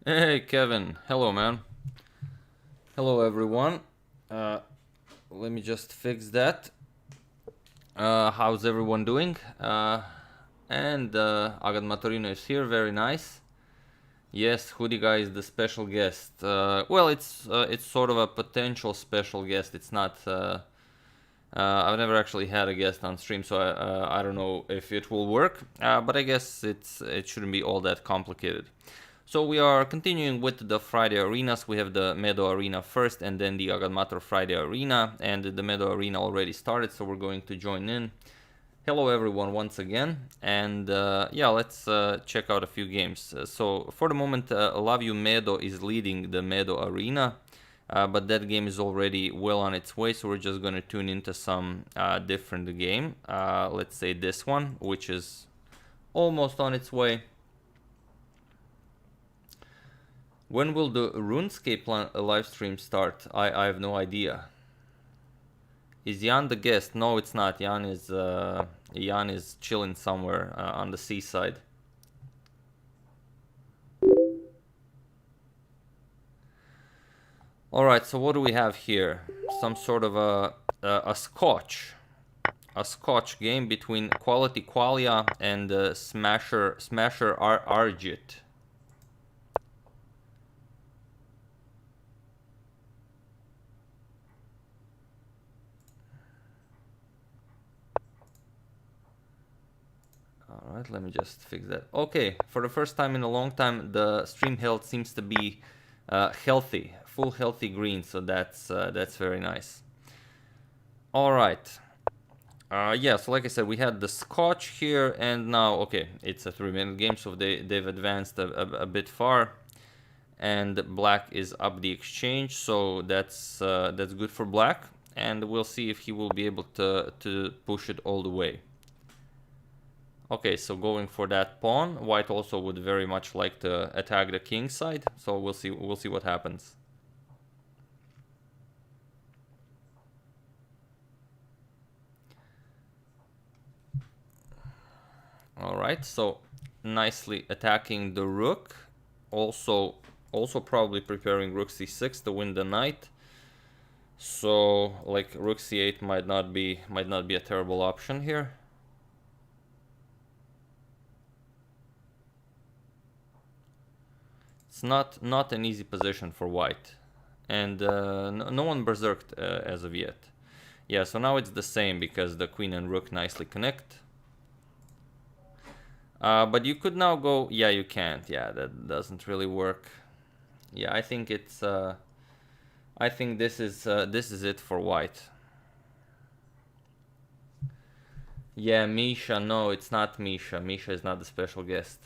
Hey Kevin, hello man. Hello everyone. Let me just fix that. How's everyone doing? And AGADMATOR is here, very nice. Yes, Hoodie Guy is the special guest. Well, it's sort of a potential special guest. It's not. I've never actually had a guest on stream, so I don't know if it will work. But I guess it shouldn't be all that complicated. So we are continuing with the Friday arenas. We have the Meadow arena first and then the AGADMATOR Friday arena, and the Meadow arena already started, so we're going to join in. Hello everyone once again, and yeah, let's check out a few games. So for the moment, Love You Meadow is leading the Meadow arena, but that game is already well on its way, so we're just going to tune into some different game. Let's say this one, which is almost on its way. When will the RuneScape live stream start? I have no idea. Is Jan the guest? No, it's not. Jan is chilling somewhere on the seaside. All right. So what do we have here? Some sort of a scotch game between Quality Qualia and Smasher Argit. Alright, let me just fix that. Okay, for the first time in a long time, the stream health seems to be healthy, full healthy green, so that's very nice. Alright. Yeah, so like I said, we had the Scotch here, and now, okay, it's a 3-minute game, so they've advanced a bit far. And Black is up the exchange, so that's good for Black. And we'll see if he will be able to push it all the way. Okay, so going for that pawn, White also would very much like to attack the king side, so we'll see what happens. All right, so nicely attacking the rook, also probably preparing rook c6 to win the knight. So like rook c8 might not be a terrible option here. It's not an easy position for White, and no one berserked as of yet. Yeah, so now it's the same because the queen and rook nicely connect. But you could now go. Yeah, you can't. Yeah, that doesn't really work. Yeah, I think it's. I think this is it for White. Yeah, Misha. No, it's not Misha. Misha is not the special guest.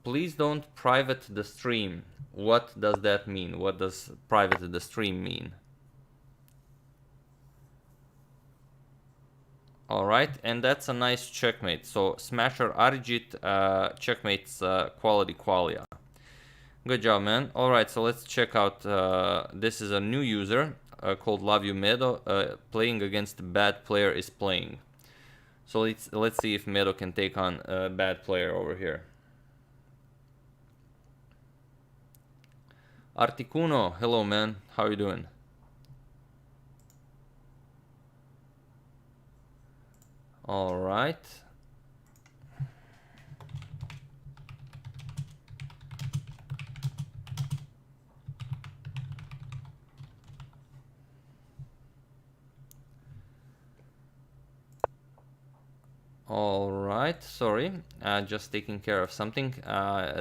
Please don't private the stream. What does that mean? What does private the stream mean? Alright, and that's a nice checkmate. So Smasher Arjit checkmates Quality Qualia. Good job, man. Alright, so let's check out. This is a new user called Love You Meadow. Playing against Bad Player is Playing. So let's see if Meadow can take on a Bad Player over here. Articuno, hello man, how you doing? All right. All right, sorry, just taking care of something.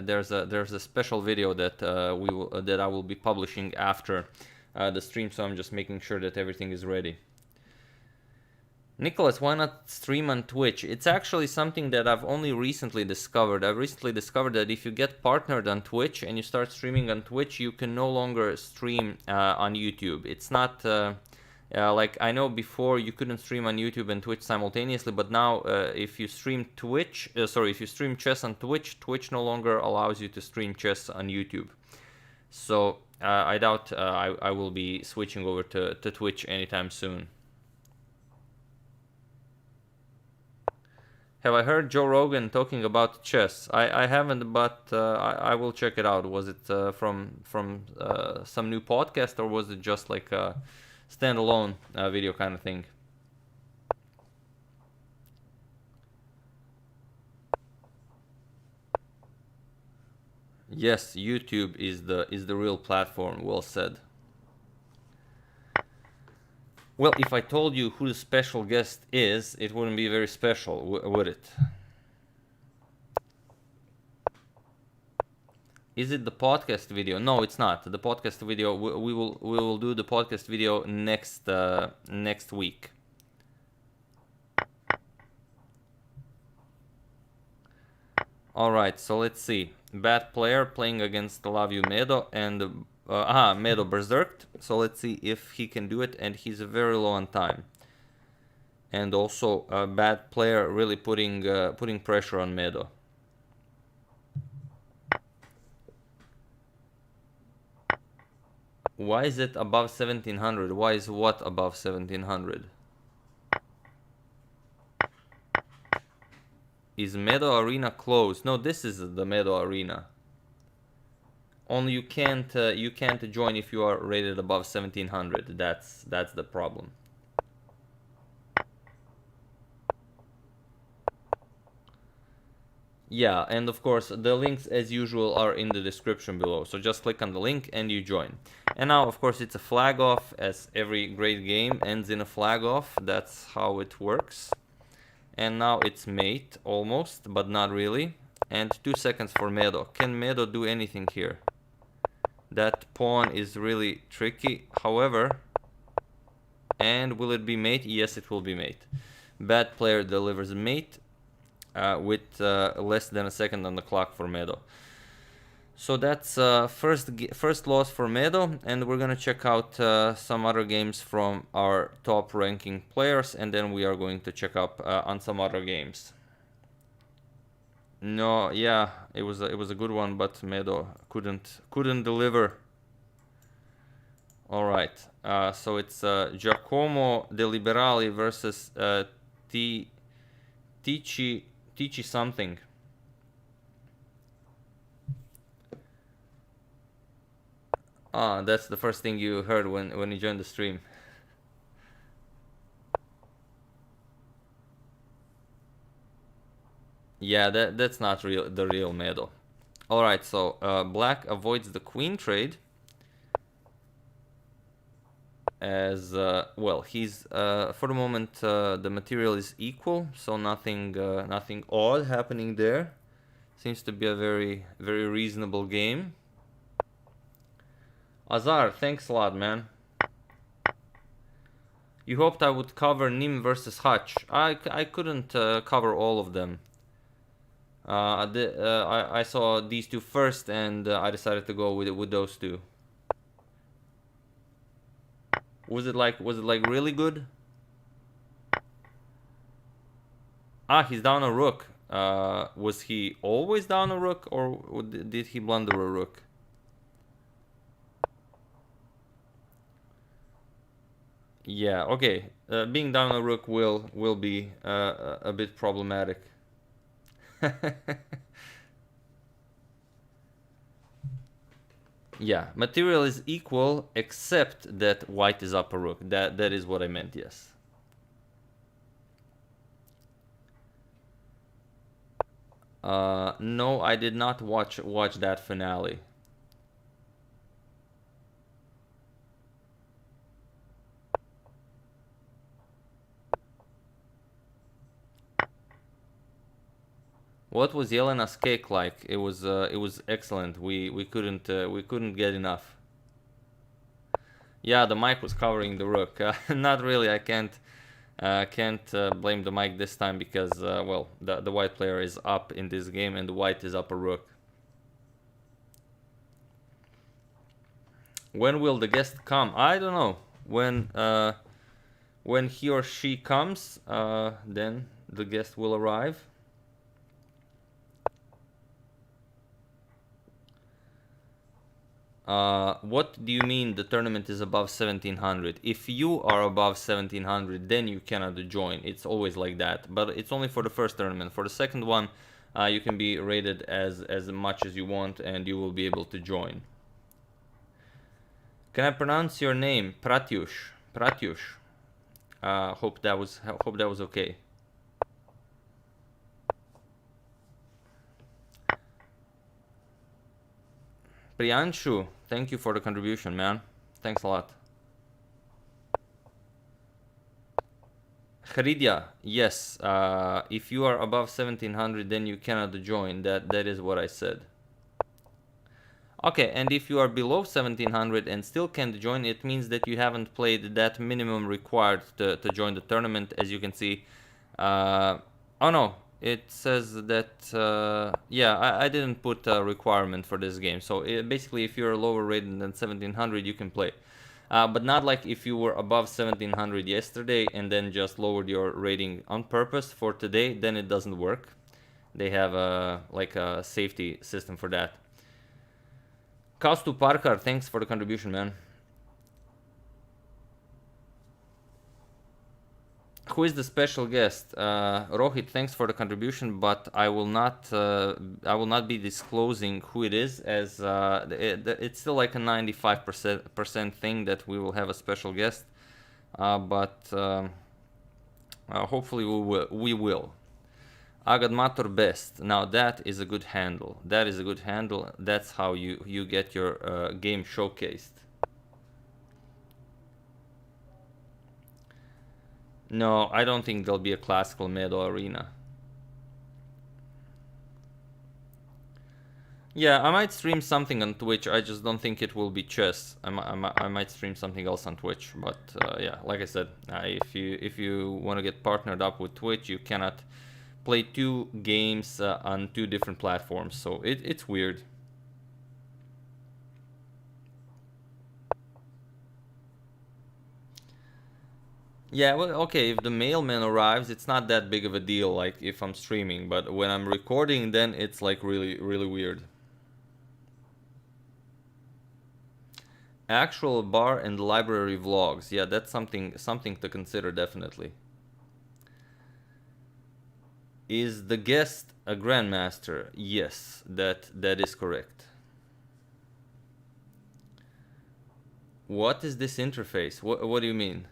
There's a special video that I will be publishing after the stream, so I'm just making sure that everything is ready. Nicholas, why not stream on Twitch? It's actually something that I've only recently discovered. I've recently discovered that if you get partnered on Twitch and you start streaming on Twitch, you can no longer stream on YouTube. It's not like I know before you couldn't stream on YouTube and Twitch simultaneously, but now if you stream if you stream chess on Twitch, Twitch no longer allows you to stream chess on YouTube. So I doubt I will be switching over to Twitch anytime soon. Have I heard Joe Rogan talking about chess? I haven't, but I will check it out. Was it from some new podcast, or was it just like a standalone video kind of thing? Yes, YouTube is the real platform. Well said. Well, if I told you who the special guest is, it wouldn't be very special, would it? Is it the podcast video? No, it's not. The podcast video, we will do the podcast video next week. All right, so let's see. Bad player playing against Love You Meadow and Meadow berserked. So let's see if he can do it, and he's very low on time. And also a bad player really putting pressure on Meadow. Why is it above 1700? Why is what above 1700? Is Meadow Arena closed? No, this is the Meadow Arena. Only you can't join if you are rated above 1700. That's the problem. Yeah, and of course the links as usual are in the description below. So just click on the link and you join. And now of course it's a flag off, as every great game ends in a flag off. That's how it works. And now it's mate almost, but not really. And 2 seconds for Meadow. Can Meadow do anything here? That pawn is really tricky. However, and will it be mate? Yes, it will be mate. Bad player delivers mate with less than a second on the clock for Meadow. So that's first loss for Meadow, and we're gonna check out some other games from our top ranking players, and then we are going to check up on some other games. No, yeah, it was a good one, but Meadow couldn't deliver. All right, so it's Giacomo De Liberali versus Tici something. Ah, that's the first thing you heard when you joined the stream. Yeah, that's not the real Meadow. All right, so black avoids the queen trade, as well. He's for the moment the material is equal, so nothing odd happening there. Seems to be a very reasonable game. Azar, thanks a lot, man. You hoped I would cover Nim versus Hutch. I couldn't cover all of them. I saw these two first, and I decided to go with those two. Was it like really good? Ah, he's down a rook. Was he always down a rook, or did he blunder a rook? Yeah, okay. Being down a rook will be a bit problematic. Yeah, material is equal except that white is up a rook. That is what I meant, yes. No, I did not watch that finale. What was Yelena's cake like? It was excellent. We couldn't get enough. Yeah, the mic was covering the rook. Not really. I can't blame the mic this time because well, the white player is up in this game and the white is up a rook. When will the guest come? I don't know. When he or she comes, then the guest will arrive. What do you mean the tournament is above 1700? If you are above 1700, then you cannot join. It's always like that, but it's only for the first tournament. For the second one, you can be rated as much as you want, and you will be able to join. Can I pronounce your name? Pratyush. Pratyush. Hope that was okay. Priyanshu, thank you for the contribution, man. Thanks a lot. Kharidia, yes. If you are above 1700, then you cannot join. That is what I said. Okay, and if you are below 1700 and still can't join, it means that you haven't played that minimum required to join the tournament. As you can see, oh no, it says that, yeah, I didn't put a requirement for this game. So basically, if you're lower rated than 1700, you can play. But not like if you were above 1700 yesterday and then just lowered your rating on purpose for today, then it doesn't work. They have like a safety system for that. Kaustu Parkar, thanks for the contribution, man. Who is the special guest? Rohit, thanks for the contribution, but I will not be disclosing who it is, as it's still like a 95% thing that we will have a special guest, but hopefully we will. AGADMATOR best. Now that is a good handle. That is a good handle. That's how you get your game showcased. No, I don't think there'll be a classical Meadow arena. Yeah, I might stream something on Twitch. I just don't think it will be chess. I might stream something else on Twitch. But yeah, like I said, if you want to get partnered up with Twitch, you cannot play two games on two different platforms. So it's weird. Yeah, well, okay, if the mailman arrives, it's not that big of a deal, like if I'm streaming, but when I'm recording, then it's like really, really weird. Actual bar and library vlogs. Yeah, that's something to consider, definitely. Is the guest a grandmaster? Yes, that is correct. What is this interface? What do you mean?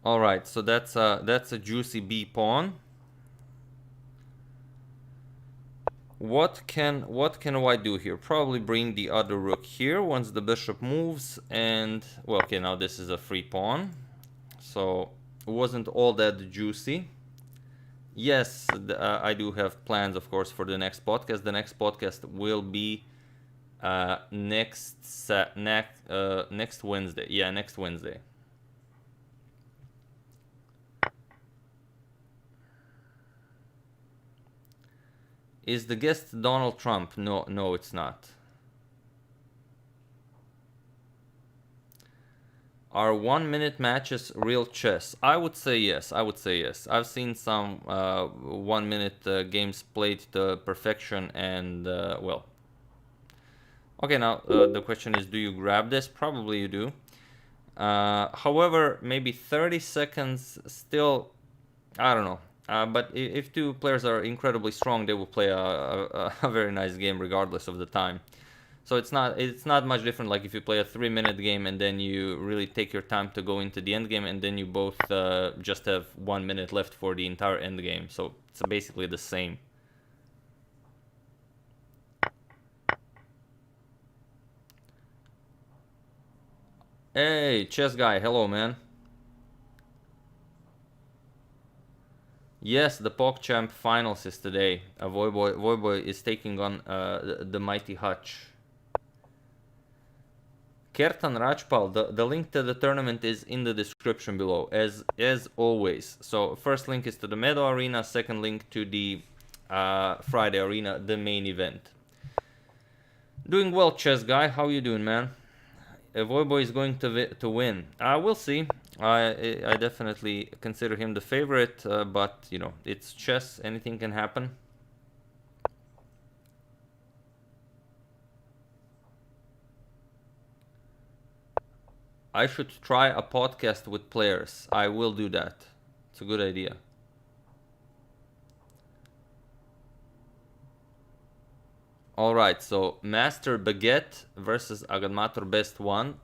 All right, so that's a juicy B pawn. What can white do here? Probably bring the other rook here once the bishop moves, and well, okay, now this is a free pawn, so it wasn't all that juicy. Yes, I do have plans, of course, for the next podcast. The next podcast will be next Wednesday. Yeah, next Wednesday. Is the guest Donald Trump? No, it's not. Are 1-minute matches real chess? I would say yes. I've seen some 1-minute games played to perfection, and well. Okay, now the question is, do you grab this? Probably you do. However, maybe 30 seconds still, I don't know. But if two players are incredibly strong, they will play a very nice game regardless of the time. So it's not much different like if you play a 3-minute game and then you really take your time to go into the end game, and then you both just have 1 minute left for the entire end game. So it's basically the same. Hey, chess guy, hello, man. Yes, the PogChamp finals is today. Voyboy is taking on the mighty Hutch. Kertan Rajpal, the link to the tournament is in the description below, as always. So first link is to the Meadow arena, second link to the Friday arena, the main event. Doing well, chess guy. How you doing, man? Voiboy is going to win. We'll see. I definitely consider him the favorite, but you know, it's chess. Anything can happen. I should try a podcast with players. I will do that. It's a good idea. Alright, so Master Baguette versus AGADMATOR best one.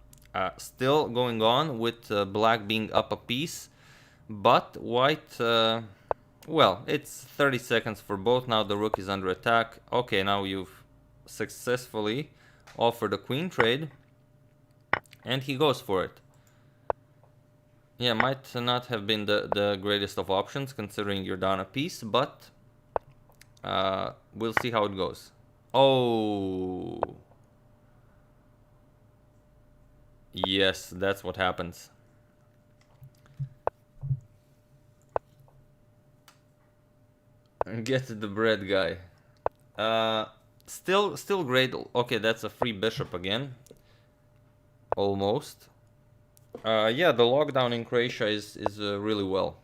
Still going on with black being up a piece. But white, well, it's 30 seconds for both. Now the rook is under attack. Okay, now you've successfully offered a queen trade. And he goes for it. Yeah, might not have been the greatest of options considering you're down a piece, but we'll see how it goes. Oh. Yes, that's what happens. Get the bread guy. Still great. Okay, that's a free bishop again. Almost. Yeah, the lockdown in Croatia is really well.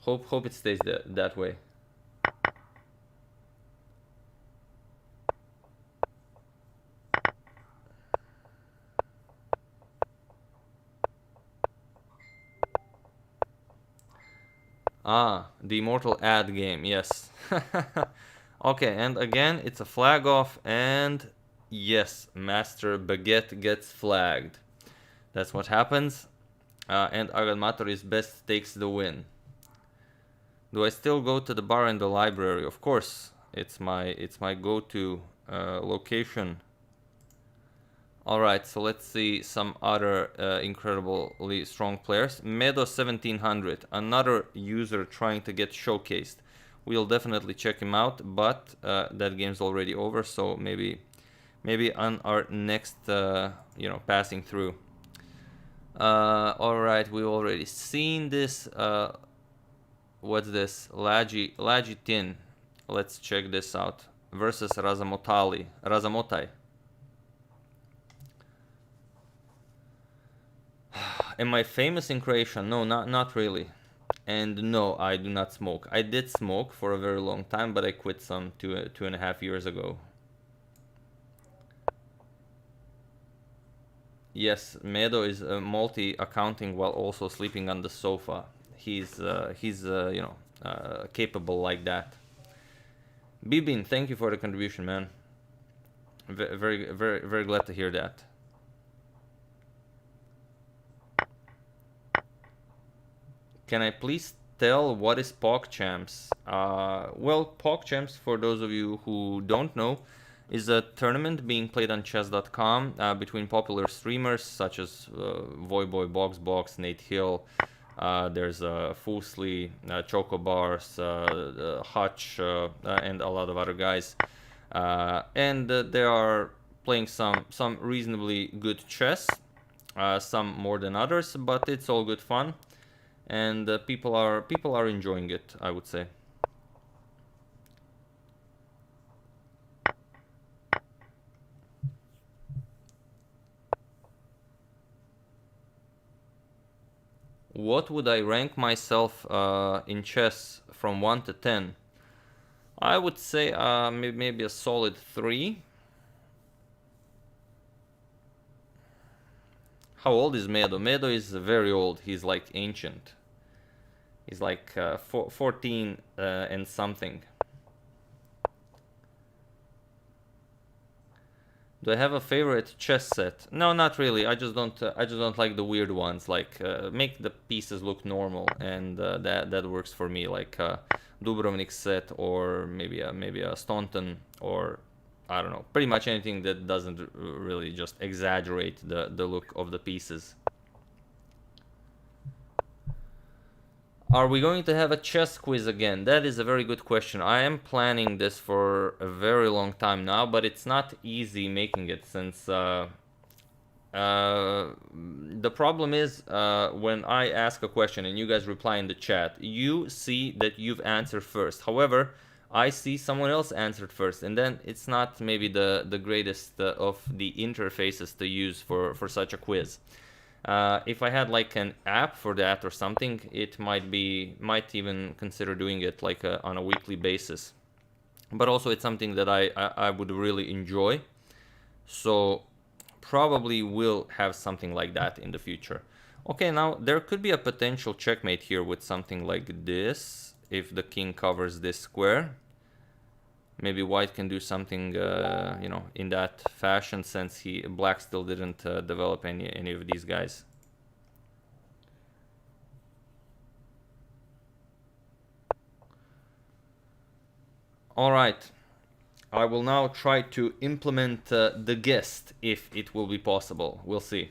Hope it stays that way. The immortal ad game, yes. Okay, and again, it's a flag off, and yes, Master Baguette gets flagged. That's what happens, and AGADMATOR is best takes the win. Do I still go to the bar and the library? Of course, it's my go-to location. Alright, so let's see some other incredibly strong players. Meadow 1700, another user trying to get showcased. We'll definitely check him out, but that game's already over, so maybe on our next, you know, passing through. Alright, we've already seen this. What's this? Lajitin. Let's check this out. Versus Razamotai. Am I famous in Croatia? No, not really. And no, I do not smoke. I did smoke for a very long time, but I quit some 2.5 years ago. Yes, Meadow is multi-accounting while also sleeping on the sofa. He's you know, capable like that. Bibin, thank you for the contribution, man. Very glad to hear that. Can I please tell what is PogChamps? Well, PogChamps, for those of you who don't know, is a tournament being played on chess.com between popular streamers such as Voiboy, Boxbox, Nate Hill. There's Foosley, Chocobars, Hutch, and a lot of other guys. And they are playing some reasonably good chess, some more than others, but it's all good fun. And people are enjoying it, I would say. What would I rank myself in chess from 1 to 10? I would say maybe a solid 3. How old is Meadow? Meadow is very old. He's like ancient. He's like 14 and something. Do I have a favorite chess set? No, not really. I just don't like the weird ones. Like make the pieces look normal, and that works for me. Like Dubrovnik set, or maybe a Staunton, or I don't know. Pretty much anything that doesn't really just exaggerate the look of the pieces. Are we going to have a chess quiz again? That is a very good question. I am planning this for a very long time now, but it's not easy making it since the problem is when I ask a question and you guys reply in the chat, you see that you've answered first. However, I see someone else answered first, and then it's not maybe the greatest of the interfaces to use for such a quiz. If I had like an app for that or something, it might even consider doing it like on a weekly basis. But also it's something that I would really enjoy, so probably will have something like that in the future. Okay, now there could be a potential checkmate here with something like this, if the king covers this square. Maybe white can do something, you know, in that fashion, since black still didn't develop any of these guys. All right, I will now try to implement the guest, if it will be possible. We'll see.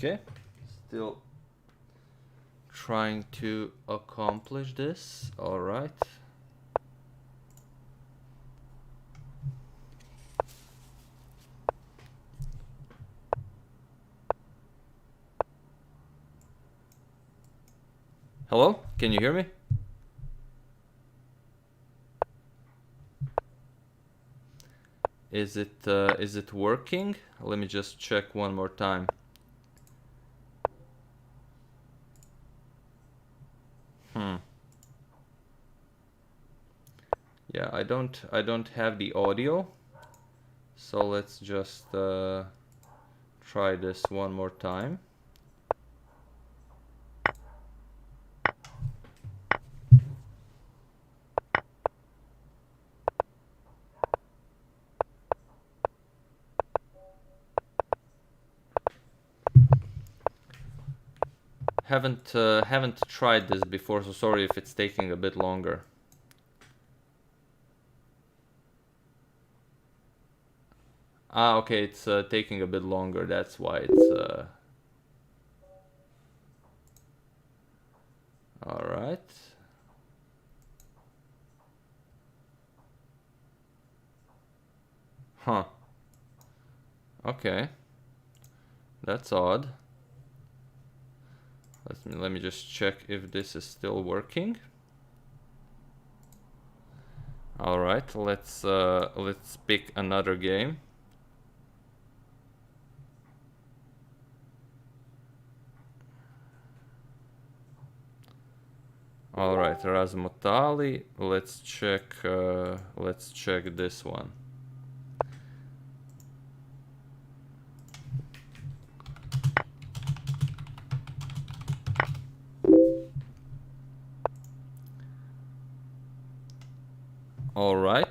Okay, still trying to accomplish this. All right. Hello? Can you hear me? Is it working? Let me just check one more time. Yeah, I don't have the audio, so let's just try this one more time. Haven't tried this before, so sorry if it's taking a bit longer. Ah, okay, it's taking a bit longer, that's why it's all right. Huh. Okay. That's odd. Let me just check if this is still working. All right, let's pick another game. All right, Razmotali. Let's check this one. All right.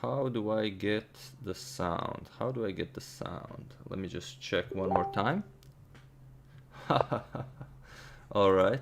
How do I get the sound? How do I get the sound? Let me just check one more time. All right.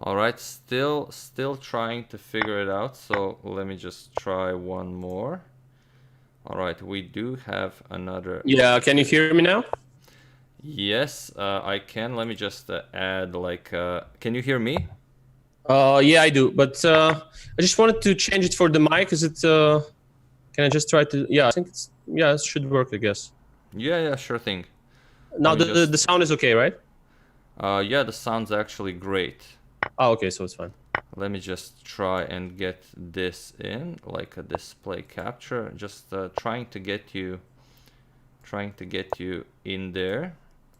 All right, still trying to figure it out. So let me just try one more. All right, we do have another. Yeah, can you hear me now? Yes, I can. Let me just add like. Can you hear me? Yeah, I do. But I just wanted to change it for the mic. Is it? Can I just try to? Yeah, I think it's. Yeah, it should work. I guess. Yeah, yeah, sure thing. Now Let me the just. sound is okay, right? Yeah, the sound's actually great. Oh, okay, so it's fine. Let me just try and get this in, like a display capture. Just trying to get you in there.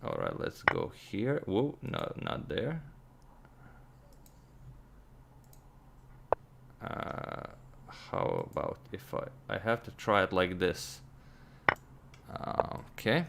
All right, let's go here. Whoa, no, not there. How about if I have to try it like this? Okay.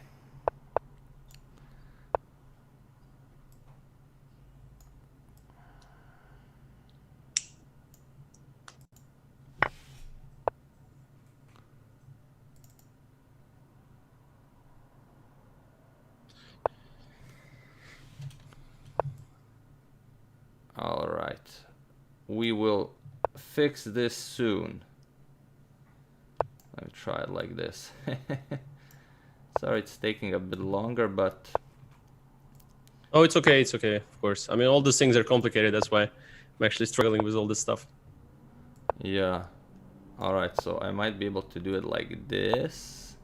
All right. We will fix this soon. Let me try it like this. Sorry, it's taking a bit longer, but Oh, it's okay. It's okay. Of course. I mean, all these things are complicated. That's why I'm actually struggling with all this stuff. yeah. All right, so I might be able to do it like this.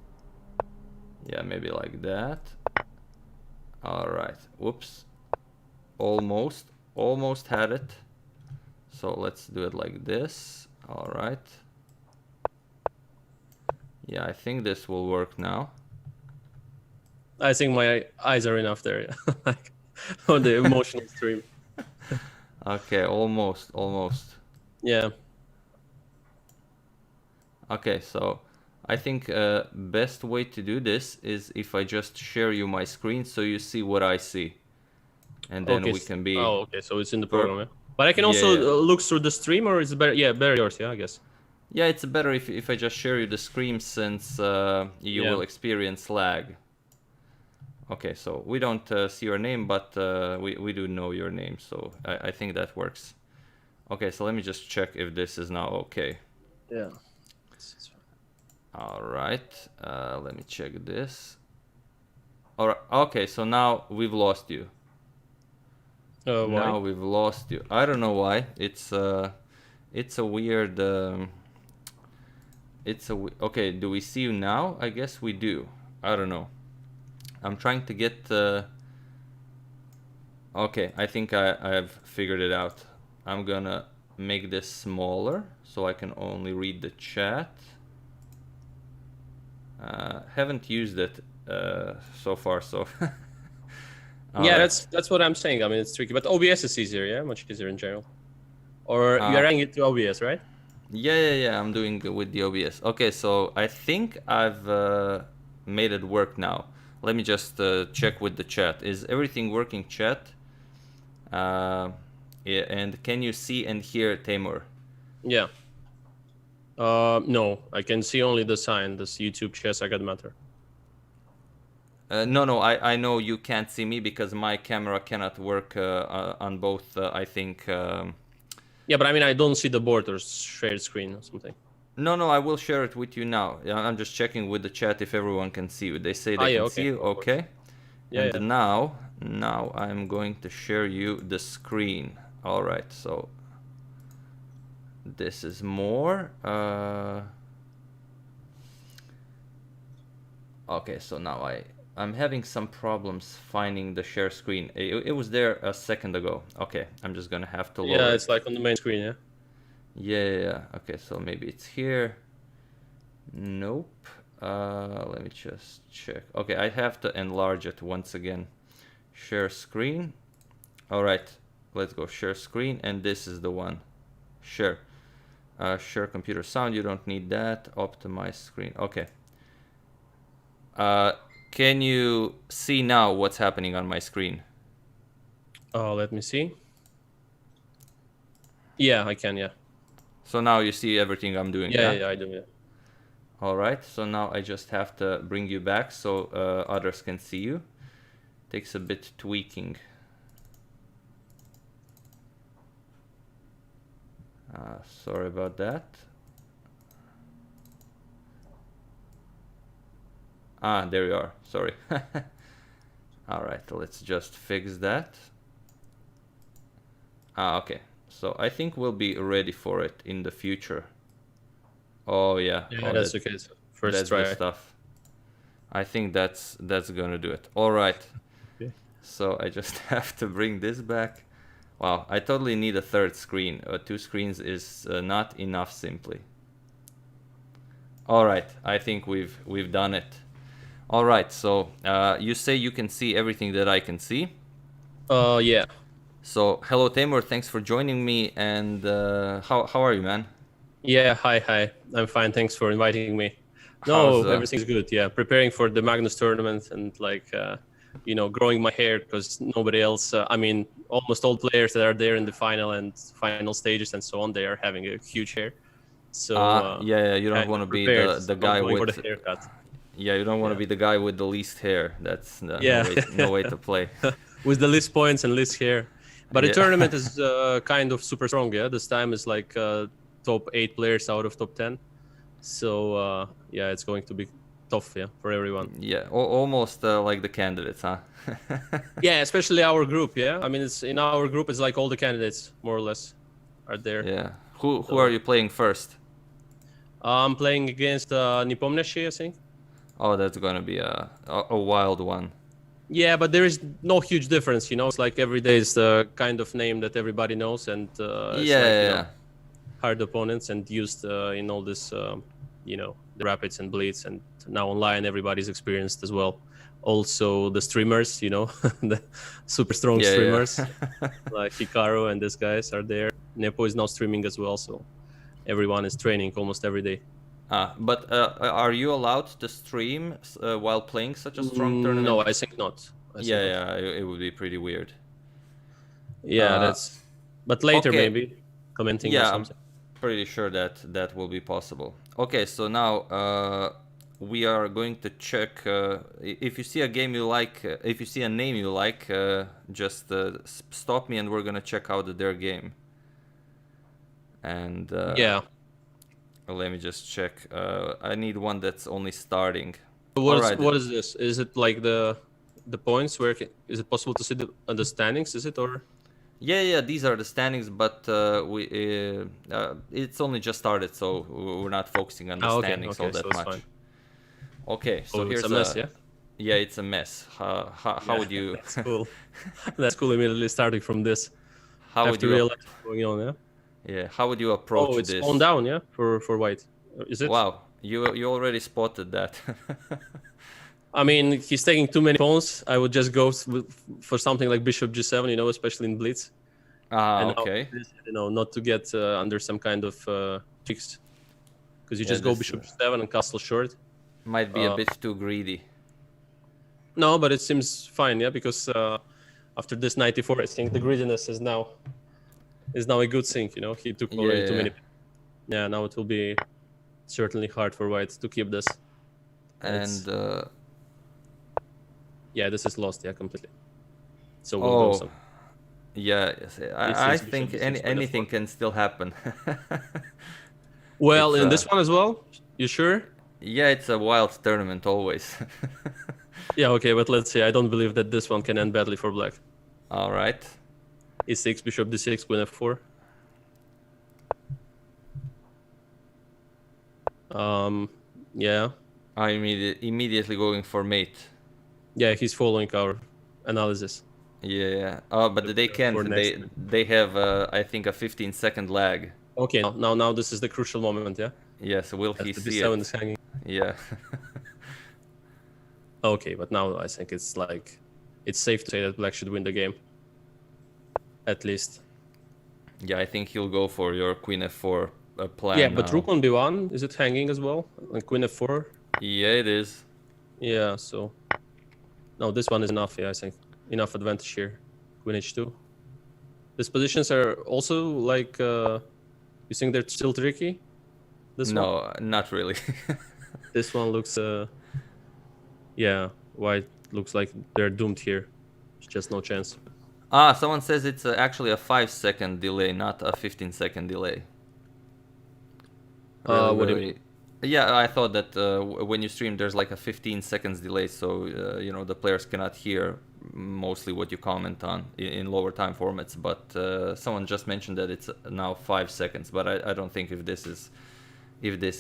Yeah, maybe like that. All right. Whoops. Almost had it. So let's do it like this. All right. Yeah, I think this will work now. I think my eyes are enough there. Like on the emotional stream. Okay, almost. Yeah. Okay, so I think best way to do this is if I just share you my screen so you see what I see. And then Okay. we can be Oh, okay. So it's in the program. Yeah? But I can yeah, also yeah. look through the stream, or is it better? Yeah, better yours. Yeah, I guess. Yeah, it's better if I just share you the screen since you Yeah. will experience lag. Okay, so we don't see your name, but we do know your name, so I think that works. Okay, so let me just check if this is now okay. Yeah. All right, let me check this. All right, okay, so now we've lost you. Why? Now we've lost you. I don't know why. It's a weird. Okay. Do we see you now? I guess we do. I don't know. I'm trying to get. Okay, I think I've figured it out. I'm gonna make this smaller so I can only read the chat. Haven't used it so far, so. Yeah, Alright. that's what I'm saying. I mean, it's tricky, but OBS is easier. Yeah, much easier in general. Or you're Uh, adding it to OBS, right? yeah, I'm doing it with the OBS. Okay, so I think I've made it work now. Let me just check with the chat. Is everything working, chat? Yeah, and can you see and hear Timur? Yeah. No, I can see only the sign. This YouTube chess AGADMATOR. No, I know you can't see me because my camera cannot work on both, I think. Yeah, but I mean, I don't see the board or shared screen or something. No, I will share it with you now. Yeah, I'm just checking with the chat if everyone can see you. They say they Yeah, can okay. see you, okay. Yeah, And yeah. now I'm going to share you the screen. All right, so this is more. Okay, so now I'm having some problems finding the share screen. It was there a second ago. Okay, I'm just gonna have to lower Yeah, it. it's like on the main screen, yeah. Yeah. Okay, so maybe it's here. Nope. Let me just check. Okay, I have to enlarge it once again. Share screen. All right, let's go share screen, and this is the one. Share. Share computer sound. You don't need that. Optimize screen. Okay. Can you see now what's happening on my screen? Let me see. Yeah, I can, yeah. So now you see everything I'm doing, Yeah, I do, yeah. All right, so now I just have to bring you back so others can see you. Takes a bit tweaking. Sorry about that. Ah, there you are. Sorry. All right, let's just fix that. Ah, okay. So I think we'll be ready for it in the future. Oh yeah. Yeah, Oh, that's okay. So first that's try. the stuff. I think that's gonna do it. All right. Okay. So I just have to bring this back. Wow, I totally need a third screen. 2 screens is not enough simply. All right, I think we've done it. All right, so you say you can see everything that I can see. Yeah. So hello Timur, thanks for joining me. And how are you, man? Yeah, hi. I'm fine. Thanks for inviting me. How's No, everything's good. Yeah, preparing for the Magnus tournament and growing my hair because nobody else. I mean, almost all players that are there in the final and final stages and so on, they are having a huge hair. So yeah, you don't kind want of to be prepared. the I'm guy going for with the haircut. yeah, you don't want to Yeah. be the guy with the least hair. That's no Yeah. way to play. With the least points and least hair. But the Yeah. tournament is kind of super strong. Yeah, this time is like top 8 players out of top 10. So yeah, it's going to be tough, yeah, for everyone. Yeah, almost like the candidates, huh? Yeah, especially our group. Yeah, I mean, it's in our group. It's like all the candidates more or less are there. Yeah. Who So, are you playing first? I'm playing against Nepomniachtchi, I think. Oh, that's gonna be a wild one. Yeah, but there is no huge difference. It's like every day is the kind of name that everybody knows, and it's like Yeah. hard opponents and used in all this, the rapids and bleeds, and now online everybody's experienced as well. Also the streamers, the super strong Yeah. streamers like Hikaru and these guys are there. Nepo is now streaming as well, so everyone is training almost every day. But are you allowed to stream while playing such a strong tournament? No, I think not. Yeah, it would be pretty weird. Yeah, that's. But later okay. maybe commenting or something. I'm pretty sure that will be possible. Okay, so now we are going to check if you see a game you like, if you see a name you like, just stop me and we're gonna check out their game. And Yeah. let me just check. I need one that's only starting. What is this? Is it like the points where is it possible to see the standings? Is it or? Yeah, these are the standings, but it's only just started, so we're not focusing on the standings all that much. Fine. Okay, so here's a mess, yeah? Yeah, it's a mess. How would you... That's cool. That's cool immediately starting from this. How would you realize what's going on, yeah? Yeah, how would you approach this? Oh, it's on down, yeah? For white. Is it? Wow, you already spotted that. I mean, he's taking too many pawns. I would just go for something like Bishop G7, especially in Blitz. Okay. Not to get under some kind of tricks. Because you just go Bishop G7 and castle short. Might be a bit too greedy. No, but it seems fine, yeah, because after this 94, I think the greediness is now a good thing, He took already too many. Yeah, now it will be certainly hard for white to keep this. And yeah, this is lost, yeah, completely. So we'll go some. Yeah, I think anything can still happen. Well, in this one as well? You sure? Yeah, it's a wild tournament always. Yeah, okay, but let's see. I don't believe that this one can end badly for black. All right. E6, Bishop D6, Queen F4. Yeah. I'm immediately going for mate. Yeah, he's following our analysis. Yeah. Oh, but they can't. They have, I think, a 15-second lag. Okay, now this is the crucial moment, yeah? Yes, will he see B7 it? is hanging. Yeah. Okay, but now I think it's safe to say that black should win the game. At least. Yeah, I think he'll go for your Queen F4 plan. Yeah, but Rook on B1, is it hanging as well? Like Queen F4? Yeah, it is. Yeah, so... No, this one is enough, yeah, I think. Enough advantage here. Queen H2. These positions are also like... you think they're still tricky? No, not really. This one looks... yeah, white looks like they're doomed here. There's just no chance. Someone says it's actually a 5-second delay, not a 15-second delay. What do you mean? Yeah, I thought that when you stream, there's like a 15 seconds delay, so you know the players cannot hear mostly what you comment on in lower time formats. But someone just mentioned that it's now 5 seconds, but I don't think if this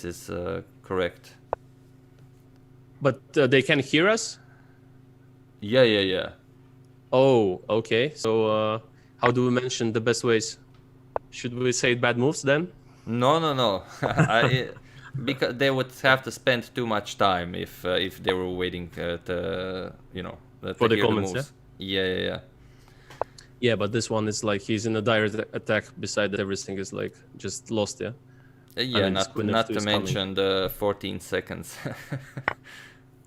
is correct. But they can hear us? Yeah. Oh, okay. So how do we mention the best ways? Should we say bad moves then? No. Because they would have to spend too much time if they were waiting to For to the hear the comments, moves. Yeah. Yeah, but this one is like he's in a direct attack. Beside that, everything is like just lost. Yeah. Yeah, I mean, not to mention the 14 seconds.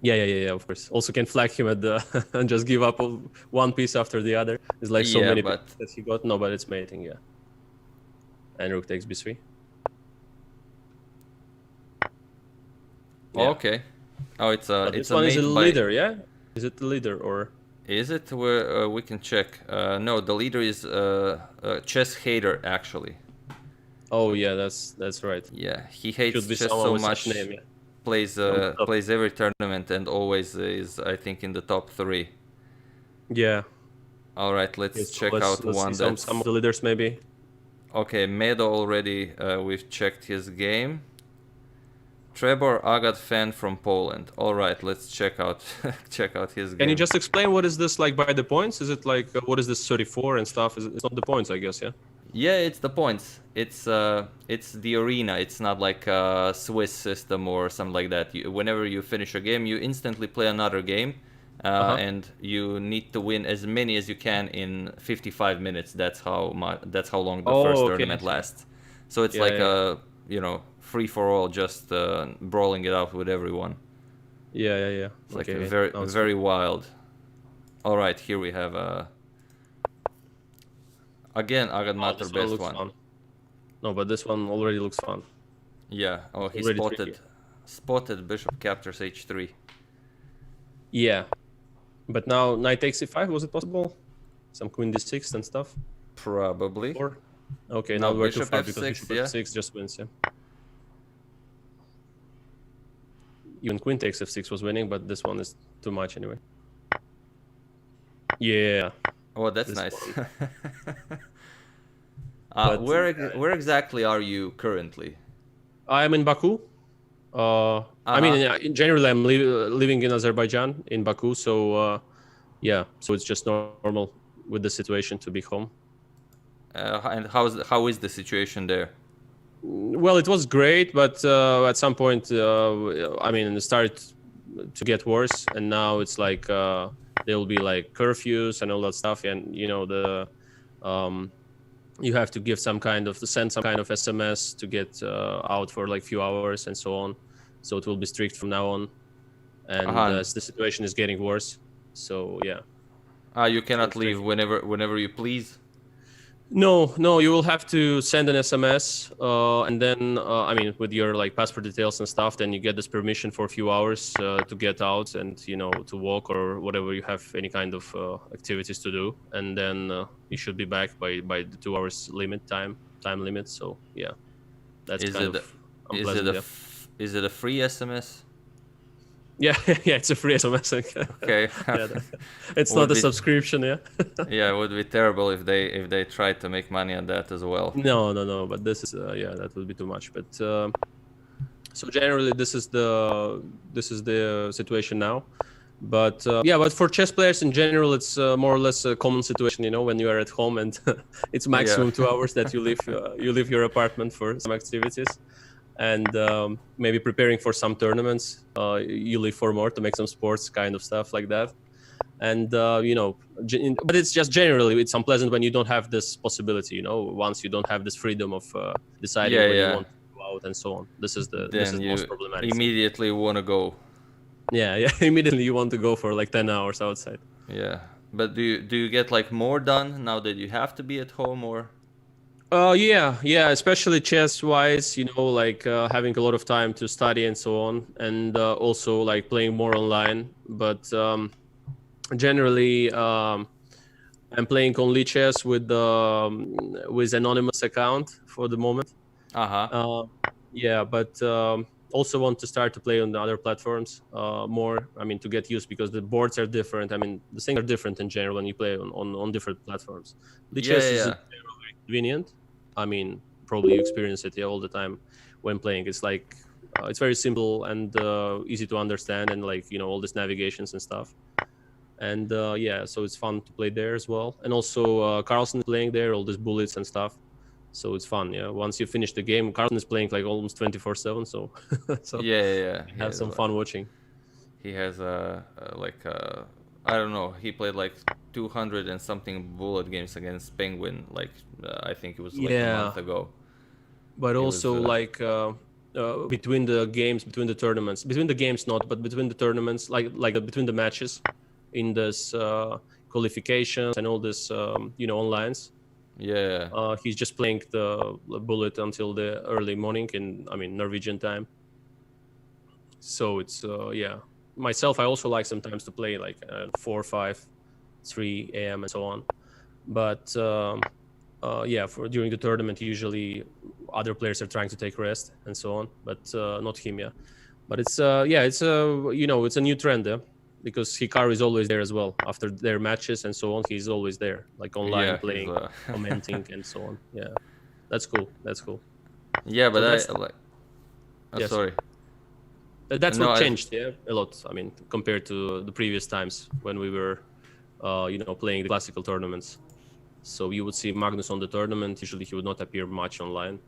Yeah. Of course. Also can flag him at the and just give up one piece after the other. It's like so many pieces that he got. No, but it's mating. Yeah. And rook takes b3. Yeah. Okay. Oh, it's a This one is a leader, yeah? Is it the leader or? Is it? We can check. No, the leader is chess hater actually. Oh yeah, that's right. Yeah, he hates chess so much. Name, yeah. Plays every tournament and always is, I think, in the top 3. Yeah. All right, let's check out one. Some of the leaders maybe. Okay, Meadow already. We've checked his game. Trebor Agad fan from Poland. All right, let's check out his game. Can you just explain what is this like by the points? Is it like what is this 34 and stuff? It's not the points, I guess, yeah. Yeah, it's the points. It's the arena. It's not like a Swiss system or something like that. Whenever you finish a game, you instantly play another game, and you need to win as many as you can in 55 minutes. That's how long the first tournament lasts. So it's a free for all, just brawling it out with everyone. Yeah. It's like very wild. All right, here we have again AGADMATOR best one. Fun. No, but this one already looks fun. Yeah. Oh, he spotted bishop captures h3. Yeah, but now knight takes e5. Was it possible? Some queen d6 and stuff. Probably. Or okay, now we're too far because bishop f6 just wins. Yeah. Even queen takes f6 was winning, but this one is too much anyway. Yeah. Oh, that's nice. Where exactly are you currently? I am in Baku. I mean, generally, I'm living in Azerbaijan, in Baku. So, yeah. So it's just normal with the situation to be home. And how is the situation there? Well, it was great, but at some point, I mean, it started to get worse, and now it's like there will be like curfews and all that stuff, and you have to give send some kind of SMS to get out for like few hours and so on. So it will be strict from now on, and as the situation is getting worse, so yeah. You cannot leave whenever you please. No, you will have to send an SMS, and then I mean, with your like passport details and stuff, then you get this permission for a few hours to get out and to walk or whatever you have any kind of activities to do, and then you should be back by the 2 hours time limit. So yeah, that's unpleasant. Is it a free SMS? Yeah, it's a free SMS. Okay. It's not a subscription, yeah. Yeah, it would be terrible if they tried to make money on that as well. No. But this is that would be too much. But so generally, this is the situation now. But but for chess players in general, it's more or less a common situation. When you are at home and it's maximum 2 hours that you leave your apartment for some activities. And maybe preparing for some tournaments, you leave for more to make some sports kind of stuff like that. And but it's just generally it's unpleasant when you don't have this possibility. Once you don't have this freedom of deciding when you want to go out and so on. This is the most problematic. Immediately want to go. Yeah. Immediately you want to go for like 10 hours outside. Yeah, but do you get like more done now that you have to be at home or? Yeah, especially chess-wise, like having a lot of time to study and so on, and also like playing more online. But generally, I'm playing only chess with anonymous account for the moment. Yeah, but Also want to start to play on the other platforms more. I mean, to get used, because the boards are different. I mean, the things are different in general when you play on different platforms. The chess is very convenient. I mean, probably you experience it all the time when playing. It's like it's very simple and easy to understand, and like, you know, all these navigations and stuff. And yeah, so it's fun to play there as well. And also Carlson is playing there, all these bullets and stuff. So it's fun, yeah. Once you finish the game, Carlson is playing like almost 24/7. So, so yeah. you have some fun watching. He has I don't know. He played like 200 and something bullet games against Penguin. Like I think it was like a month ago. But also like between the games, between the tournaments, between the games not, but between the tournaments, like between the matches, in this qualifications and all this, you know, onlines. Yeah. He's just playing the bullet until the early morning in, I mean, Norwegian time. So it's yeah. Myself, I also like sometimes to play like 4, 5, 3 a.m. and so on. But yeah, for during the tournament, usually other players are trying to take rest and so on, but not him, yeah. But it's yeah, it's you know, it's a new trend, because Hikaru is always there as well after their matches and so on. He's always there, like online playing, commenting and so on. Yeah, that's cool. That's cool. Yeah, but so I like. Oh, yes. Sorry. That's what changed, yeah, a lot. I mean, compared to the previous times when we were, you know, playing the classical tournaments. So you would see Magnus on the tournament. Usually, he would not appear much online.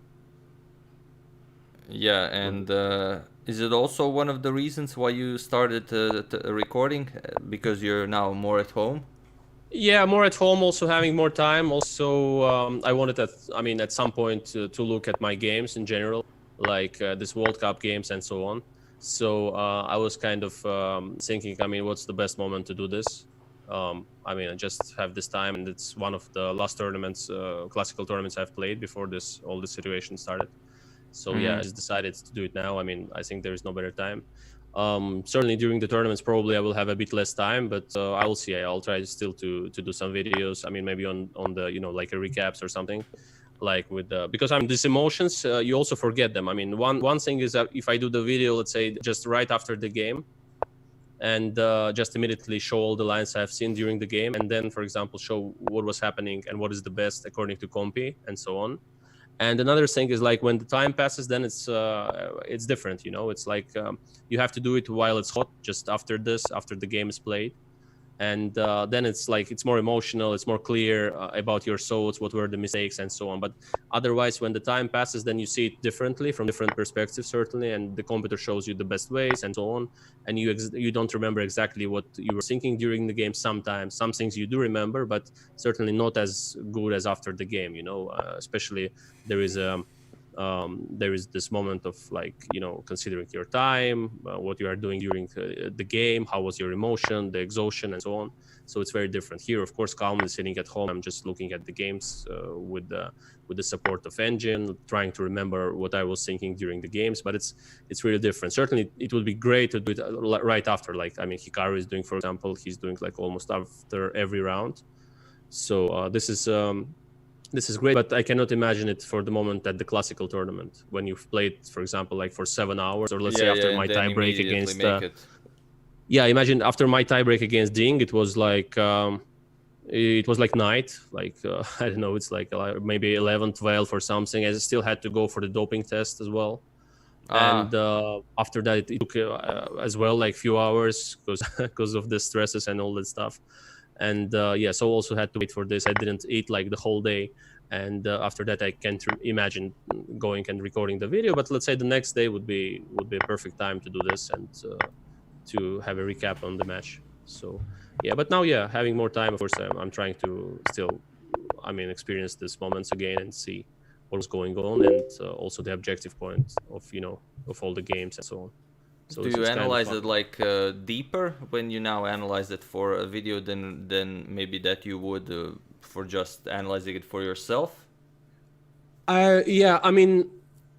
Yeah, and is it also one of the reasons why you started recording? Because you're now more at home? Yeah, more at home, also having more time. Also, I wanted at some point to look at my games in general, like this World Cup games and so on. So I was kind of thinking, I mean, what's the best moment to do this? I mean, I just have this time, and it's one of the last tournaments, classical tournaments I've played before all this situation started. So yeah, I just decided to do it now. I mean, I think there is no better time. Certainly during the tournaments, probably I will have a bit less time, but I will see. I'll try still to do some videos. I mean, maybe on the, you know, like a recaps or something, like with because I mean, these emotions, you also forget them. I mean, one thing is that if I do the video, let's say just right after the game, and just immediately show all the lines I've seen during the game, and then, for example, show what was happening and what is the best according to Compi and so on. And another thing is, like, when the time passes, then it's different, you know. It's like you have to do it while it's hot, just after the game is played. And then it's like it's more emotional, it's more clear about your thoughts, what were the mistakes and so on. But otherwise, when the time passes, then you see it differently from different perspectives, certainly, and the computer shows you the best ways and so on. And you don't remember exactly what you were thinking during the game. Sometimes some things you do remember, but certainly not as good as after the game, you know. Especially there is this moment of, like, you know, considering your time, what you are doing during the game, how was your emotion, the exhaustion and so on. So it's very different. Here, of course, calmly sitting at home, I'm just looking at the games with the support of engine, trying to remember what I was thinking during the games. But it's really different. Certainly it would be great to do it right after. Like, I mean, Hikaru is doing, for example, he's doing like almost after every round. So this is great, but I cannot imagine it for the moment at the classical tournament when you've played, for example, like for 7 hours, or let's say after my tie break against. Yeah, imagine after my tie break against Ding, it was like night, like I don't know, it's like maybe 11, 12 or something. I still had to go for the doping test as well. And after that, it took as well like few hours because of the stresses and all that stuff. And yeah, so also had to wait for this. I didn't eat like the whole day, and after that I can't imagine going and recording the video. But let's say the next day would be a perfect time to do this and to have a recap on the match. So yeah, but now, yeah, having more time, of course, I'm trying to still, I mean, experience these moments again and see what's going on, and also the objective point of, you know, of all the games and so on. So do you analyze it like deeper when you now analyze it for a video than maybe that you would for just analyzing it for yourself? Yeah, I mean,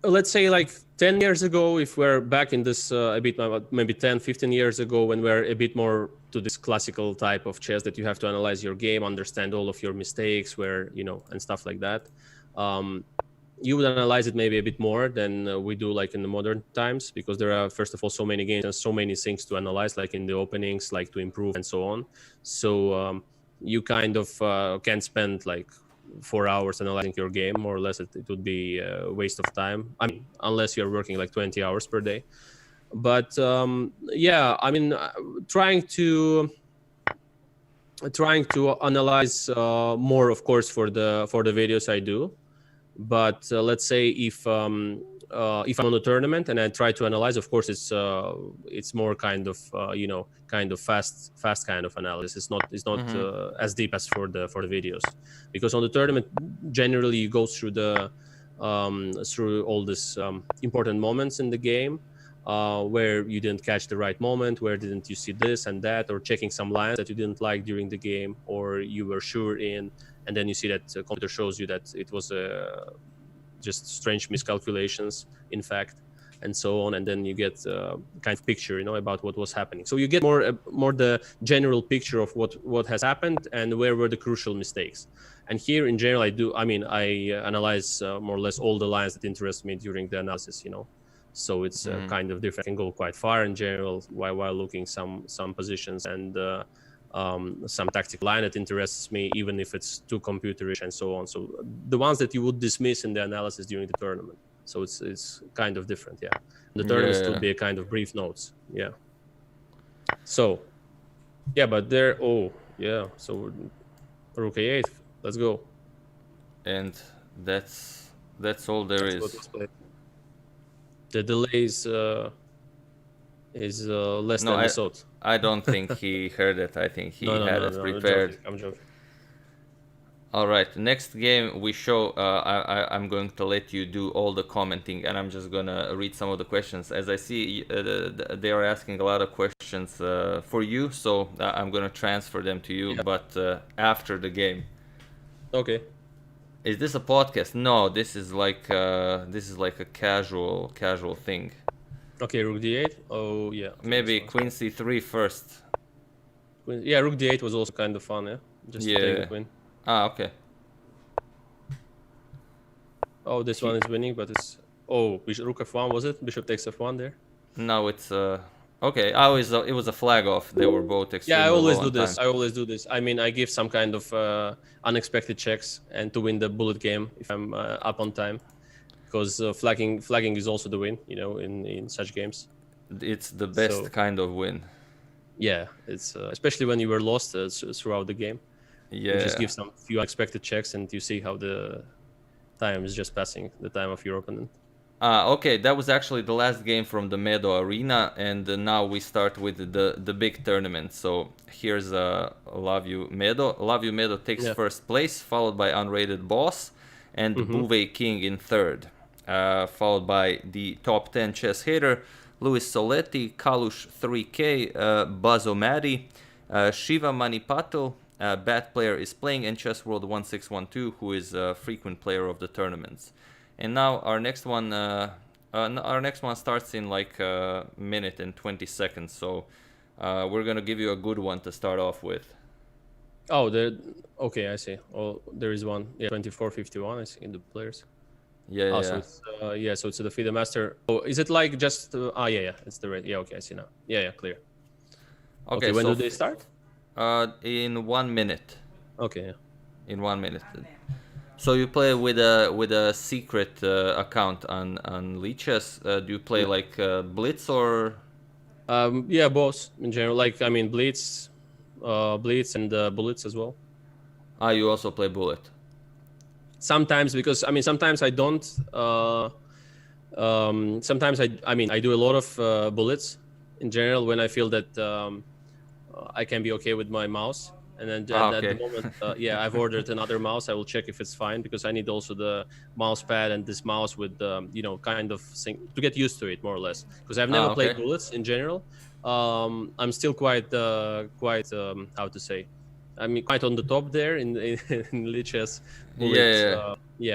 let's say like 10 years ago, if we're back in this a bit, maybe 10, 15 years ago, when we're a bit more to this classical type of chess that you have to analyze your game, understand all of your mistakes, where, you know, and stuff like that. you would analyze it maybe a bit more than we do like in the modern times, because there are, first of all, so many games and so many things to analyze, like in the openings, like to improve and so on. So you kind of can spend like 4 hours analyzing your game, more or less. It would be a waste of time. I mean, unless you're working like 20 hours per day. But yeah, I mean, trying to analyze more, of course, for the videos I do. But let's say if I'm on a tournament and I try to analyze, of course it's more kind of kind of fast kind of analysis. It's not as deep as for the videos, because on the tournament generally you go through the through all this important moments in the game, where you didn't catch the right moment, where didn't you see this and that, or checking some lines that you didn't like during the game or you were sure in, and then you see that the computer shows you that it was just strange miscalculations, in fact, and so on, and then you get kind of picture, about what was happening. So you get more the general picture of what has happened and where were the crucial mistakes. And here, in general, I analyze more or less all the lines that interest me during the analysis, So it's kind of different. I can go quite far in general while looking some positions and some tactical line that interests me, even if it's too computerish and so on. So the ones that you would dismiss in the analysis during the tournament. So it's kind of different, yeah. The tournaments would be a kind of brief notes, yeah. So, yeah, but there. Oh, yeah. So Rook A8. Let's go. And that's all there is. The delay is less than I thought. I don't think he heard it. I think he had it prepared. I'm joking. All right, next game we show. I'm going to let you do all the commenting, and I'm just gonna read some of the questions. As I see, they are asking a lot of questions for you, so I'm gonna transfer them to you, but after the game. Okay. Is this a podcast? No, this is like a casual thing. Okay, Rook D8. Oh yeah. Maybe Queen C3 first. Yeah, Rook D8 was also kind of fun. Yeah, just to take the queen. Ah, okay. Oh, this one is winning, but it's Rook F1, was it? Bishop takes F1 there. No, it's okay. It was a flag off. They were both extremely I always low do this. time. I always do this. I mean, I give some kind of unexpected checks and to win the bullet game if I'm up on time, because flagging is also the win. In such games. It's the best kind of win. Yeah, it's especially when you were lost throughout the game. Yeah. You just give some few unexpected checks and you see how the time is just passing, the time of your opponent. Okay, that was actually the last game from the Meadow arena, and now we start with the big tournament. So here's Love You Meadow. Love You Meadow takes first place, followed by Unrated Boss and Bouvet King in third, followed by the top 10 chess hitter Luis Soletti, Kalush 3K, Bazomati, Shiva Manipatil. Bad player is playing in Chess World 1612, who is a frequent player of the tournaments. And now our next one starts in like a minute and 20 seconds. So we're gonna give you a good one to start off with. Oh, okay, I see. Oh, there is one. Yeah, 24:51. I see in the players. Yeah. So it's so it's the FIDE master. Oh, is it like just? It's the red. Yeah, okay, I see now. Yeah, clear. Okay, when do they start? In 1 minute. Okay. Yeah. In 1 minute. So you play with a secret account on Lichess. Do you play like Blitz or? Yeah, both in general. Like Blitz and bullets as well. You also play bullet. Sometimes, because sometimes I don't. Sometimes I do a lot of bullets in general when I feel that I can be okay with my mouse. And then at the moment, I've ordered another mouse. I will check if it's fine, because I need also the mouse pad and this mouse with kind of thing to get used to it, more or less. Because I've never played bullets in general. I'm still quite how to say, quite on the top there in Lichess bullets.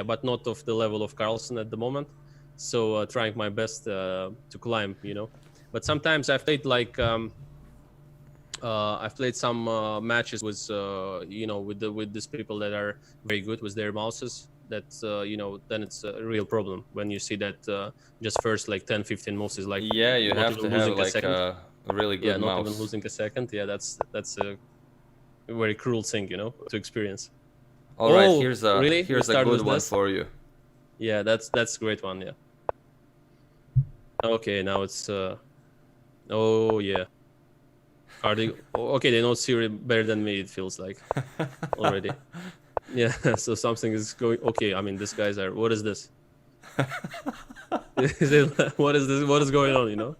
But not of the level of Carlsen at the moment. So trying my best to climb, But sometimes I've played like. I've played some matches with with these people that are very good with their mouses, that's you know, then it's a real problem when you see that just first like 10-15 moves is like Yeah, you not have even to have losing a like second. a really Yeah, good not even mouse. losing a second. Yeah, that's a very cruel thing, you know, to experience. All right, Oh, really? We here's a start good with one this? for you. Yeah, that's a great one. Yeah. Okay, now it's oh yeah. Are they okay? They know Siri better than me. It feels like already. Yeah. So something is going. Okay. I mean, these guys are. What is this? What is this? What is going on? You know.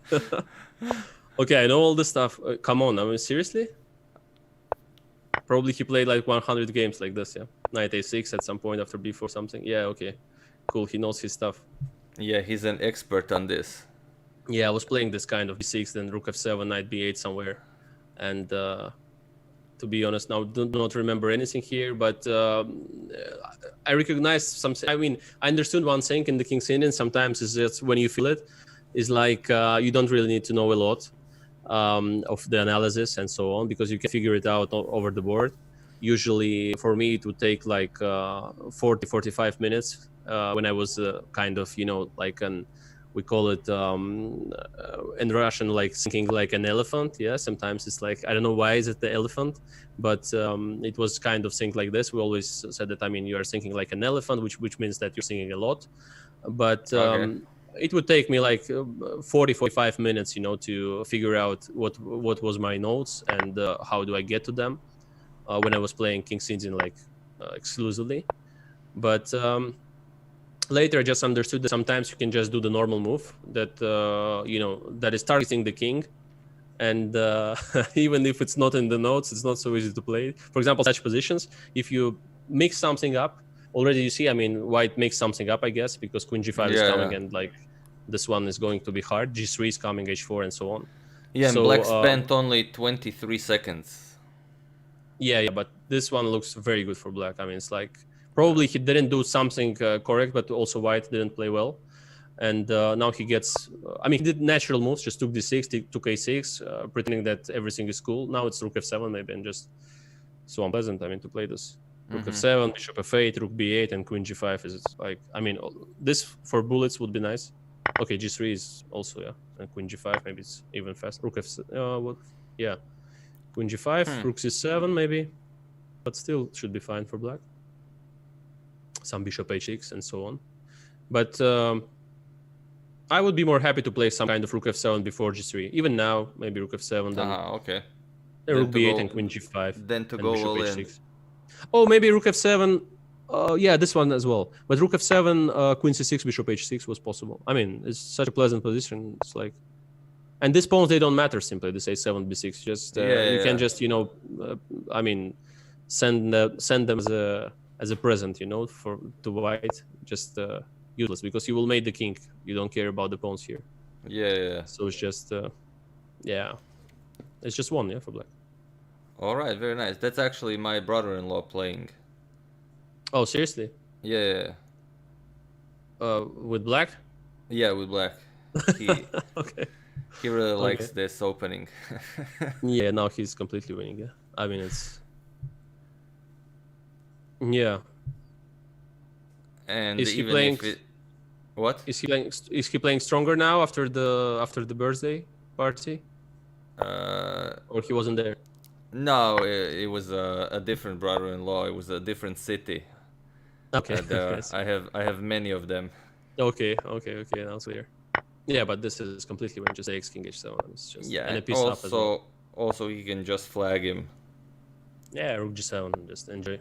Okay, I know all this stuff. Come on. I mean, seriously. Probably he played like 100 games like this. Yeah. Knight A6 at some point after B4 something. Yeah. Okay. Cool. He knows his stuff. Yeah, he's an expert on this. Yeah, I was playing this kind of B6, then Rook F7, Knight B8 somewhere, and to be honest, now do not remember anything here. But I recognize something. I mean, I understood one thing in the King's Indian. Sometimes is just when you feel it, is like you don't really need to know a lot of the analysis and so on, because you can figure it out over the board. Usually, for me, it would take like 40-45 minutes when I was kind of, you know, like an, we call it in Russian like thinking like an elephant. Yeah, sometimes it's like, I don't know why is it the elephant, but it was kind of think like this. We always said that, I mean, you are thinking like an elephant, which means that you're thinking a lot. But Okay. it would take me like 40-45 minutes, you know, to figure out what was my notes and how do I get to them when I was playing King's Indian like exclusively. But later I just understood that sometimes you can just do the normal move that you know, that is targeting the king, and even if it's not in the notes, it's not so easy to play. For example, such positions, if you mix something up already, you see, I mean, white makes something up, I guess, because queen g5 is coming, Yeah. and like this one is going to be hard, g3 is coming, h4 and so on. Yeah, and So black spent only 23 seconds. yeah, but this one looks very good for black. I mean, it's like probably he didn't do something correct, but also white didn't play well. And now he gets, I mean, he did natural moves, just took d6, took a6, pretending that everything is cool. Now it's rook f7 maybe, and just so unpleasant, I mean, to play this. Rook f7, bishop f8, rook b8, and queen g5 is like, I mean, this for bullets would be nice. Okay, g3 is also, yeah, and queen g5, maybe it's even fast. Rook f7, what? Yeah, queen g5, rook c7 maybe, but still should be fine for black. Some bishop h6 and so on. But I would be more happy to play some kind of rook f7 before g3. Even now, maybe rook f7, then Okay. rook b8 and queen g5. Then to and go bishop all in. h6. Oh, maybe rook f7. Yeah, this one as well. But rook f7, queen c6, bishop h6 was possible. I mean, it's such a pleasant position. It's like, and these pawns, they don't matter simply. This a7, b6. Just you can just, you know, I mean, send them as a present, you know, to white. Just useless, because you will make the king. You don't care about the pawns here. Yeah. So it's just yeah, it's just one, yeah, for black. All right, very nice. That's actually my brother-in-law playing. Oh, seriously? Yeah. With black? Yeah, with black. He Okay. he really likes this opening. Yeah, now he's completely winning. Yeah, I mean, it's, yeah. And Is he even playing? if it, what? Is he playing stronger now after the birthday party? Or he wasn't there? No, it was a different brother-in-law. It was a different city. Okay. I have many of them. Okay. Now it's clear. Yeah, but this is completely when just takes king h7. It's just, Yeah. and a piece up as well. Also, he can just flag him. Yeah, rook g7, just enjoy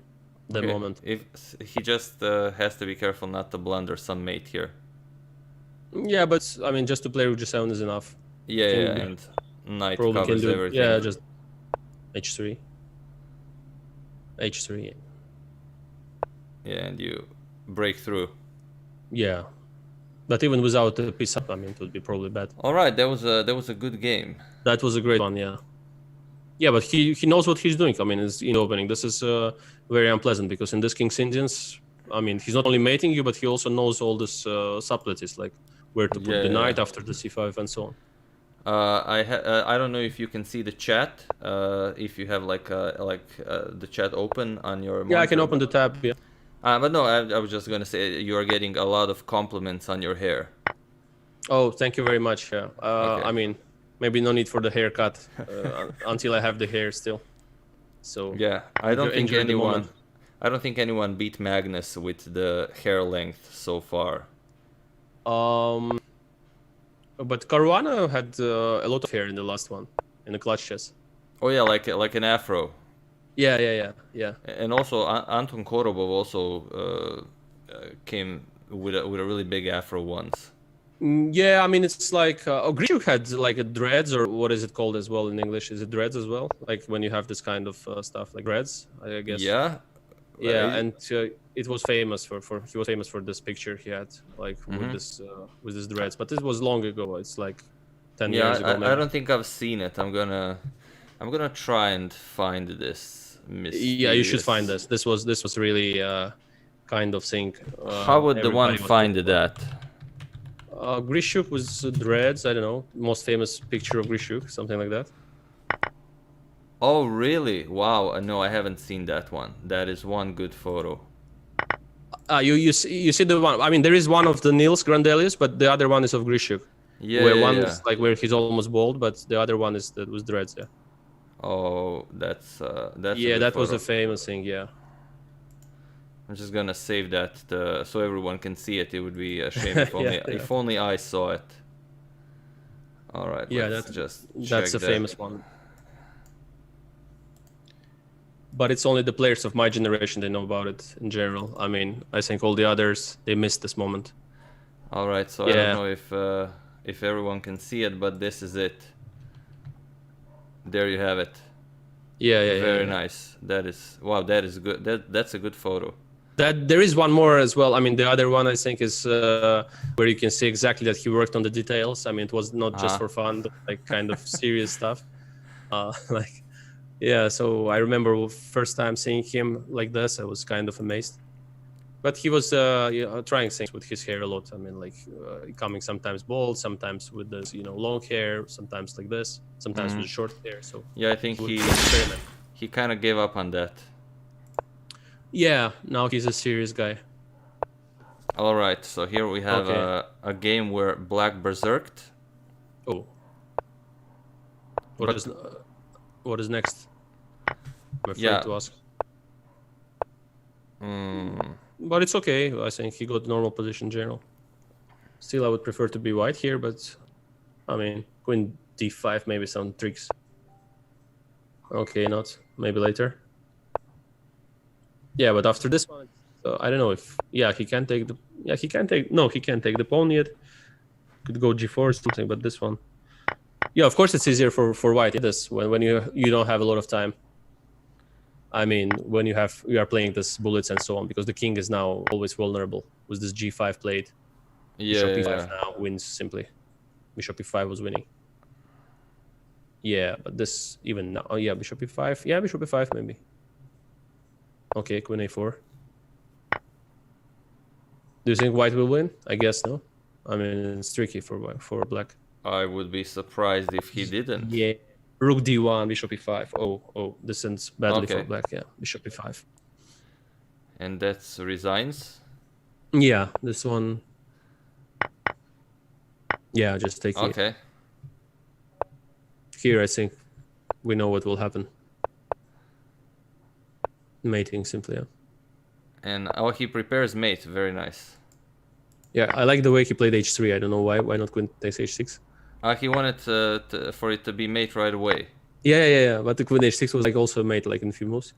the moment. If he just has to be careful not to blunder some mate here. Yeah, but I mean, just to play rook g7 is enough. Yeah, and knight probably covers can do everything. Yeah, just h3. H3. Yeah, and you break through. Yeah, but even without a piece up, I mean, it would be probably bad. All right, that was a good game. That was a great one, yeah. Yeah, but he knows what he's doing. I mean, it's in the opening. This is very unpleasant, because in this King's Indians, I mean, he's not only mating you, but he also knows all this subtleties, like where to put the knight after the c5 and so on. I don't know if you can see the chat. If you have the chat open on your monitor. Yeah, I can open the tab. Yeah. But no, I was just gonna say you are getting a lot of compliments on your hair. Oh, thank you very much. Yeah. Okay. I mean, maybe no need for the haircut until I have the hair still. So Yeah, enjoy the moment. I don't think anyone beat Magnus with the hair length so far. But Caruana had a lot of hair in the last one, in the clutch chess. Oh yeah, like an afro. Yeah. And also Anton Korobov also came with a really big afro once. Yeah, I mean it's like Grishuk had like a dreads, or what is it called as well in English? Is it dreads as well? Like when you have this kind of stuff like dreads, I guess. Yeah. Yeah, and it was famous for he was famous for this picture he had like Mm-hmm. with this dreads, but this was long ago. It's like 10 Yeah, years ago. Maybe. I don't think I've seen it. I'm gonna try and find this mysterious... Yeah, you should find this. This was really kind of thing. How would the one everybody was find talking that? Grishuk was dreads. I don't know, most famous picture of Grishuk, something like that. Oh really? Wow. No, I haven't seen that one. That is one good photo. You see the one. I mean, there is one of the Nils Grandelius, but the other one is of Grishuk. Yeah, where yeah, one yeah. is like where he's almost bald, but the other one is that was dreads. Yeah. Oh, that's a Yeah, good that was photo. a famous thing. Yeah. I'm just gonna save that so everyone can see it. It would be a shame if only Yeah. if only I saw it. All right. Yeah, let's just that's check a that. famous one. But it's only the players of my generation they know about it in general. I mean, I think all the others they missed this moment. All right. So I don't know if everyone can see it, but this is it. There you have it. Yeah. Very nice. That is wow. That is good. That's a good photo. That there is one more as well. I mean, the other one I think is where you can see exactly that he worked on the details. I mean, it was not just for fun, but like kind of serious stuff. Like, yeah. So I remember first time seeing him like this, I was kind of amazed. But he was trying things with his hair a lot. I mean, like coming sometimes bald, sometimes with this, long hair, sometimes like this, sometimes with short hair. So Yeah, I think he kind of gave up on that. yeah, now he's a serious guy. All right, so here we have a game where Black berserked. Oh, what is next? I'm afraid to ask. But it's okay. I think he got normal position in general. Still, I would prefer to be white here, but I mean, queen d5, maybe some tricks. Okay, not. Maybe later. Yeah, but after this one, I don't know if... Yeah, he can't take the... Yeah, he can't take... No, he can't take the pawn yet. Could go g4 or something, but this one... Yeah, of course it's easier for white. This when you don't have a lot of time. I mean, when you are playing this bullets and so on, because the king is now always vulnerable with this g5 played. Yeah, Bishop e5 now wins simply. Bishop e5 was winning. Yeah, but this even now... Oh yeah, bishop e5. Yeah, bishop e5 maybe. Okay, queen a4. Do you think white will win? I guess no. I mean, it's tricky for black. I would be surprised if he didn't. Yeah. Rook d1, bishop e5. Oh, this ends badly for black. Yeah, bishop e5. And that's resigns? Yeah, this one... Yeah, just take it. Okay. Here, I think we know what will happen. Mating, simply, yeah. And he prepares mate. Very nice. Yeah, I like the way he played h3. I don't know why. Why not queen takes h6? He wanted for it to be mate right away. Yeah. But the queen h6 was like also mate like in a few moves.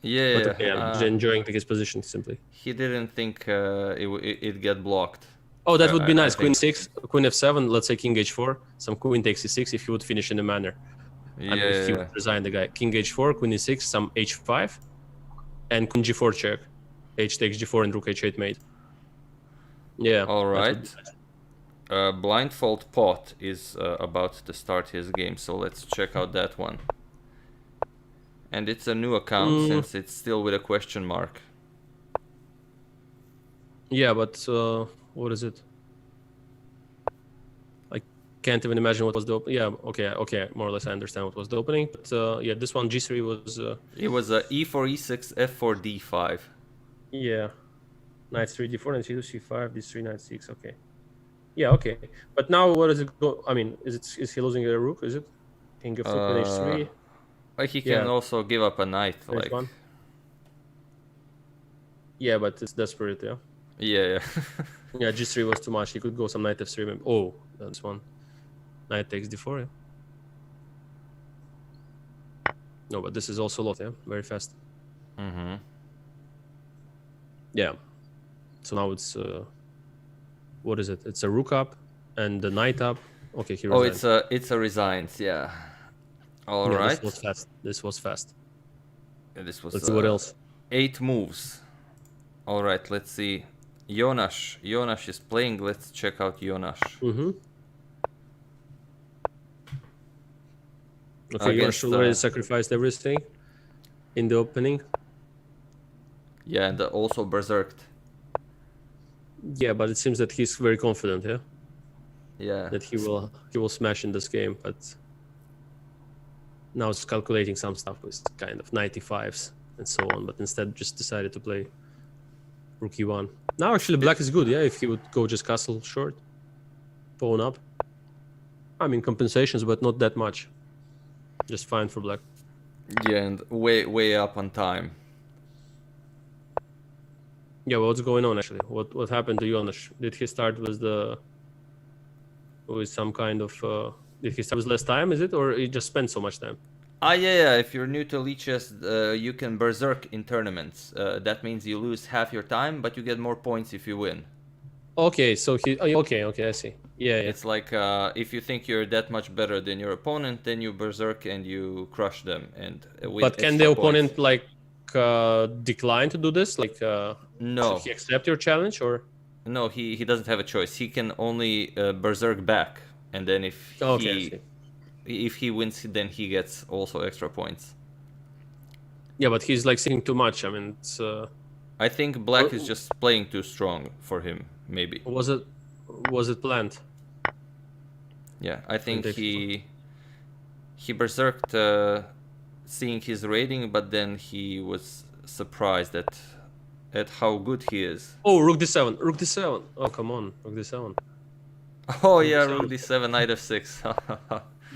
Yeah. But okay, I'm enjoying his position simply. He didn't think it get blocked. Oh, that would be nice. Queen 6, queen f7. Let's say king h4. Some queen takes e6 if he would finish in a manner. Yeah. I mean, if he would resign the guy. King h4, queen e6, some h5, and queen g4 check. H takes g4 and rook h8 mate. Yeah. All right. Blindfold Pot is about to start his game, so let's check out that one. And it's a new account since it's still with a question mark. Yeah, but what is it? I can't even imagine what was the opening. Yeah, okay, more or less I understand what was the opening. But yeah, this one g3 was... It was a e4, e6, f4, d5. Yeah. Knight 3 d4 and c2 c5 d3 knight 6. Okay. Yeah. Okay. But now what does it go? I mean, is he losing a rook? Is it king of rook and h3? But he can Yeah. also give up a knight, There's like. one. Yeah, but it's desperate. Yeah. Yeah. Yeah. g3 was too much. He could go some knight f3. Maybe. Oh, that's one. Knight takes d4. Yeah. No, but this is also lost. Yeah. Very fast. Mm-hmm. Yeah. So now it's what is it? It's a rook up and the knight up. Okay, he resigned. Oh, it's a resigns. Yeah. All right. This was fast. This was fast. Yeah, this was. Let's see what else. 8 moves. All right. Let's see. Jonas is playing. Let's check out Jonas. Mm-hmm. Okay, Jonas already sacrificed everything in the opening. Yeah, and also berserked. Yeah, but it seems that he's very confident. Yeah. Yeah. That he will smash in this game, but now it's calculating some stuff with kind of 95s and so on. But instead, just decided to play rook e1. Now actually, black is good. Yeah, if he would go just castle short, pawn up. I mean compensations, but not that much. Just fine for black. Yeah, and way up on time. Yeah, what's going on actually? What happened to Jonas? Did he start with some kind of? Did he start with less time? Is it, or he just spent so much time? Yeah. If you're new to Lichess, you can berserk in tournaments. That means you lose half your time, but you get more points if you win. Okay, so okay, I see. Yeah. It's like if you think you're that much better than your opponent, then you berserk and you crush them. And but can the opponent decline to do this? Like, no. Should he accept your challenge or? No, he doesn't have a choice. He can only berserk back, and then if he wins, then he gets also extra points. Yeah, but he's like seeing too much. I mean, it's. I think black is just playing too strong for him. Maybe. Was it planned? Yeah, I think he berserked seeing his rating, but then he was surprised at how good he is. Oh, rook d7, rook d7. Oh, come on, rook d7. Oh yeah, rook d7, knight f6.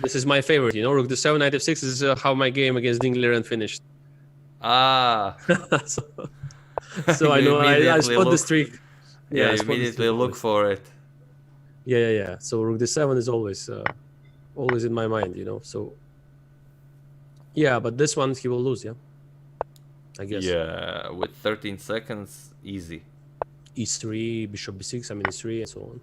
This is my favorite, you know, rook d7, knight f6 is how my game against Dingliren finished. Ah. so I know I spot this trick. Yeah, you immediately look for it. Yeah. So rook d7 is always in my mind, you know. So yeah, but this one he will lose, yeah. I guess. Yeah, with 13 seconds, easy. E3, bishop b6, I mean e3, and so on.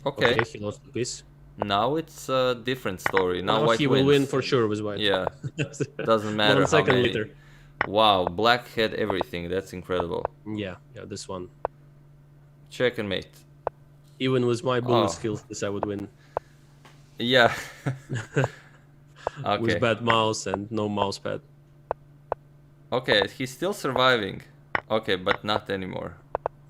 Okay, he lost the piece. Now it's a different story. Now white he will win for sure with white. Yeah, doesn't matter 1 second how many. later. Wow, black had everything. That's incredible. Yeah, this one. Check and mate. Even with my bullet skills, this I would win. Yeah. Okay. With bad mouse and no mouse pad. Okay, he's still surviving. Okay, but not anymore.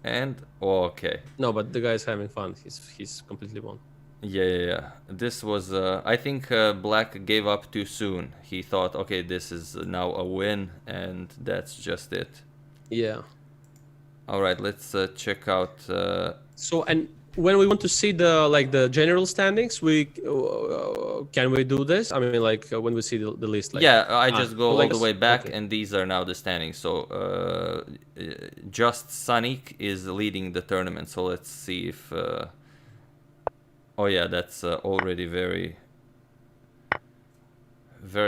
And okay. No, but the guy's having fun. He's completely won. Yeah. This was I think black gave up too soon. He thought, okay, this is now a win, and that's just it. Yeah. All right, let's check out. So, and when we want to see the general standings, we can we do this? I mean, like when we see the list. Like, yeah, I just go all the way back, okay. and these are now the standings. So just Sonic is leading the tournament. So let's see if. Oh yeah, that's already very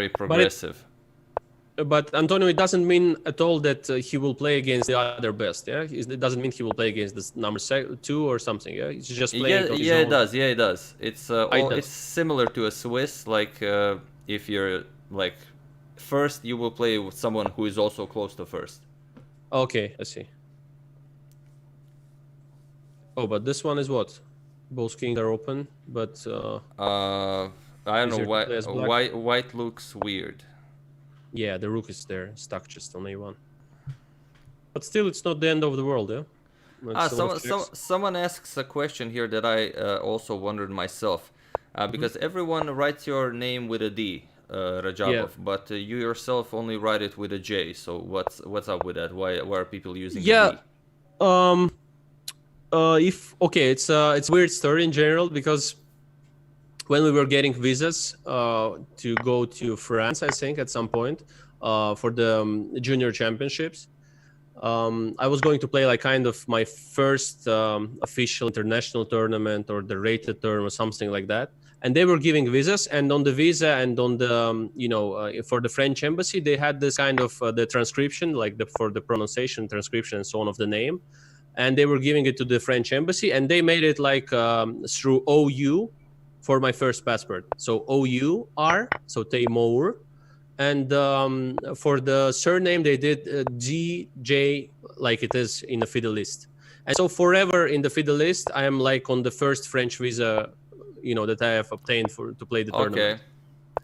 progressive. But Antonio, it doesn't mean at all that he will play against the other best. Yeah, it doesn't mean he will play against this number 2 or something. Yeah, he's just playing. Yeah, it does. Yeah, it does. It's it's similar to a Swiss. Like if you're like first, you will play with someone who is also close to first. Okay, I see. Oh, but this one is what? Both kings are open, but I don't know why white looks weird. Yeah, the rook is there, stuck just on a1. But still, it's not the end of the world, yeah? Someone asks a question here that I also wondered myself. Because everyone writes your name with a D. Yeah. Rajabov, but you yourself only write it with a J. So what's up with that? Why are people using a Yeah. D? It's a weird story in general, because when we were getting visas to go to France, I think at some point for the junior championships, I was going to play like kind of my first official international tournament or the rated tournament or something like that. And they were giving visas, and on the visa and on the for the French embassy, they had this kind of the transcription, like for the pronunciation, transcription, and so on of the name, and they were giving it to the French embassy, and they made it like through OU for my first passport. So OUR, so Timur, and for the surname they did GJ, like it is in the FIDE list. And so forever in the FIDE list, I am like on the first French visa, that I have obtained to play the tournament. Okay.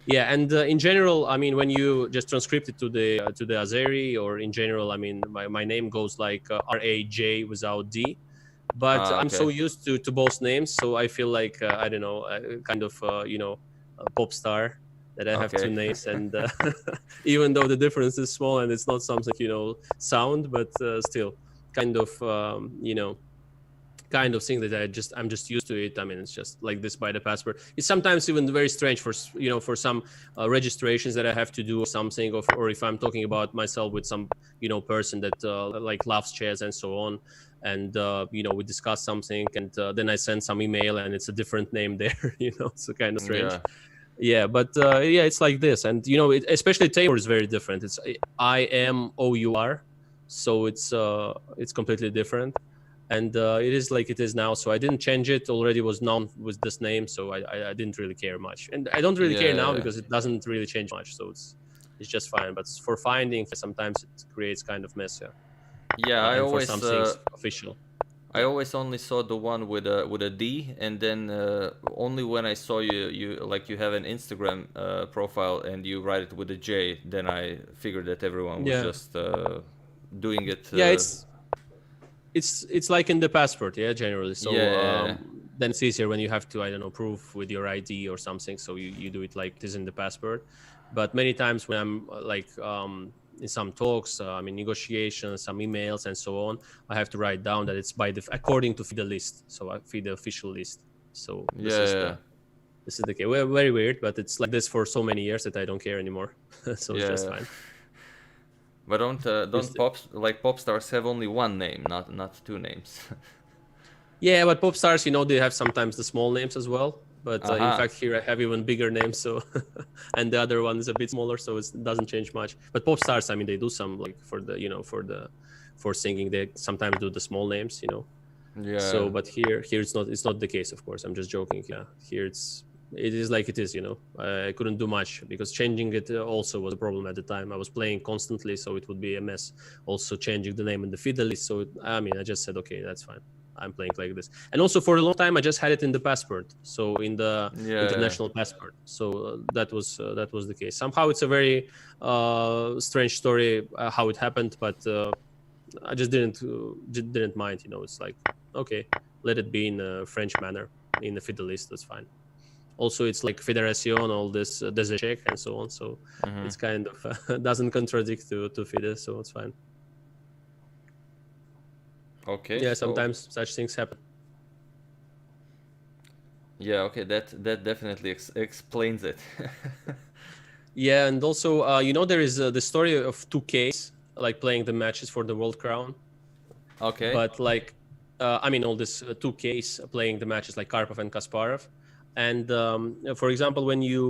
Yeah, and in general, I mean, when you just transcript it to the Azeri, or in general, I mean, my name goes like RAJ without D. But I'm so Okay. used to both names, so I feel like I don't know, kind of a pop star, that I have two Okay. names, and even though the difference is small and it's not something sound, but still kind of kind of thing that I'm just used to it. I mean, it's just like this by the passport. It's sometimes even very strange for for some registrations that I have to do or something, or if I'm talking about myself with some person that like loves chess and so on, and we discuss something, and then I send some email and it's a different name there. It's kind of strange. Yeah. Yeah, but yeah, it's like this, and especially Timur is very different. It's IMOUR, so it's completely different, and it is like it is now. So I didn't change it. Already was known with this name, so I didn't really care much, and I don't really care now Yeah. because it doesn't really change much. So it's just fine. But for finding, sometimes it creates kind of mess. Yeah, Yeah. I and for always some things official. I always only saw the one with a D, and then only when I saw you have an Instagram profile and you write it with a J, then I figured that everyone was Yeah, just doing it. yeah, it's like in the passport, yeah, generally. So Yeah. then it's easier when you have to, I don't know, prove with your ID or something. So you do it like it is in the passport. But many times when I'm like in some talks, I mean negotiations, some emails and so on, I have to write down that it's according to FIDE list. So I feed the official list. So this is Yeah. the case. Well, very weird, but it's like this for so many years that I don't care anymore. So it's just Yeah. fine. But don't Just pop stars have only one name, not two names. Yeah, but pop stars, they have sometimes the small names as well. But in Aha. fact, here I have even bigger names. So, and the other one is a bit smaller, so it doesn't change much. But pop stars, I mean, they do some like for singing, they sometimes do the small names. Yeah. So, but here it's not the case. Of course, I'm just joking. Yeah, here it is like it is. I couldn't do much because changing it also was a problem at the time. I was playing constantly, so it would be a mess. Also changing the name in the FIDE list. So I mean, I just said, okay, that's fine. I'm playing like this. And also for a long time, I just had it in the passport. So in the Yeah. international passport. So that was the case. Somehow it's a very strange story how it happened, but I just didn't mind. It's like, okay, let it be in a French manner in the FIDE list. That's fine. Also, it's like Fédération, all this des échecs and so on. So it's kind of doesn't contradict to FIDE, so it's fine. Okay. Yeah, So sometimes such things happen. yeah. Okay. That definitely explains it. Yeah, and also, there is the story of 2Ks, like playing the matches for the World Crown. Okay. But like, I mean, all this 2Ks playing the matches like Karpov and Kasparov. And for example, when you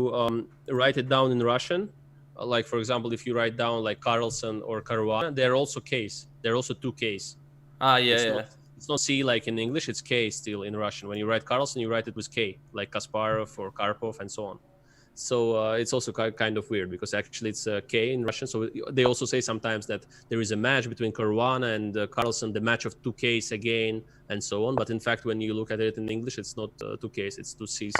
write it down in Russian, like for example, if you write down like Carlsen or Caruana, they're also Ks. They're also 2Ks. Ah. Yeah. It's Yeah. not C like in English. It's K still in Russian. When you write Carlsen, you write it with K, like Kasparov or Karpov and so on. So it's also kind of weird because actually it's K in Russian. So they also say sometimes that there is a match between Caruana and Carlsen, the match of 2Ks again, and so on. But in fact, when you look at it in English, it's not 2Ks, it's 2Cs.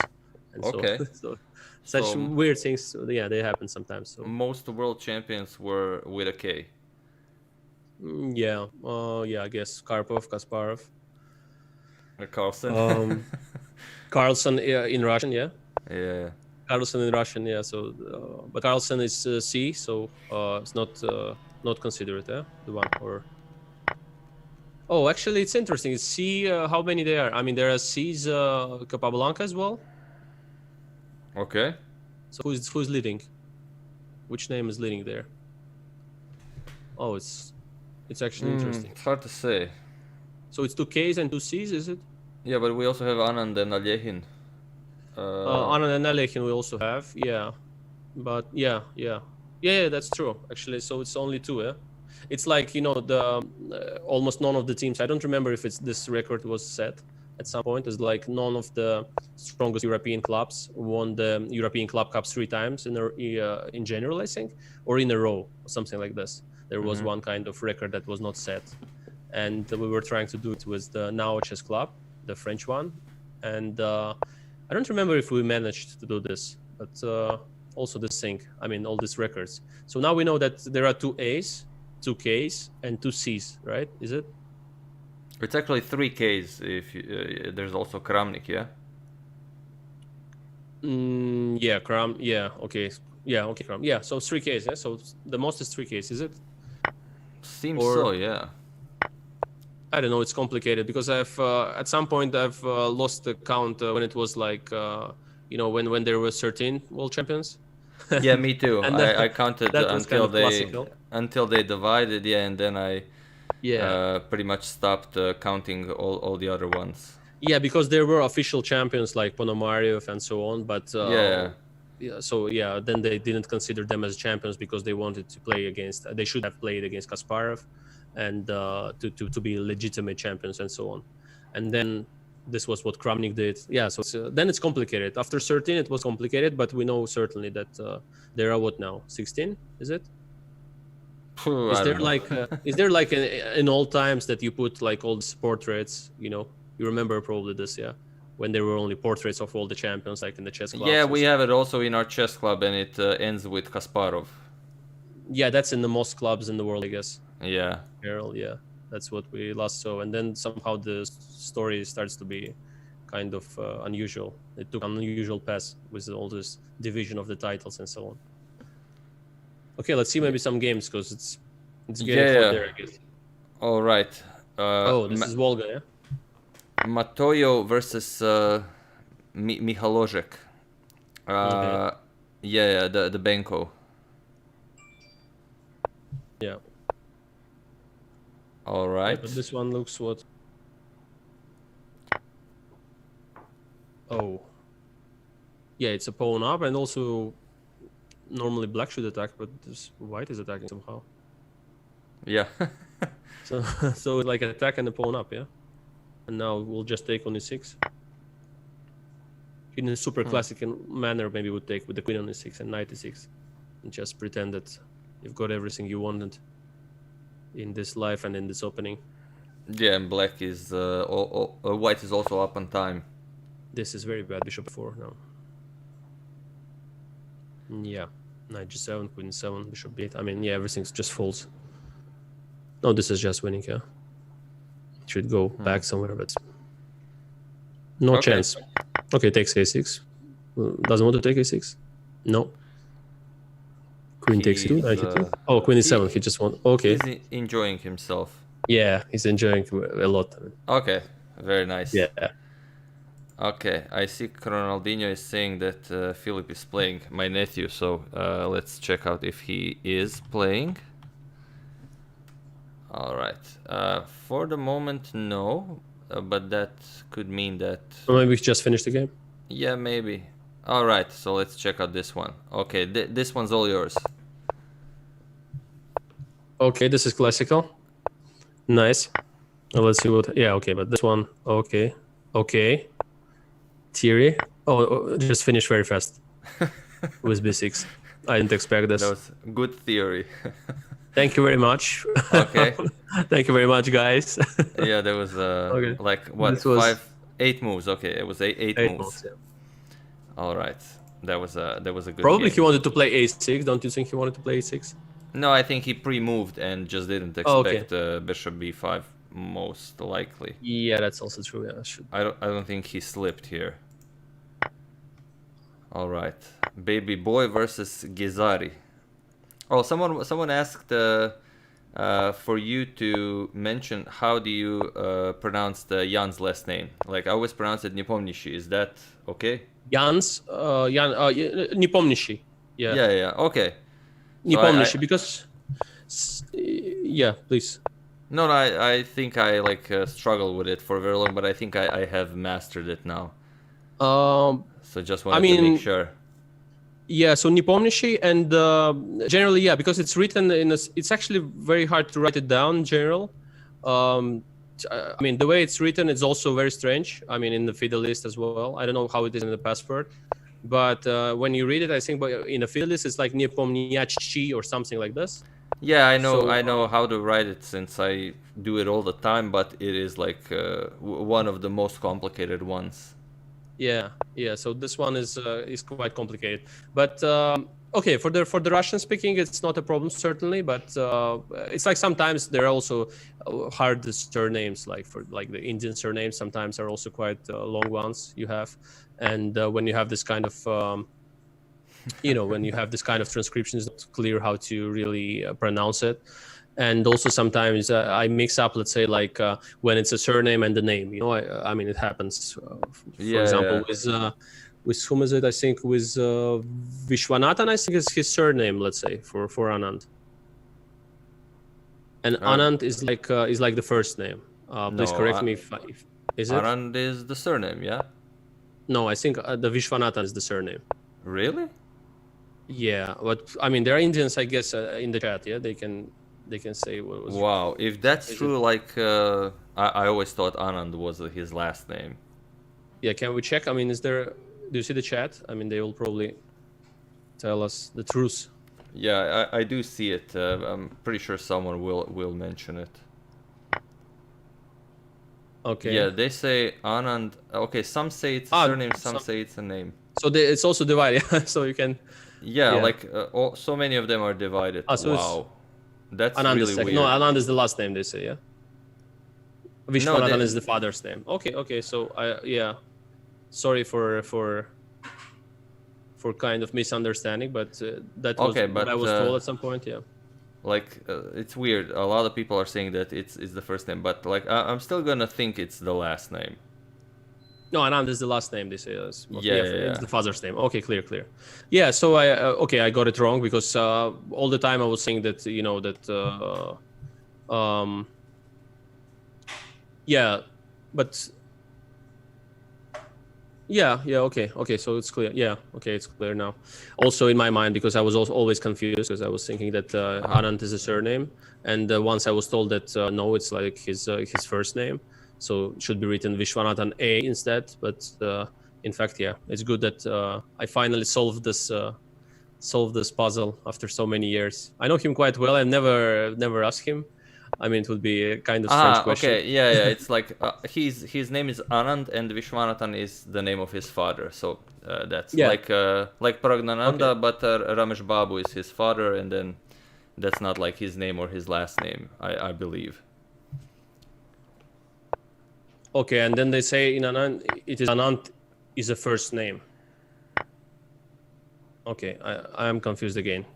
And Okay. so such So weird things, yeah, they happen sometimes. So most world champions were with a K. yeah, I guess Karpov, Kasparov, Carlsen. Carlsen in Russian, yeah. Yeah. Carlsen in Russian, yeah. So, but Carlsen is C, so it's not considered, yeah, the one or. Oh, actually, it's interesting. It's C. How many there are? I mean, there are C's Capablanca as well. Okay. So who's leading? Which name is leading there? Oh, it's actually interesting. It's hard to say. So it's 2 Ks and 2 Cs, is it? Yeah, but we also have Anand and Alyehin. Anand and Alekin we also have, yeah. But yeah, that's true. Actually, so it's only 2, yeah. It's like, you know, the almost none of the teams. I don't remember if it's this record was set at some point. It's like none of the strongest European clubs won the European Club Cups 3 times in general, I think, or in a row, or something like this. There was one kind of record that was not set, and we were trying to do it with the Now Chess Club, the French one, and I don't remember if we managed to do this, but also this thing. I mean, all these records. So now we know that there are 2 A's, 2 K's, and 2 C's, right? Is it? It's actually 3 Ks. If there's also Kramnik, yeah. Yeah, Kram. Yeah, okay. Yeah, okay, Kram. Yeah, so 3 Ks. Yeah, so the most is 3 Ks, is it? Seems so, yeah. I don't know. It's complicated because I've at some point I've lost the count when it was like you know, when there were 13 world champions. Yeah, me too. And I counted until classical. they divided, yeah, and then I Yeah. pretty much stopped counting all the other ones. Yeah, because there were official champions like Ponomarev and so on, but Yeah. so yeah, then they didn't consider them as champions because they wanted to play against. They should have played against Kasparov, and to be legitimate champions and so on. And then this was what Kramnik did. Yeah, so then it's complicated. After 13, it was complicated, but we know certainly that there are what now 16? Is it? Is there like in old times that you put like all these portraits? You know, you remember probably this, yeah, when there were only portraits of all the champions, like in the chess clubs. Yeah, we have it also in our chess club, and it ends with Kasparov. Yeah, that's in the most clubs in the world, I guess. Yeah. Carol, yeah, that's what we last saw, and then somehow the story starts to be kind of unusual. It took an unusual path with all this division of the titles and so on. Okay, let's see maybe some games because it's getting hot there, I guess. All right. This is Volga, yeah. Matoyo versus Mihalozek. Okay. Yeah, the Benko. Yeah. All right. Yeah, but this one looks what? Oh. Yeah, it's a pawn up, and also normally black should attack, but this white is attacking somehow. Yeah. So like an attack and a pawn up, yeah. And now we'll just take on e6. In a super classic manner, maybe we'll take with the queen on e6 and knight e6, and just pretend that you've got everything you wanted in this life and in this opening. Yeah, and black is white is also up on time. This is very bad. Bishop 4 now. Yeah, knight g7, queen 7, bishop b8. I mean, yeah, everything's just false. No, this is just winning, yeah. Should go back somewhere, but no chance. Okay, takes a6. Doesn't want to take a6. No. Queen takes 2, knight e2. Oh, queen e7. He just wants. Okay. He's enjoying himself. Yeah, he's enjoying a lot. Okay, very nice. Yeah. Okay, I see Ronaldinho is saying that Philip is playing, my nephew, so let's check out if he is playing. Alright, for the moment, no, but that could mean that... Or maybe we just finished the game? Yeah, maybe. Alright, so let's check out this one. Okay, this one's all yours. Okay, this is classical. Nice. Let's see what... Yeah, okay, but this one... Okay. Okay. Theory. Oh, just finished very fast with b6. I didn't expect this. That was good theory. Thank you very much. Okay. Thank you very much, guys. Yeah, there was like what, 8 moves. Okay, it was eight moves. Yeah. All right, that was a good. Probably game. He wanted to play a6. Don't you think he wanted to play a6? No, I think he pre-moved and just didn't expect bishop b5. Most likely. Yeah, that's also true. Yeah, I don't think he slipped here. All right. Baby boy versus Gizari. Oh, someone asked for you to mention how do you pronounce the Jan's last name. Like I always pronounce it Nepomniachtchi. Is that okay? Jan's, Nepomniachtchi. Yeah. Yeah. Okay. So Nepomniachtchi, because yeah, please. No, I think I like struggled with it for very long, but I think I have mastered it now. So just wanted to make sure. Yeah, so Nepomniachtchi, and generally, yeah, because it's written in a, it's actually very hard to write it down in general. I mean, the way it's written is also very strange. I mean, in the FIDE list as well. I don't know how it is in the passport, but when you read it, I think in the FIDE list, it's like Nepomniachtchi or something like this. Yeah, I know. So, I know how to write it since I do it all the time, but it is like one of the most complicated ones. Yeah. So this one is quite complicated, but okay, for the Russian speaking, it's not a problem certainly, but it's like sometimes there are also hard surnames, like for like the Indian surnames sometimes are also quite long ones you have, and when you have this kind of when you have this kind of transcription, it's not clear how to really pronounce it. And also sometimes I mix up, let's say, like when it's a surname and the name. I mean, it happens. For example, with whom is it? I think with Vishwanathan. I think is his surname. Let's say for Anand. And Anand is like the first name. Please correct me if is it? Anand is the surname, yeah. No, I think the Vishwanathan is the surname. Really? Yeah, but I mean, there are Indians, I guess, in the chat. Yeah, they can say what was. Wow, if that's true, like I always thought Anand was his last name. Yeah, can we check? I mean, do you see the chat? I mean, they will probably tell us the truth. Yeah, I do see it. I'm pretty sure someone will mention it. Okay. Yeah, they say Anand. Okay, some say it's a surname, some say it's a name. So it's also divided, so you can. Yeah. Like so many of them are divided. So wow. That's Anand really weird. No, Anand is the last name, they say, yeah? Vishwanathan is the father's name. Okay, so sorry for kind of misunderstanding, but that was what I was told at some point, yeah. Like, it's weird. A lot of people are saying that it's the first name, but like, I'm still gonna think it's the last name. No, Anand is the last name, they say. It's the father's name. Okay, clear. Yeah, so I got it wrong because all the time I was saying that, but okay, so it's clear. Yeah, okay, it's clear now. Also in my mind, because I was also always confused, because I was thinking that Anand is a surname, and once I was told that no, it's like his first name. So it should be written Vishwanathan A instead, but in fact, yeah, it's good that I finally solved this puzzle after so many years. I know him quite well. I've never asked him. I mean, it would be a kind of strange question. Okay, yeah. It's like his name is Anand, and Vishwanathan is the name of his father. So that's like Pragnananda, but Ramesh Babu is his father, and then that's not like his name or his last name, I believe. Okay, and then they say in Anand, Anand is a first name. Okay, I am confused again.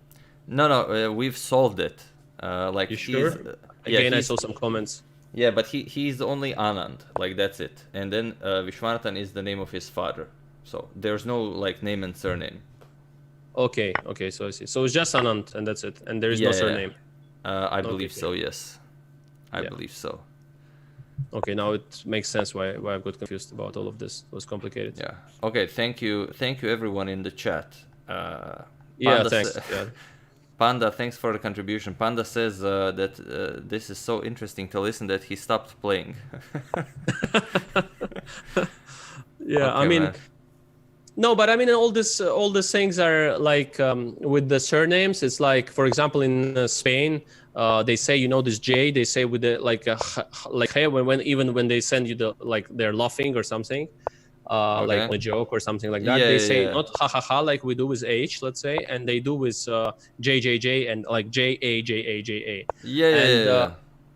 No, we've solved it. Like, you sure? Again, I saw some comments. Yeah, but he's only Anand, like that's it. And then Vishwanathan is the name of his father. So there's no like name and surname. Okay, so I see. So it's just Anand, and that's it. And there is no surname. I believe so. Yes, I believe so. Okay, now it makes sense why I got confused about all of this. It was complicated. Yeah. Okay. Thank you everyone in the chat. Thanks. Panda, thanks for the contribution. Panda says that this is so interesting to listen that he stopped playing. Yeah, okay, I mean, man. No, but I mean, all these things are like with the surnames. It's like, for example, in Spain, they say this J. They say with the like hey when they send you the like they're laughing or something. Like a joke or something like that. They say not ha ha ha like we do with H, let's say, and they do with J and like J A.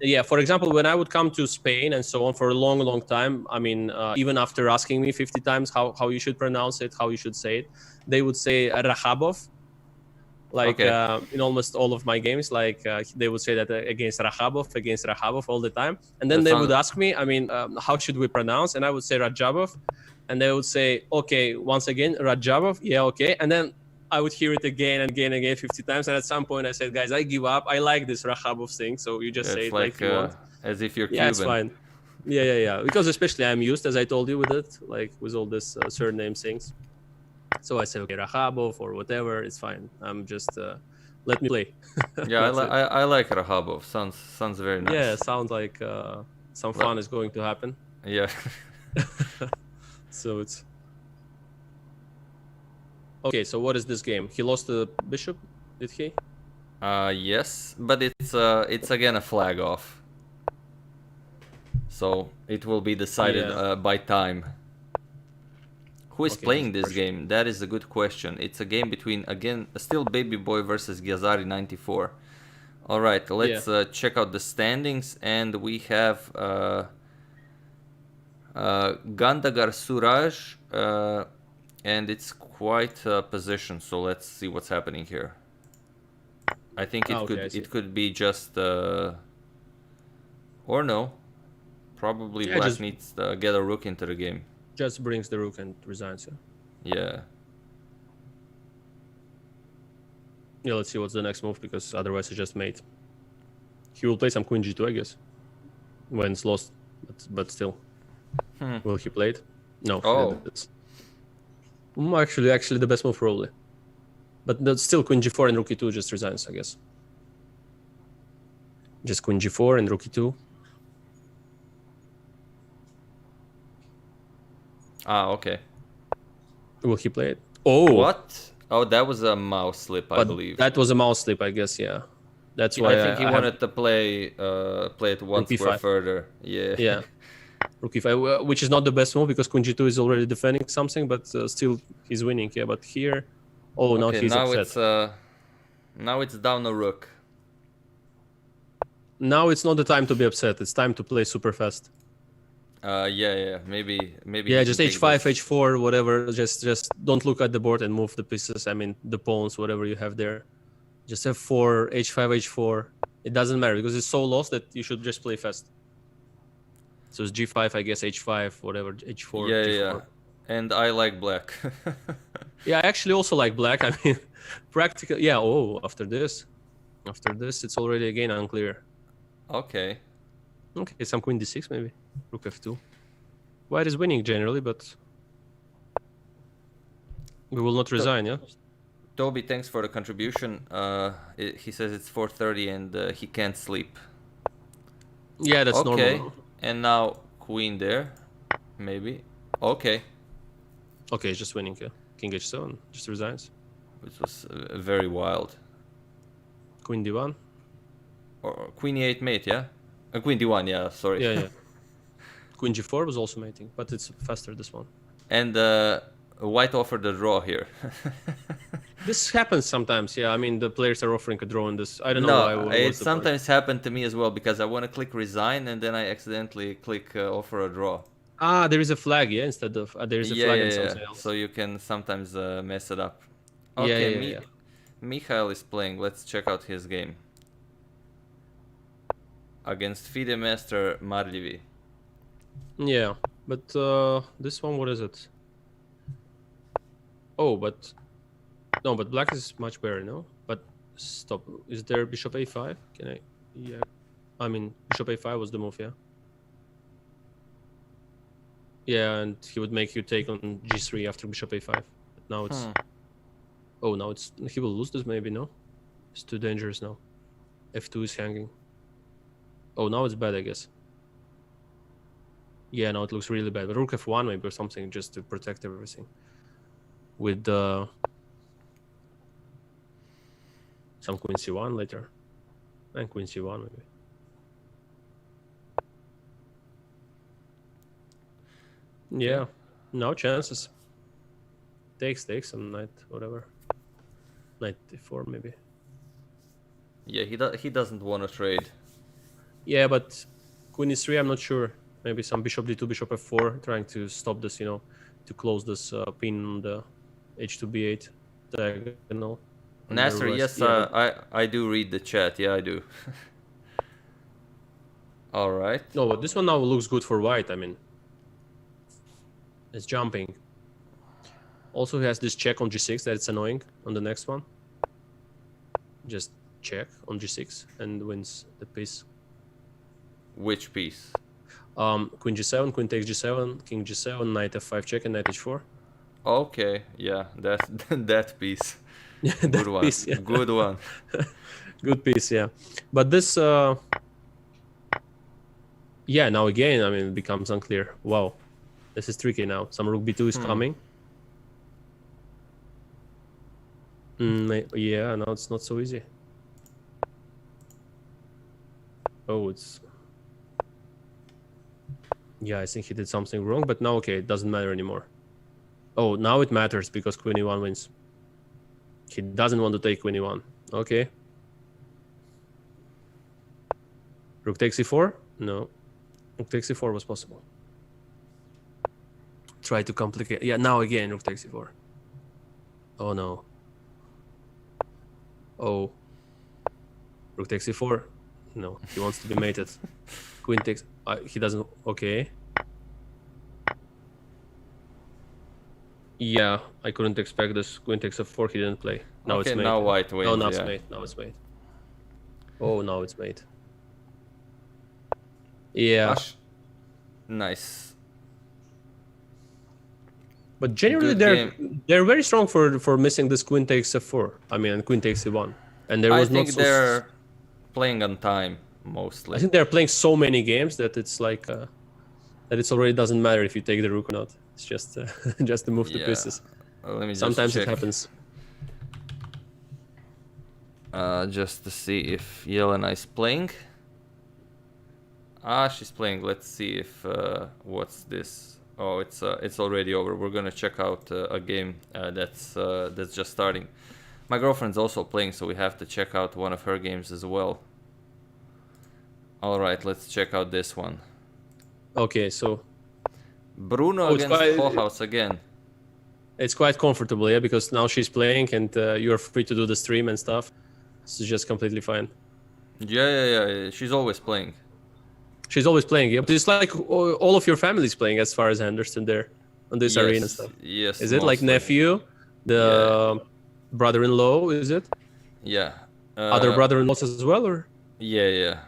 Yeah, for example, when I would come to Spain and so on for a long, long time, I mean, even after asking me 50 times how you should pronounce it, how you should say it, they would say Rajabov. Like Okay. in almost all of my games, like they would say that against Rajabov all the time. And then That they would sounds ask me, I mean, how should we pronounce? And I would say Rajabov. And they would say, okay, once again, Rajabov. Yeah, okay. And then I would hear it again and again and again 50 times. And at some point I said, guys, I give up. I like this Rajabov thing. So you just say it's it like like you want. as if you're Yeah, it's Cuban. fine. Yeah. Because especially I'm used, as I told you, with it, like with all this surname things. So I say, okay, Rajabov or whatever, it's fine. I'm just let me play. Yeah, That's it. I like Rajabov. Sounds very nice. Yeah, sounds like some fun is going to happen. Yeah. So it's okay. So what is this game? He lost the bishop, did he? Yes, but it's again a flag off. So it will be decided by time. Who is playing this game? That is a good question. It's a game between, again, still Baby Boy versus Gyazari 94. All right, let's check out the standings, and we have Gandagar Suraj, and it's quite a position. So let's see what's happening here. I think it could be just or no, probably Black needs to get a rook into the game. Just brings the rook and resigns. Yeah. Yeah, let's see what's the next move, because otherwise it's just mate. He will play some queen g2, I guess, when it's lost, but still. Will he play it? No. Oh. Actually, the best move probably. But that's still queen g4 and rook e2 just resigns, I guess. Just queen g4 and rook e2. Ah, okay. Will he play it? Oh. What? Oh, that was a mouse slip, I believe. That was a mouse slip, I guess, yeah. That's why I think he wanted to play it one square further. Yeah. Yeah. Rook e5, which is not the best move because queen g2 is already defending something, but still he's winning. Yeah, but here, now he's upset. Now it's down a rook. Now it's not the time to be upset. It's time to play super fast. Yeah. Maybe. Yeah, just h5, h4, whatever. Just don't look at the board and move the pieces. I mean, the pawns, whatever you have there. Just f4, h5, h4. It doesn't matter because it's so lost that you should just play fast. So it's g5, I guess, h5, whatever, h4. Yeah. And I like black. Yeah, I actually also like black. I mean, practical. Yeah. Oh, after this, it's already again unclear. Okay. Okay, some queen d6 maybe. Rook f2. White is winning generally, but we will not resign. Yeah. Toby, thanks for the contribution. He says it's 4:30 and he can't sleep. Yeah, that's normal. And now queen there, maybe. Okay. Okay, he's just winning. Yeah. King h7, just resigns. Which was very wild. Queen d1. Or queen e8 mate, yeah? Queen d1, yeah, sorry. Yeah. Queen g4 was also mating, but it's faster, this one. And white offered a draw here. This happens sometimes, yeah. I mean, the players are offering a draw in this. I don't know why. It sometimes happened to me as well, because I want to click resign and then I accidentally click offer a draw. Ah, there is a flag, yeah, instead of there is a flag in something else. So you can sometimes mess it up. Okay, yeah. Mikhail is playing. Let's check out his game. Against FIDE Master Marljivi. Yeah, but this one, what is it? Oh, but no, but black is much better, no? But stop. Is there bishop a5? Can I? Yeah. I mean, bishop a5 was the move, yeah. Yeah, and he would make you take on g3 after bishop a5. But now it's... Oh, now it's... He will lose this maybe, no? It's too dangerous now. f2 is hanging. Oh, now it's bad, I guess. Yeah, now it looks really bad. But rook f1 maybe or something just to protect everything. With some queen c1 later. And queen c1 maybe. Yeah, no chances. Takes some knight, whatever. Knight d4 maybe. Yeah, he doesn't want to trade. Yeah, but queen e3, I'm not sure. Maybe some bishop d2, bishop f4, trying to stop this, you know, to close this pin on the h2 b8 diagonal. Nasser, yes, Yeah, but... I do read the chat. Yeah, I do. All right. No, but this one now looks good for white. I mean, it's jumping. Also, he has this check on g6 that's annoying on the next one. Just check on g6 and wins the piece. Which piece? Queen g7, queen takes g7, king g7, knight f5 check, and knight h4. Okay, yeah, that that piece. That Good one. piece, yeah. Good one. Good piece, yeah. But this, yeah, now again, I mean, it becomes unclear. Wow, this is tricky now. Some rook b2 is coming. Yeah, no, it's not so easy. Oh, it's... Yeah, I think he did something wrong, but now, okay, it doesn't matter anymore. Oh, now it matters because queen e1 wins. He doesn't want to take queen e1. Okay. Rook takes e4? No. Rook takes e4 was possible. Try to complicate. Yeah, now again, rook takes e4. Oh, no. Oh. Rook takes e4. No, he wants to be mated. Queen takes... he doesn't... Okay. Yeah, I couldn't expect this. Queen takes f4, he didn't play. Now Okay, it's mate. now white wins. Oh, now it's yeah. mate. Now it's mate. Oh, now it's mate. Yeah. Nice. But generally, they're very strong for missing this queen takes f4. I mean, and queen takes e1. And there was I think they're playing on time mostly. I think they're playing so many games that it's like that it already doesn't matter if you take the rook or not. It's just just to move the pieces. Let me Sometimes just check. it happens. Just to see if Yelena is playing. She's playing. Let's see if what's this. Oh, it's already over. We're gonna check out a game that's just starting. My girlfriend's also playing, so we have to check out one of her games as well. All right, let's check out this one. Okay, so Bruno against Hohaus again. It's quite comfortable, yeah, because now she's playing and you're free to do the stream and stuff. This is just completely fine. Yeah. She's always playing. She's always playing, yeah. But it's like all of your family's playing, as far as I understand, there on this arena and stuff. Yes. Is it like nephew, the brother-in-law? Is it? Yeah. Other brother-in-laws as well, or? Yeah.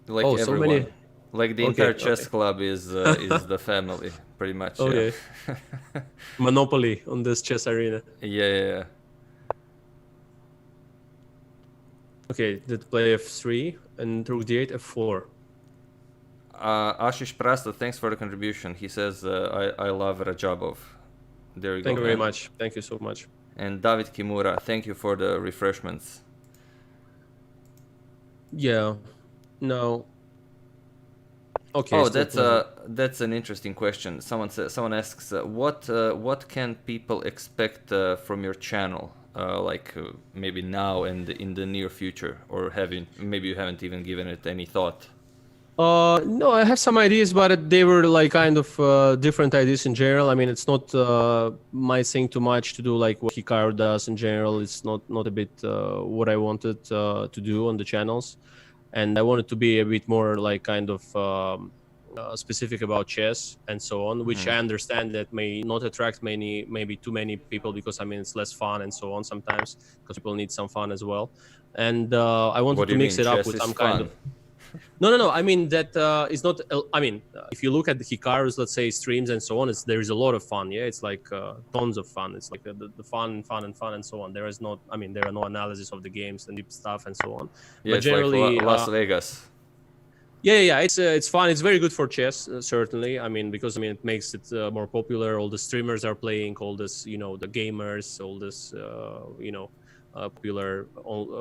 Like everyone. So many. Like the entire chess club is the family, pretty much. Okay. Yeah. Monopoly on this chess arena. Yeah. Okay, did play f3 and rook d8, f4. Ashish Prasta, thanks for the contribution. He says, I love Rajabov. There you go. Thank you very much. Thank you so much. And David Kimura, thank you for the refreshments. Yeah. No. Okay. Oh, that's an interesting question. Someone asks, what can people expect from your channel, maybe now and in the near future, or maybe you haven't even given it any thought? No, I have some ideas, but they were like kind of different ideas in general. I mean, it's not my thing too much to do like what Hikaru does in general. It's not a bit what I wanted to do on the channels. And I wanted to be a bit more like kind of specific about chess and so on, which I understand that may not attract maybe too many people, because I mean it's less fun and so on sometimes, because people need some fun as well. And I wanted to mix it up with some kind of... No. I mean that it's not. I mean, if you look at the Hikaru's, let's say, streams and so on, there is a lot of fun. Yeah, it's like tons of fun. It's like the fun and so on. There is not. I mean, there are no analysis of the games and deep stuff and so on. Yeah, but it's generally, like Las Vegas. Yeah. It's fun. It's very good for chess, certainly. I mean, because it makes it more popular. All the streamers are playing. All this, the gamers. All this, popular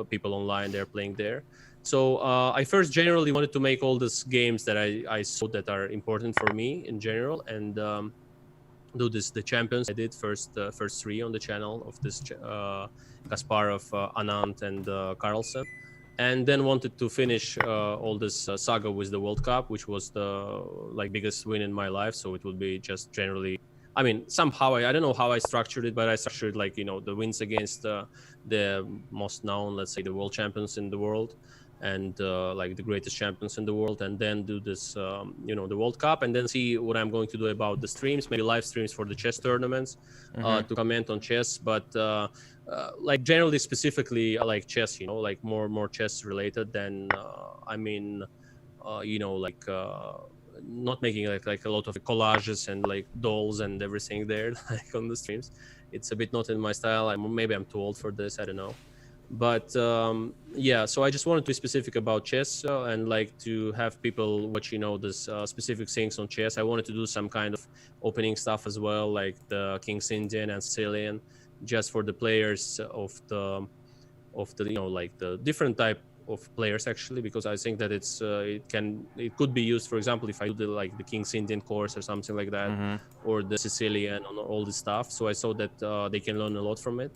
people online. They're playing there. So I first generally wanted to make all these games that I saw that are important for me in general, and do the champions. I did first 3 on the channel of this Kasparov, Anand, and Carlsen. and then wanted to finish all this saga with the World Cup, which was the like biggest win in my life. So it would be just generally, I mean, somehow I don't know how I structured it, but I structured like, you know, the wins against the most known, let's say, the world champions in the world, and like the greatest champions in the world, and then do this, you know, the World Cup, and then see what I'm going to do about the streams, maybe live streams for the chess tournaments, to comment on chess. But like generally, specifically, I like chess, you know, like more chess related than I mean, you know, like not making like a lot of collages and like dolls and everything there like on the streams. It's a bit not in my style. Maybe I'm too old for this, I don't know. But yeah, so I just wanted to be specific about chess, and like to have people watch, you know, this specific things on chess. I wanted to do some kind of opening stuff as well, like the King's Indian and Sicilian, just for the players of the you know, like the different type of players, actually, because I think that it could be used, for example, if I do like the King's Indian course or something like that, or the Sicilian and all this stuff. So I saw that they can learn a lot from it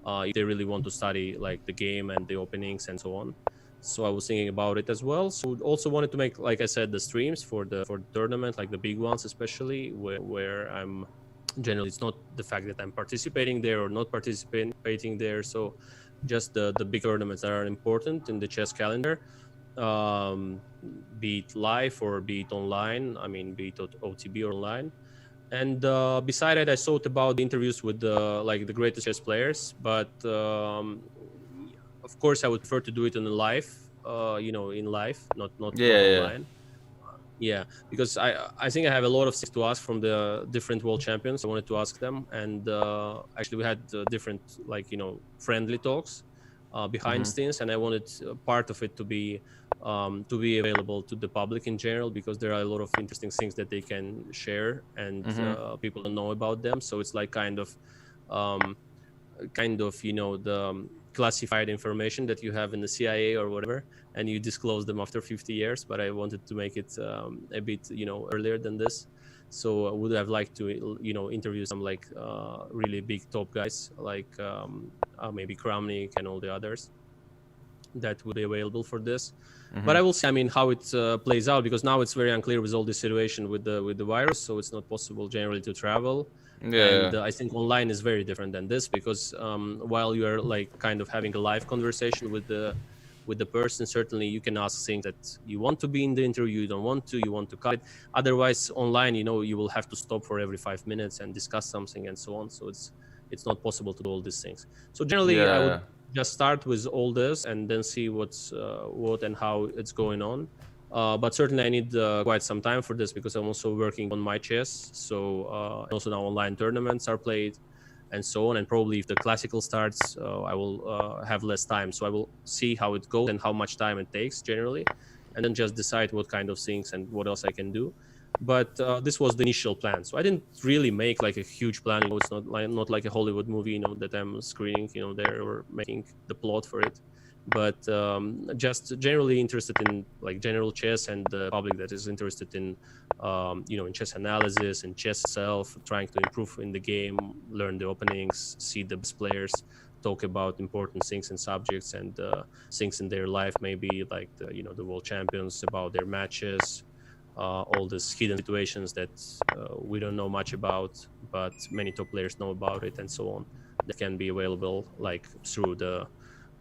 if they really want to study like the game and the openings and so on. So I was thinking about it as well. So also wanted to make, like I said, the streams for the tournament, like the big ones, especially where I'm generally, it's not the fact that I'm participating there or not participating there. So just the big tournaments that are important in the chess calendar, be it live or be it online. I mean, be it OTB or online. And beside it, I thought about the interviews with like the greatest chess players, but of course I would prefer to do it in live, you know, in live, not online. Yeah, because I think I have a lot of things to ask from the different world champions. I wanted to ask them, and actually we had different, like, you know, friendly talks behind scenes, and I wanted part of it to be available to the public in general, because there are a lot of interesting things that they can share, and people don't know about them. So it's like kind of you know, the classified information that you have in the CIA or whatever, and you disclose them after 50 years. But I wanted to make it a bit, you know, earlier than this. So I would have liked to, you know, interview some like really big top guys, like maybe Kramnik and all the others that would be available for this. But I will see, I mean, how it plays out, because now it's very unclear with all this situation with the virus, so it's not possible generally to travel. And I think online is very different than this, because while you are like kind of having a live conversation with the person, certainly you can ask things that you want to be in the interview, you don't want to, you want to cut it. Otherwise, online, you know, you will have to stop for every 5 minutes and discuss something and so on. So it's not possible to do all these things. So generally, I would just start with all this and then see what's what and how it's going on. But certainly I need quite some time for this, because I'm also working on my chess. So also now online tournaments are played and so on. And probably if the classical starts, I will have less time. So I will see how it goes and how much time it takes generally, and then just decide what kind of things and what else I can do. But this was the initial plan. So I didn't really make like a huge plan. You know, it's not like a Hollywood movie, you know, that I'm screening, you know, there, or making the plot for it. But just generally interested in like general chess, and the public that is interested in, you know, in chess analysis and chess itself, trying to improve in the game, learn the openings, see the best players, talk about important things and subjects and things in their life, maybe like the, you know, the world champions, about their matches, all these hidden situations that we don't know much about, but many top players know about it, and so on. That can be available like through the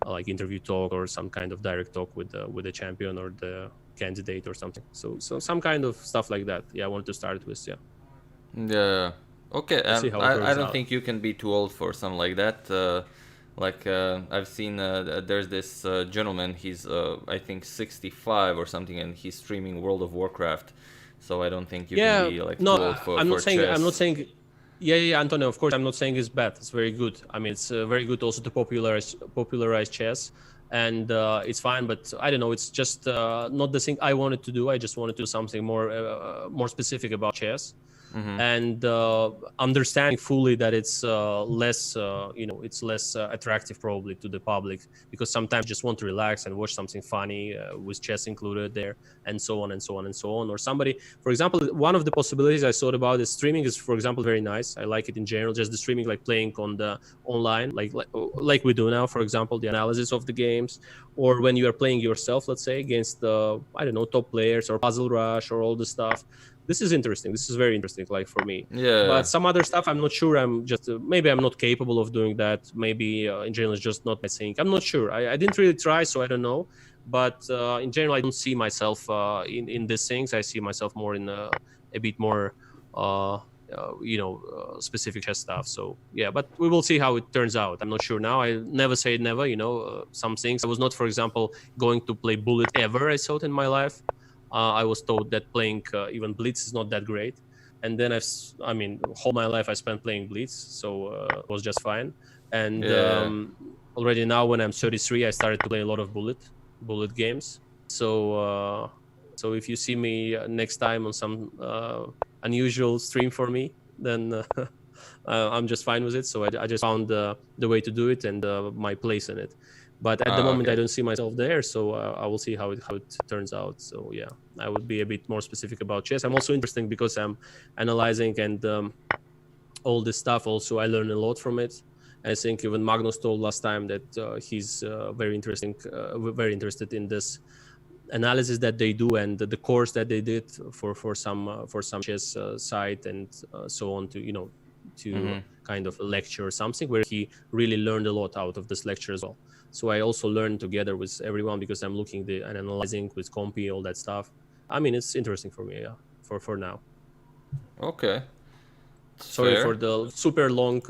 like interview talk, or some kind of direct talk with the champion or the candidate or something. So some kind of stuff like that. Yeah, I wanted to start with. Yeah. Okay. I don't think you can be too old for something like that. Like I've seen there's this gentleman, he's I think 65 or something, and he's streaming World of Warcraft. So I don't think you can be like too old for chess. I'm not saying yeah, Antonio, of course I'm not saying it's bad. It's very good. I mean, it's very good also to popularize chess, and it's fine. But I don't know, it's just not the thing I wanted to do. I just wanted to do something more specific about chess. and understanding fully that it's less, it's less attractive probably to the public, because sometimes you just want to relax and watch something funny with chess included there, and so on and so on and so on. Or somebody, for example, one of the possibilities I thought about is streaming is, for example, very nice. I like it in general, just the streaming, like playing on the online, like we do now, for example, the analysis of the games, or when you are playing yourself, let's say, against the, I don't know, top players or Puzzle Rush or all this stuff. This is interesting. This is very interesting, like for me. Yeah. But some other stuff, I'm not sure. I'm just maybe I'm not capable of doing that. Maybe in general, it's just not my thing. I'm not sure. I didn't really try, so I don't know. But in general, I don't see myself in these things. I see myself more in a bit more, specific chess stuff. So yeah, but we will see how it turns out. I'm not sure now. I never say never. Some things I was not, for example, going to play Bullet ever, I thought, in my life. I was told that playing even Blitz is not that great, and then whole my life I spent playing Blitz, so it was just fine. And already now, when I'm 33, I started to play a lot of Bullet games. So if you see me next time on some unusual stream for me, then I'm just fine with it. So I just found the way to do it and my place in it. But at the moment, okay, I don't see myself there, so I will see how it turns out. So yeah, I would be a bit more specific about chess. I'm also interesting because I'm analyzing and all this stuff. Also, I learn a lot from it. I think even Magnus told last time that he's very interested in this analysis that they do and the course that they did for some chess site and so on, to kind of a lecture or something, where he really learned a lot out of this lecture as well. So I also learn together with everyone because I'm looking and analyzing with Compy, all that stuff. I mean, it's interesting for me, yeah, for now. Okay. Sorry for the super long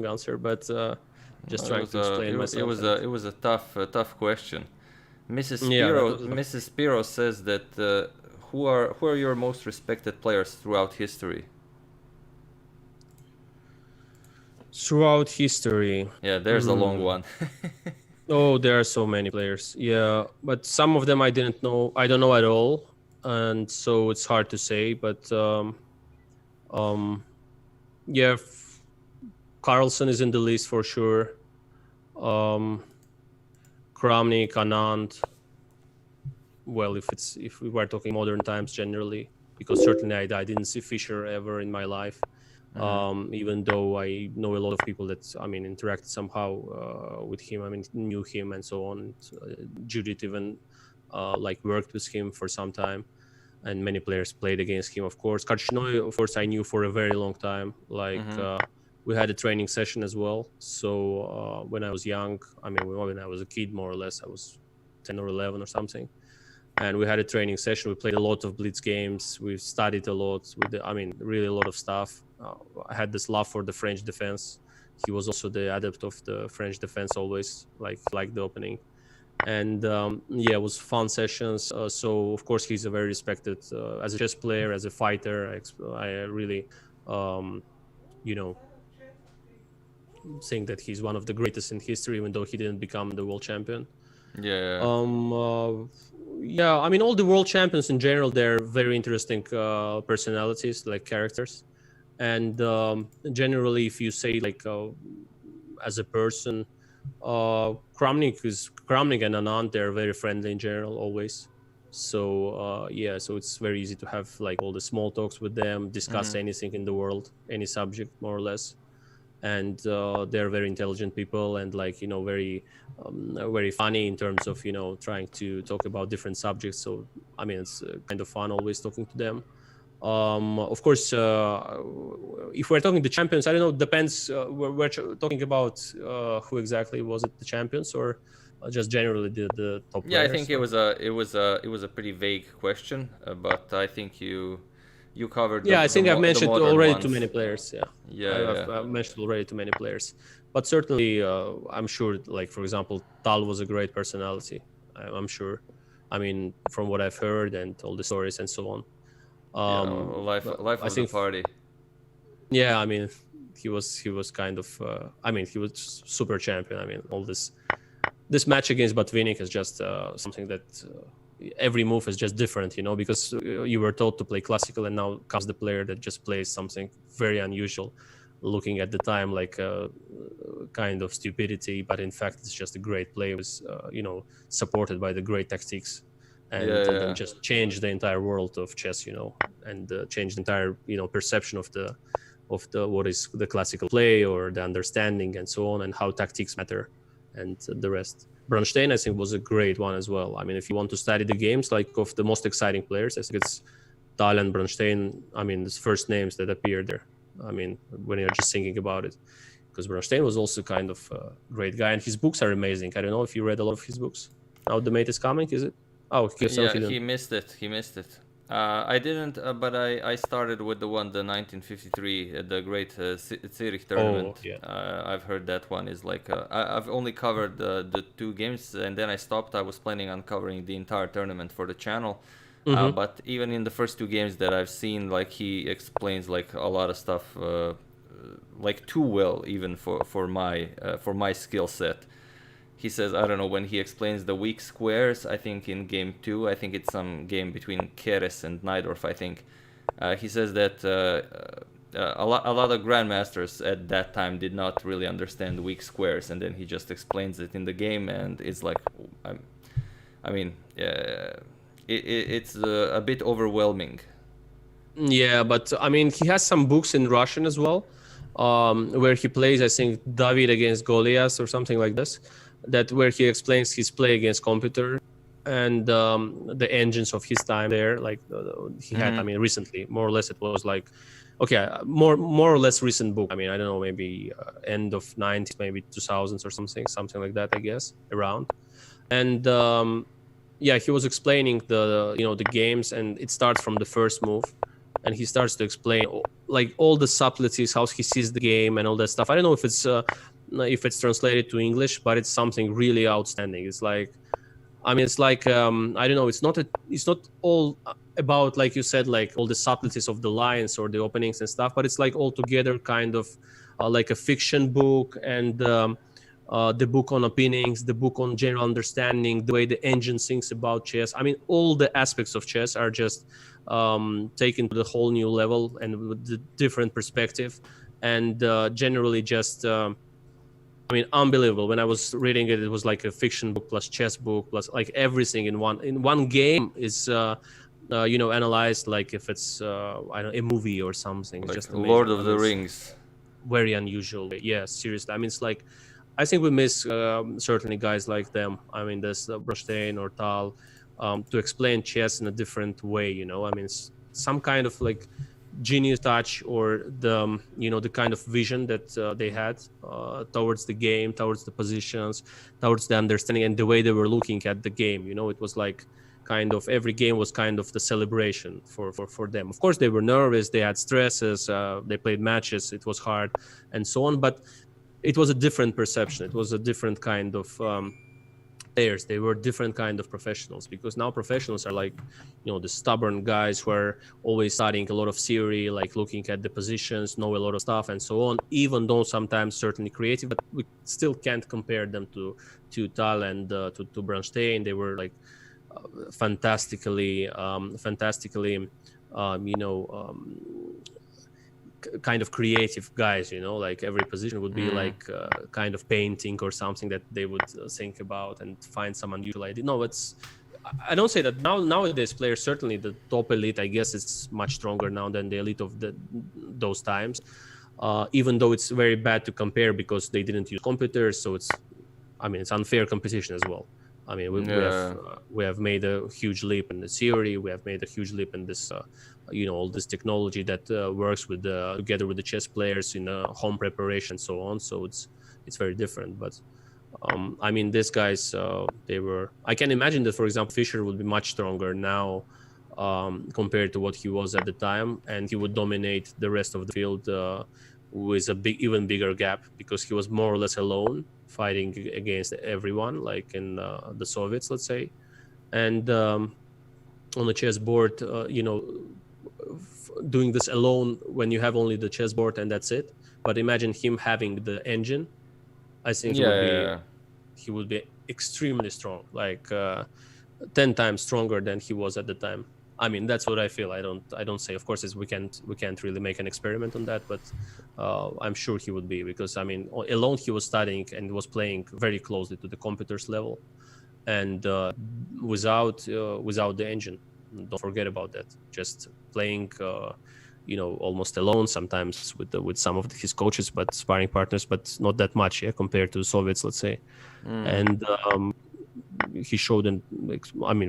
answer, but just trying to explain myself. It was a tough question. Mrs. Spiro says that who are your most respected players throughout history? Throughout history. Yeah, there's a long one. Oh, there are so many players. Yeah, but some of them I didn't know. I don't know at all, and so it's hard to say. But yeah, Carlsen is in the list for sure. Kramnik, Anand. Well, if we were talking modern times generally, because certainly I didn't see Fischer ever in my life. Even though I know a lot of people that interacted somehow with him, knew him and so on. Judith even worked with him for some time, and many players played against him, of course. Karchnoi, of course, I knew for a very long time. We had a training session as well. So when I was young, when I was a kid, more or less, I was 10 or 11 or something. And we had a training session. We played a lot of Blitz games. We studied a lot. Really a lot of stuff. I had this love for the French defense. He was also the adept of the French defense, always like the opening. And it was fun sessions. So of course he's a very respected as a chess player, as a fighter. I really, think that he's one of the greatest in history, even though he didn't become the world champion. Yeah. All the world champions in general, they're very interesting personalities, like characters. And generally, if you say as a person, Kramnik and Anand, they're very friendly in general, always. So so it's very easy to have all the small talks with them, discuss anything in the world, any subject more or less. And they're very intelligent people and very very funny in terms of trying to talk about different subjects. So it's kind of fun always talking to them. Of course, if we're talking the champions, I don't know, depends. We're talking about who exactly was it, the champions, or just generally the top players? Yeah, I think it was a pretty vague question, but I think you covered. I think I've mentioned already ones. Too many players. I've mentioned already too many players, but certainly I'm sure. For example, Tal was a great personality. I'm sure. From what I've heard and all the stories and so on. Life of the party. Yeah, he was kind of. He was super champion. All this match against Botvinnik is just something that every move is just different, you know, because you were taught to play classical, and now comes the player that just plays something very unusual, looking at the time like kind of stupidity, but in fact it's just a great play with you know, supported by the great tactics, and then just change the entire world of chess, you know, and change the entire, you know, perception of the what is the classical play, or the understanding and so on, and how tactics matter, and the rest. Bronstein, I think, was a great one as well. I mean, if you want to study the games, like of the most exciting players, I think it's Tal and Bronstein. I mean, the first names that appear there. I mean, when you're just thinking about it, because Bronstein was also kind of a great guy, and his books are amazing. I don't know if you read a lot of his books. Now the mate is coming, is it? Oh, yeah, he missed it. He missed it. I didn't, but I started with the 1953, the Great Zurich tournament. Oh, yeah. I've heard that one is like I've only covered the 2 games, and then I stopped. I was planning on covering the entire tournament for the channel. But even in the first 2 games that I've seen, like, he explains like a lot of stuff, like too well, even for my skill set. He says, I don't know, when he explains the weak squares, I think in game 2, I think it's some game between Keres and Najdorf, I think. He says that a lot of grandmasters at that time did not really understand weak squares, and then he just explains it in the game, and it's like, I mean, it's a bit overwhelming. Yeah, but I mean, he has some books in Russian as well, where he plays, I think, David against Goliath or something like this. That where he explains his play against computer and the engines of his time there. Like he had, I mean, recently, more or less, it was like, okay, more or less recent book. I mean, I don't know, maybe end of 90s, maybe 2000s or something like that, I guess, around. And yeah, he was explaining the games, and it starts from the first move, and he starts to explain like all the subtleties, how he sees the game and all that stuff. I don't know if it's translated to English, but it's something really outstanding. It's like, I mean, it's like I don't know. It's not all about, like you said, like all the subtleties of the lines or the openings and stuff, but it's like all together kind of like a fiction book, and the book on openings, the book on general understanding, the way the engine thinks about chess. I mean, all the aspects of chess are just taken to the whole new level and with the different perspective, and generally just. I mean, unbelievable. When I was reading it, it was like a fiction book plus chess book plus like everything in one game is analyzed like if it's I don't know, a movie or something. It's like just amazing. Lord of the Rings. Very unusual. Yeah, seriously. I mean, it's like, I think we miss certainly guys like them. I mean, there's Bronstein or Tal to explain chess in a different way. You know, I mean, it's some kind of like genius touch, or the kind of vision that they had towards the game, towards the positions, towards the understanding, and the way they were looking at the game. You know, it was like kind of every game was kind of the celebration for them. Of course, they were nervous, they had stresses, they played matches, it was hard, and so on. But it was a different perception. It was a different kind of players. They were different kind of professionals, because now professionals are like, the stubborn guys who are always studying a lot of theory, like looking at the positions, know a lot of stuff and so on, even though sometimes certainly creative, but we still can't compare them to Tal and to Bronstein. They were like fantastically kind of creative guys, like every position would be like kind of painting or something that they would think about and find some unusual idea. No, I don't say that nowadays players, certainly the top elite, I guess it's much stronger now than the elite of those times, even though it's very bad to compare because they didn't use computers, so it's unfair competition as well. I mean, we have made a huge leap in the theory. We have made a huge leap in this, all this technology that works with together with the chess players in home preparation and so on. So it's very different. But these guys, they were. I can imagine that, for example, Fischer would be much stronger now compared to what he was at the time, and he would dominate the rest of the field with a even bigger gap, because he was more or less alone, fighting against everyone, like in the Soviets, let's say. And on the chessboard, doing this alone when you have only the chessboard and that's it. But imagine him having the engine. I think he would be extremely strong. Like 10 times stronger than he was at the time. I mean, that's what I feel. I don't say, of course, we can't really make an experiment on that, but I'm sure he would be, because I mean, alone he was studying and was playing very closely to the computer's level, and without the engine. Don't forget about that. Just playing, almost alone, sometimes with some of his coaches, but sparring partners, but not that much, compared to Soviets, let's say. And he showed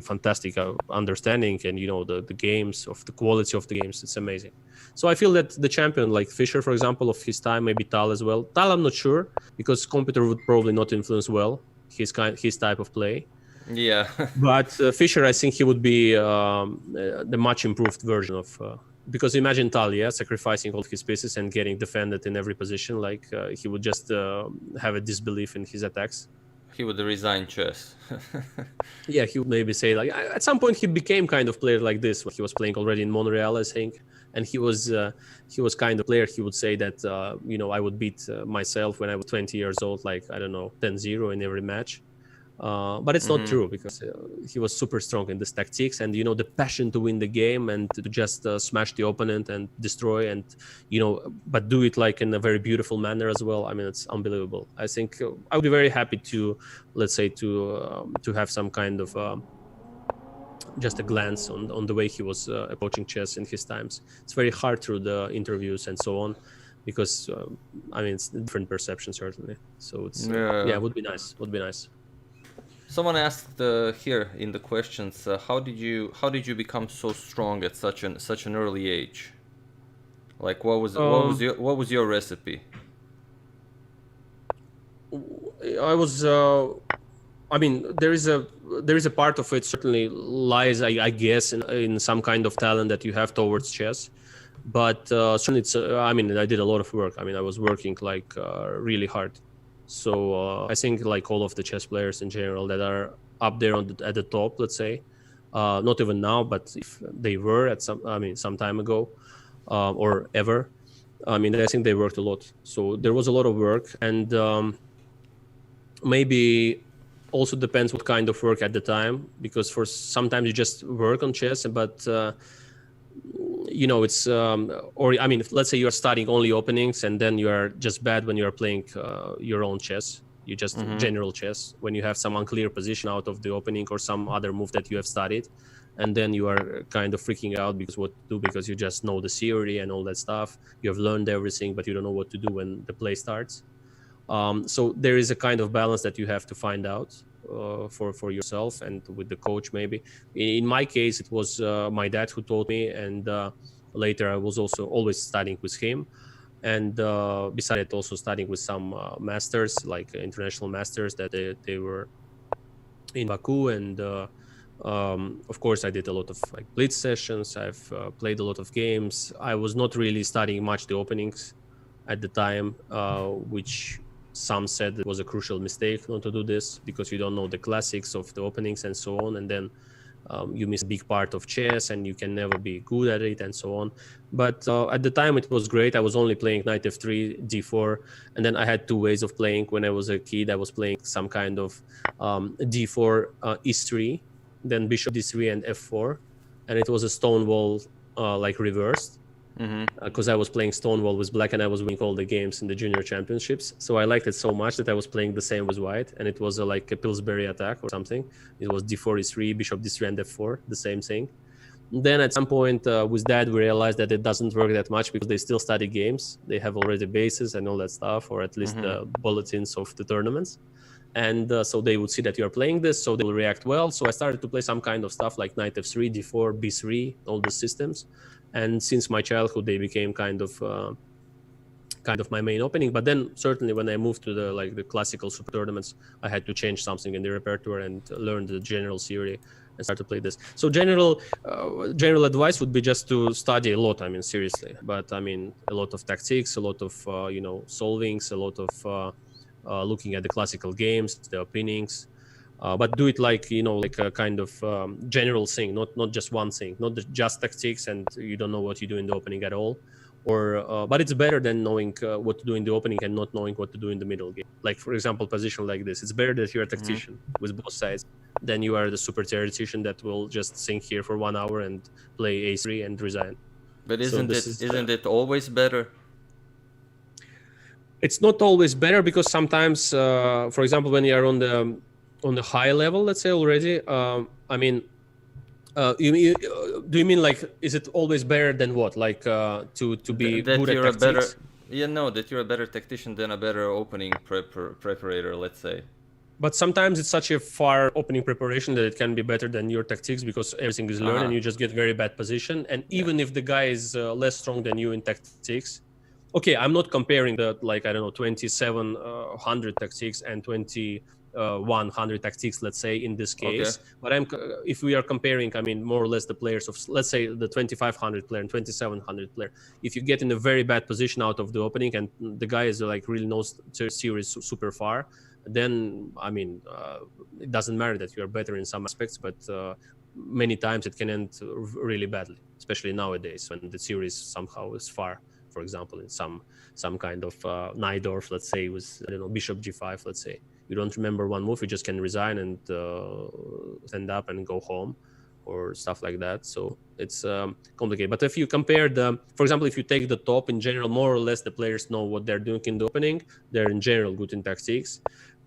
fantastic understanding, and the games, of the quality of the games, it's amazing. So I feel that the champion like Fischer, for example, of his time, maybe Tal as well. Tal, I'm not sure, because computer would probably not influence well his type of play. Yeah. But Fischer, I think he would be the much improved version of, because imagine Tal, sacrificing all his pieces and getting defended in every position. Like he would just have a disbelief in his attacks. He would resign chess. Yeah, he would maybe say, like, at some point he became kind of player like this when he was playing already in Montreal, I think. And he was kind of player. He would say that, I would beat myself when I was 20 years old, like, I don't know, 10-0 in every match. But it's not true, because he was super strong in this tactics, and the passion to win the game and to just smash the opponent and destroy, and but do it like in a very beautiful manner as well. I mean, it's unbelievable. I think I would be very happy to, let's say, to have some kind of just a glance on the way he was approaching chess in his times. It's very hard through the interviews and so on, because it's a different perception, certainly. So it's would be nice. Someone asked here in the questions, how did you become so strong at such an early age? Like, what was your recipe? I was. There is a part of it certainly lies, I guess, in some kind of talent that you have towards chess, but certainly it's. I did a lot of work. I was working like really hard. So I think, like all of the chess players in general that are up there at the top, let's say, not even now, but if they were at some time ago, or ever, I think they worked a lot. So there was a lot of work, and maybe also depends what kind of work at the time, because for sometimes you just work on chess, but it's let's say you're studying only openings, and then you are just bad when you're playing your own chess. You just general chess, when you have some unclear position out of the opening or some other move that you have studied, and then you are kind of freaking out because you just know the theory and all that stuff. You have learned everything, but you don't know what to do when the play starts. So there is a kind of balance that you have to find out for yourself and with the coach, maybe. In my case, it was my dad who taught me, and later I was also always studying with him, and besides that, also studying with some masters, like international masters, that they were in Baku. And of course I did a lot of like blitz sessions. I've played a lot of games. I was not really studying much the openings at the time, which some said it was a crucial mistake not to do this, because you don't know the classics of the openings and so on, and then you miss a big part of chess and you can never be good at it and so on. But at the time it was great. I was only playing knight f3, d4, and then I had two ways of playing. When I was a kid, I was playing some kind of d4, e3, then bishop d3 and f4, and it was a stonewall like reversed, because I was playing stonewall with black and I was winning all the games in the junior championships. So I liked it so much that I was playing the same with white, and it was like a Pillsbury attack or something. It was d4, e3, bishop d3 and f4, the same thing. Then at some point with dad, we realized that it doesn't work that much, because they still study games. They have already bases and all that stuff, or at least the bulletins of the tournaments. And so they would see that you're playing this, so they will react well. So I started to play some kind of stuff like knight f3, d4, b3, all the systems. And since my childhood, they became kind of my main opening. But then certainly when I moved to the classical super tournaments, I had to change something in the repertoire and learn the general theory and start to play this. So general advice would be just to study a lot. seriously. But a lot of tactics, a lot of solvings, a lot of looking at the classical games, the openings. But do it like a kind of general thing, not just one thing, not just tactics and you don't know what you do in the opening at all, But it's better than knowing what to do in the opening and not knowing what to do in the middle game. Like, for example, position like this. It's better that you're a tactician with both sides than you are the super theoretician that will just think here for 1 hour and play a3 and resign. But isn't it always better? It's not always better, because sometimes, for example, when you are on the high level, let's say already, I mean, do you mean like, is it always better than what? Like to be that good you're at a better, tactics? that you're a better tactician than a better opening preparator, let's say. But sometimes it's such a far opening preparation that it can be better than your tactics, because everything is learned and you just get very bad position. And even if the guy is less strong than you in tactics, okay, I'm not comparing the, like, I don't know, 2700 tactics and 2100 tactics, let's say, in this case. Okay. But if we are comparing, I mean, more or less the players of, let's say, the 2500 player and 2700 player, if you get in a very bad position out of the opening and the guy is like really knows series super far, then I mean, it doesn't matter that you are better in some aspects, but many times it can end really badly, especially nowadays when the series somehow is far. For example, in some kind of Najdorf, let's say, with, I don't know, bishop g5, let's say, you don't remember one move, you just can resign and stand up and go home, or stuff like that. So it's complicated. But if you compare for example, if you take the top in general, more or less the players know what they're doing in the opening. They're in general good in tactics.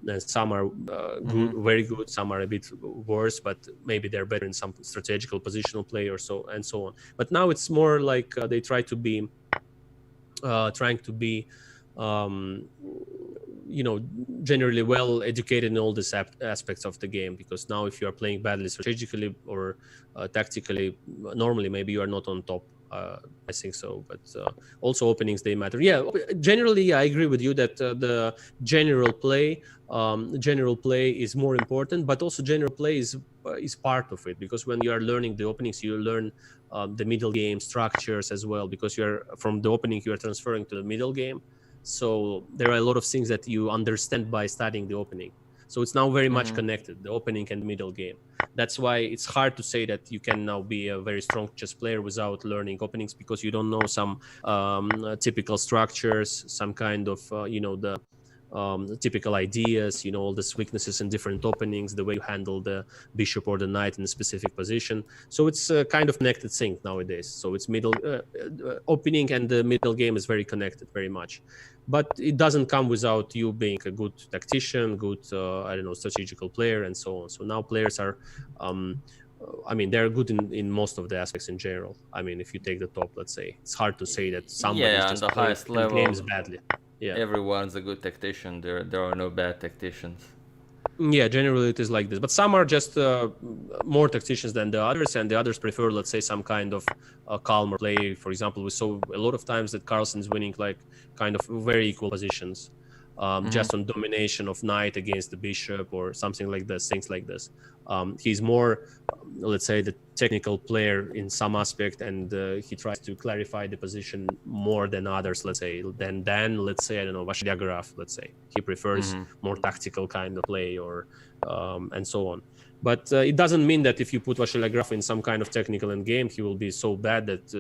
And some are good, very good. Some are a bit worse, but maybe they're better in some strategical positional play or so, and so on. But now it's more like they trying to be generally well educated in all these aspects of the game, because now if you are playing badly strategically or tactically, normally maybe you are not on top. I think so, but also openings, they matter. Yeah, generally I agree with you that the general play is more important, but also general play is part of it, because when you are learning the openings, you learn the middle game structures as well, because you're from the opening you are transferring to the middle game. So there are a lot of things that you understand by studying the opening. So it's now very much connected, the opening and middle game. That's why it's hard to say that you can now be a very strong chess player without learning openings, because you don't know some typical structures, some kind of, the typical ideas, all these weaknesses in different openings, the way you handle the bishop or the knight in a specific position. So it's a kind of connected thing nowadays. So it's middle opening and the middle game is very connected, very much. But it doesn't come without you being a good tactician, good, strategical player, and so on. So now players are, they're good in most of the aspects in general. I mean, if you take the top, let's say, it's hard to say that somebody is just on the highest level games badly. Yeah, everyone's a good tactician. There are no bad tacticians. Yeah, generally it is like this, but some are just more tacticians than the others, and the others prefer, let's say, some kind of calmer play. For example, we saw a lot of times that Carlsen's winning like kind of very equal positions, just on domination of knight against the bishop or something like this, things like this. He's more, let's say, the technical player in some aspect, and he tries to clarify the position more than others, let's say, than let's say, I don't know, Vasily Agraf, let's say. He prefers more tactical kind of play, or and so on. But it doesn't mean that if you put Vasily Agraf in some kind of technical endgame, he will be so bad that,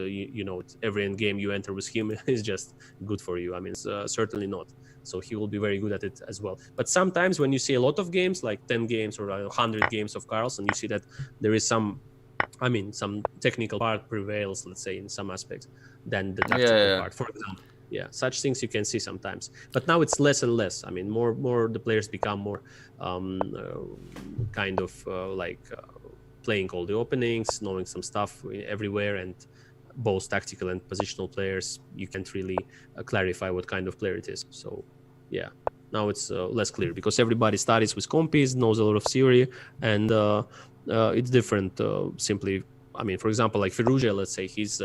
every endgame you enter with him is just good for you. I mean, certainly not. So he will be very good at it as well. But sometimes when you see a lot of games, like 10 games or 100 games of Carlsen, you see that there is some technical part prevails, let's say, in some aspects than the tactical part, for example. Yeah, such things you can see sometimes. But now it's less and less. I mean, more the players become more playing all the openings, knowing some stuff everywhere, and both tactical and positional players, you can't really clarify what kind of player it is. So yeah, now it's less clear, because everybody studies with compis, knows a lot of theory, and it's different. Simply, I mean, for example, like Firouzja, let's say, he's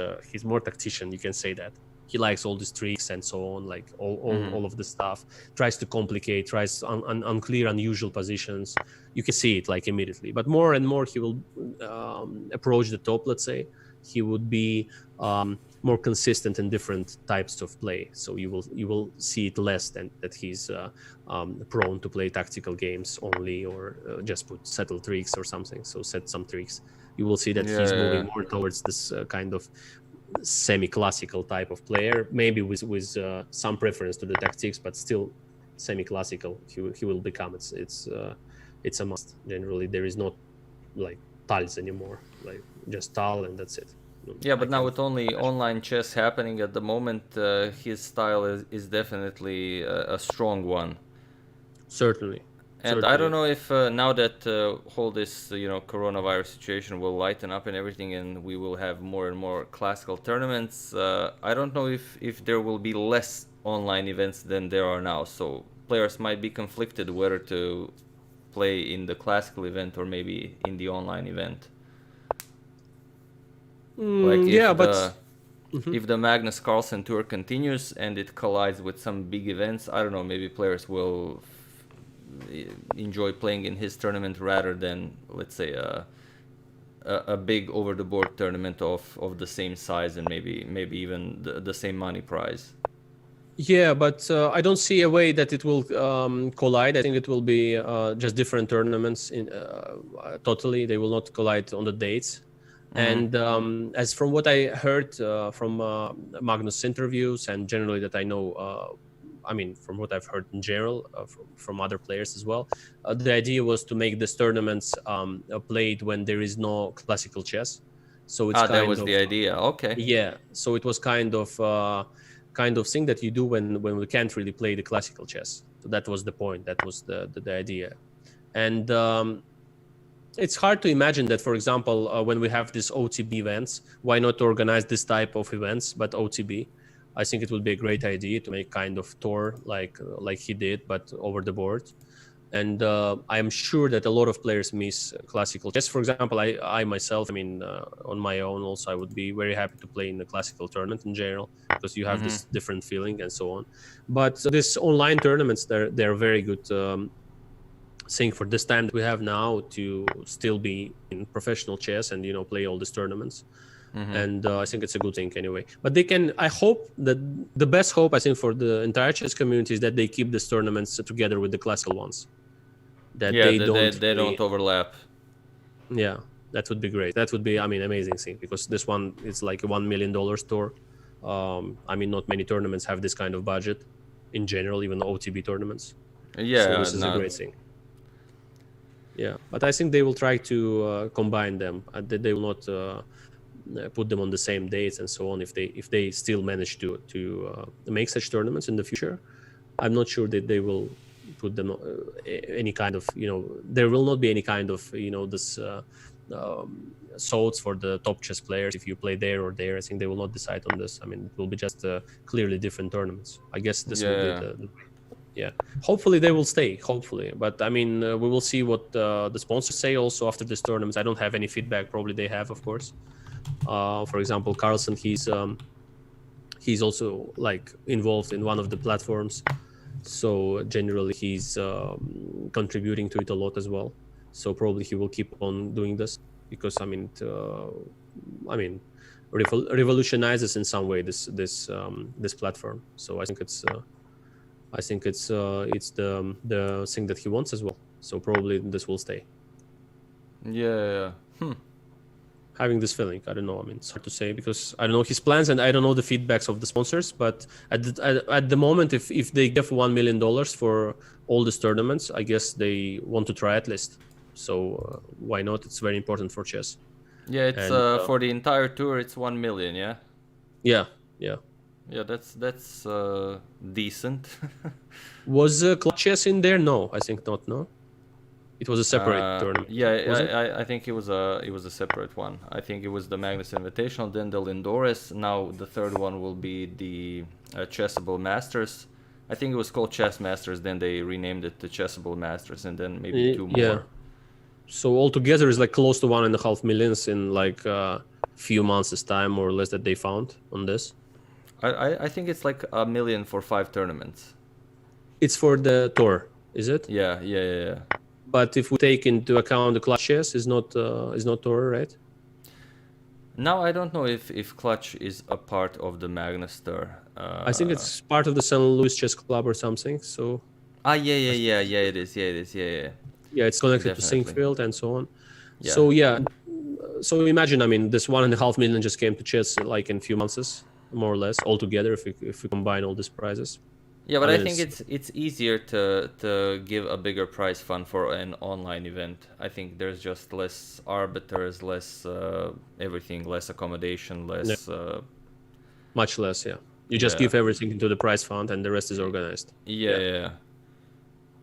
more tactician, you can say that. He likes all these tricks and so on, like all of the stuff, tries to complicate, tries unclear, unusual positions. You can see it like immediately. But more and more he will approach the top, let's say. He would be more consistent in different types of play. So you will see it less than that he's prone to play tactical games only, or just put settle tricks or something. So set some tricks. You will see that he's moving more towards this kind of semi-classical type of player, maybe with some preference to the tactics, but still semi-classical. He will become. It's a must. Generally, there is not like tiles anymore, like just tile and that's it. Yeah, but now with only online chess happening at the moment, his style is definitely a strong one. Certainly. And I don't know if now that whole this coronavirus situation will lighten up and everything, and we will have more and more classical tournaments. I don't know if there will be less online events than there are now. So players might be conflicted whether to play in the classical event or maybe in the online event. If the Magnus Carlsen tour continues and it collides with some big events, I don't know, maybe players will enjoy playing in his tournament rather than, let's say, a big over-the-board tournament of the same size and maybe even the same money prize. Yeah, but I don't see a way that it will collide. I think it will be just different tournaments. Totally, they will not collide on the dates. And as from what I heard from Magnus' interviews and generally that I know, from what I've heard in general from other players as well, the idea was to make these tournaments played when there is no classical chess. So it's that was the idea. Okay. Yeah. So it was kind of thing that you do when we can't really play the classical chess. So that was the point. That was the idea. And it's hard to imagine that, for example, when we have these OTB events, why not organize this type of events, but OTB? I think it would be a great idea to make kind of tour like he did, but over the board. And I am sure that a lot of players miss classical chess. For example, I myself, on my own also, I would be very happy to play in the classical tournament in general because you have this different feeling and so on. But these online tournaments, they're very good thing for this time that we have now to still be in professional chess and play all these tournaments. And I think it's a good thing anyway. But I hope that the best hope I think for the entire chess community is that they keep these tournaments together with the classical ones. That they don't overlap. Yeah, that would be great. That would be amazing thing because this one is like a $1 million tour. Not many tournaments have this kind of budget in general, even OTB tournaments. Yeah, so this is a great thing. Yeah, but I think they will try to combine them. They will not put them on the same dates and so on. If they still manage to make such tournaments in the future, I'm not sure that they will put them any kind of there will not be any kind of this sorts for the top chess players if you play there or there. I think they will not decide on this. It will be just clearly different tournaments. I guess this will be yeah, hopefully they will stay, hopefully. But we will see what the sponsors say also after this tournament. I don't have any feedback. Probably they have, of course. For example, Carlsen, he's also like involved in one of the platforms. So generally he's contributing to it a lot as well. So probably he will keep on doing this because revolutionizes in some way this platform. So I think it's the thing that he wants as well. So probably this will stay. Yeah. Having this feeling, I don't know. It's hard to say because I don't know his plans and I don't know the feedbacks of the sponsors. But at the moment, if they give $1 million for all these tournaments, I guess they want to try at least. So why not? It's very important for chess. Yeah, it's for the entire tour. It's 1 million. Yeah. Yeah. Yeah, that's decent. Was clutch chess in there? No, I think not. No, it was a separate tournament. Yeah, I think it was a separate one. I think it was the Magnus Invitational, then the Lindores. Now the third one will be the Chessable Masters. I think it was called Chess Masters. Then they renamed it to Chessable Masters, and then maybe two more. Yeah. So altogether, it's like close to 1.5 million in like a few months' time, more or less, that they found on this. I think it's like $1 million for 5 tournaments. It's for the tour, is it? Yeah. But if we take into account the clutch chess, is not tour, right? Now I don't know if clutch is a part of the Magnus tour. I think it's part of the St. Louis Chess Club or something. So. Yeah. It is. Yeah. Yeah, it's connected to Sinkfield and so on. Yeah. So so imagine, I mean, this 1.5 million just came to chess like in a few months, more or less, altogether, if we combine all these prizes. Yeah, but I mean, think it's easier to give a bigger prize fund for an online event. I think there's just less arbiters, less everything, less accommodation, less. Much less, yeah. You just give everything into the prize fund, and the rest is organized. Yeah.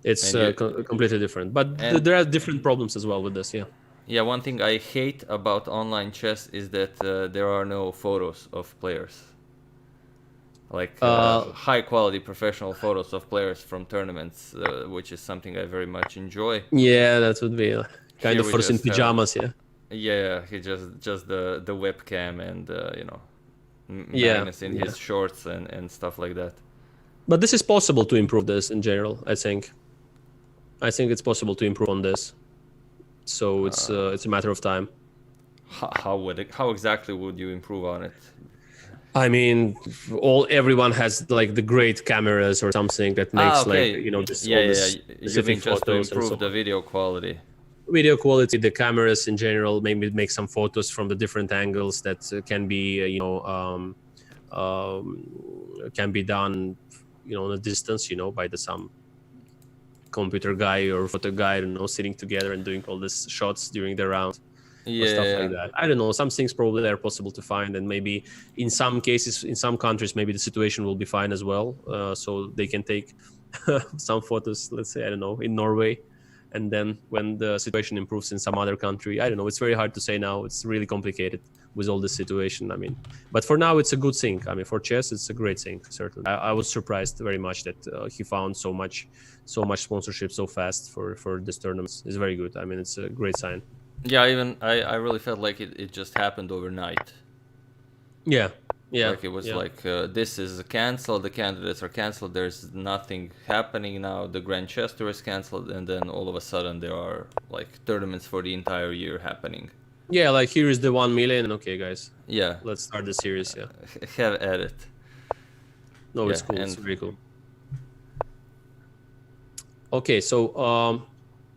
It's completely different, but there are different problems as well with this. Yeah. Yeah, one thing I hate about online chess is that there are no photos of players. Like high quality professional photos of players from tournaments, which is something I very much enjoy. Yeah, that would be kind of forced in pajamas, yeah. Yeah, he just the webcam and Magnus in his shorts and stuff like that. But this is possible to improve this in general, I think. I think it's possible to improve on this. So it's a matter of time. How exactly would you improve on it? I mean, everyone has like the great cameras or something that makes this. You mean just to improve the video quality. Video quality, the cameras in general, maybe make some photos from the different angles that can be, can be done, on a distance, by some computer guy or photo guy, sitting together and doing all these shots during the round. Or stuff like that. I don't know. Some things probably are possible to find, and maybe in some cases, in some countries, maybe the situation will be fine as well. So they can take some photos, let's say, I don't know, in Norway, and then when the situation improves in some other country, I don't know. It's very hard to say now. It's really complicated with all this situation. I mean, but for now, it's a good thing. I mean, for chess, it's a great thing. Certainly, I was surprised very much that he found so much sponsorship so fast for this tournament. It's very good. I mean, it's a great sign. Yeah, even I really felt like it just happened overnight. Yeah. Like it was like this is canceled, the candidates are canceled, there's nothing happening now, the Grand Chess Tour is canceled, and then all of a sudden there are like tournaments for the entire year happening. Yeah, like here is the 1 million. Okay, guys. Yeah. Let's start the series. Yeah. Have at it. No, it's cool. It's very cool. Okay, so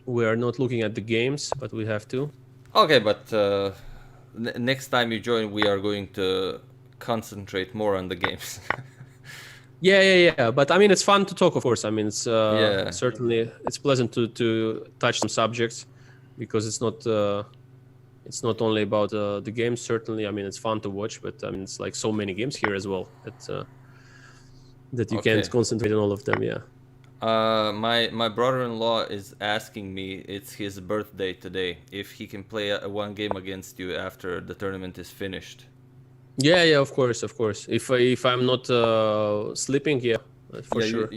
we are not looking at the games, but we have to. Okay, but next time you join, we are going to concentrate more on the games. Yeah. But I mean, it's fun to talk, of course. I mean, it's certainly it's pleasant to touch some subjects because it's not only about the games. Certainly, I mean, it's fun to watch, but I mean, it's like so many games here as well that you can't concentrate on all of them. Yeah. My brother-in-law is asking me, it's his birthday today, if he can play one game against you after the tournament is finished. Yeah, of course. If I'm not sleeping, for sure.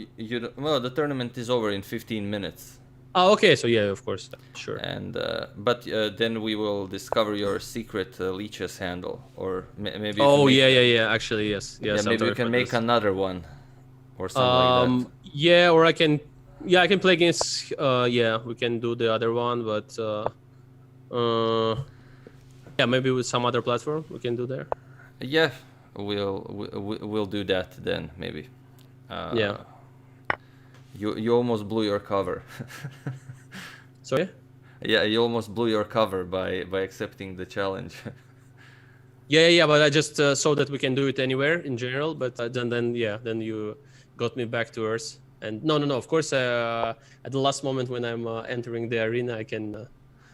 Well, the tournament is over in 15 minutes. Oh, okay. So yeah, of course, sure. And but then we will discover your secret Leech's handle, or maybe. Oh yeah. Actually, yes. Yeah, maybe you can make another one, or something like that. Yeah, or I can play against. We can do the other one, but maybe with some other platform we can do there. Yeah, we'll do that then maybe. You almost blew your cover. Sorry? Yeah, you almost blew your cover by accepting the challenge. Yeah, but I just saw that we can do it anywhere in general, but then you got me back to earth. And no, of course, at the last moment when I'm entering the arena, I can...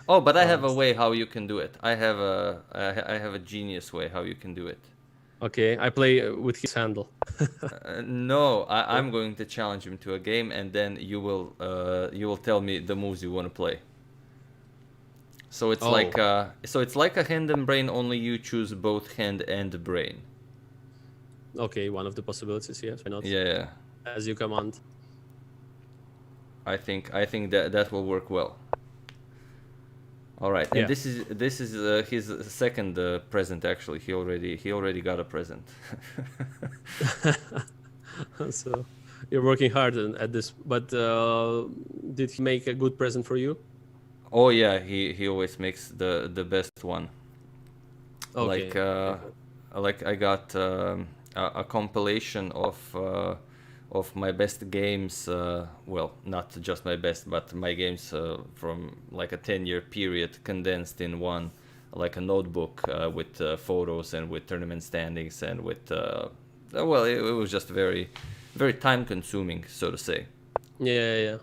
but I have a way how you can do it. I have a genius way how you can do it. Okay, I play with his handle. No, I'm going to challenge him to a game, and then you will tell me the moves you want to play. So it's like a hand and brain, only you choose both hand and brain. Okay, one of the possibilities, yes, why not? Yeah. As you command. I think that will work well. All right, and this is his second present. Actually, he already got a present. So you're working hard at this, but did he make a good present for you? Oh yeah, he always makes the best one. Okay. Like I got a compilation of my best games, well, not just my best, but my games from like a 10-year period condensed in one like a notebook with photos and with tournament standings and with well, it was just very, very time consuming, so to say. Yeah.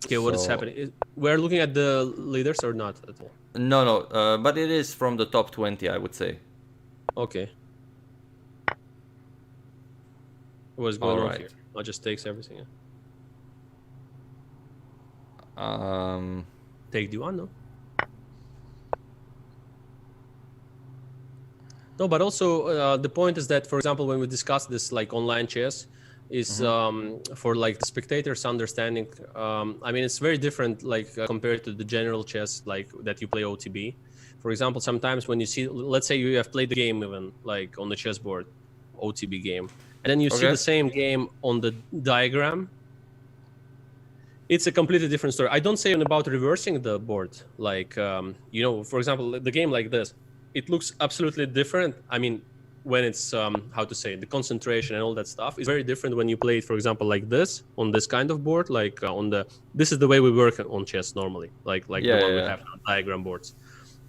Okay, what is happening? We're looking at the leaders or not at all? No, but it is from the top 20, I would say. Okay. What's going on here? I'll just takes everything. Take d1, no? No, but also the point is that, for example, when we discuss this like online chess, is for like the spectators' understanding. I mean, it's very different, like compared to the general chess, like that you play OTB. For example, sometimes when you see, let's say you have played the game even like on the chessboard, OTB game, and then you see the same game on the diagram. It's a completely different story. I don't say about reversing the board, like you know, for example, the game like this, it looks absolutely different. I mean, when it's how to say, the concentration and all that stuff is very different when you play it, for example, like this on this kind of board, like on the, this is the way we work on chess normally, like the one we have on diagram boards.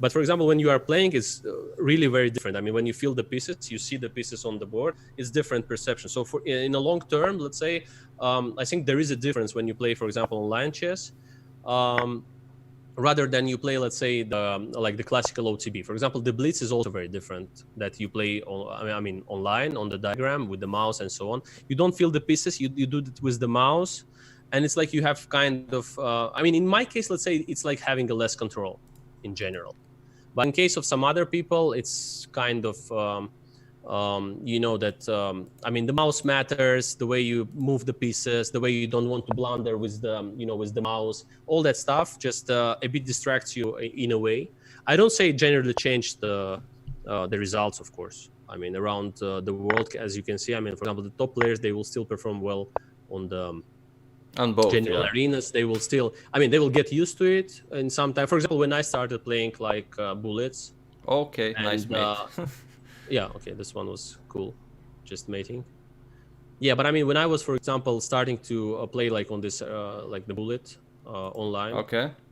But for example, when you are playing, it's really very different. I mean, when you feel the pieces, you see the pieces on the board, it's different perception. So for in a long term, let's say, I think there is a difference when you play, for example, online chess, rather than you play, let's say, the classical OTB. For example, the blitz is also very different that you play on, I mean, online on the diagram with the mouse and so on. You don't feel the pieces, you do it with the mouse, and it's like you have kind of, I mean, in my case, let's say it's like having a less control in general. But in case of some other people, it's kind of, you know, that, I mean, the mouse matters, the way you move the pieces, the way you don't want to blunder with the, you know, with the mouse, all that stuff just a bit distracts you in a way. I don't say generally change the results, of course. I mean, around the world, as you can see, I mean, for example, the top players, they will still perform well on the both general arenas. They will still, I mean, they will get used to it in some time. For example, when I started playing like bullets. Okay, and, nice mate. Yeah, okay, this one was cool, just mating. Yeah, but I mean, when I was, for example, starting to play like on this, like the bullet online,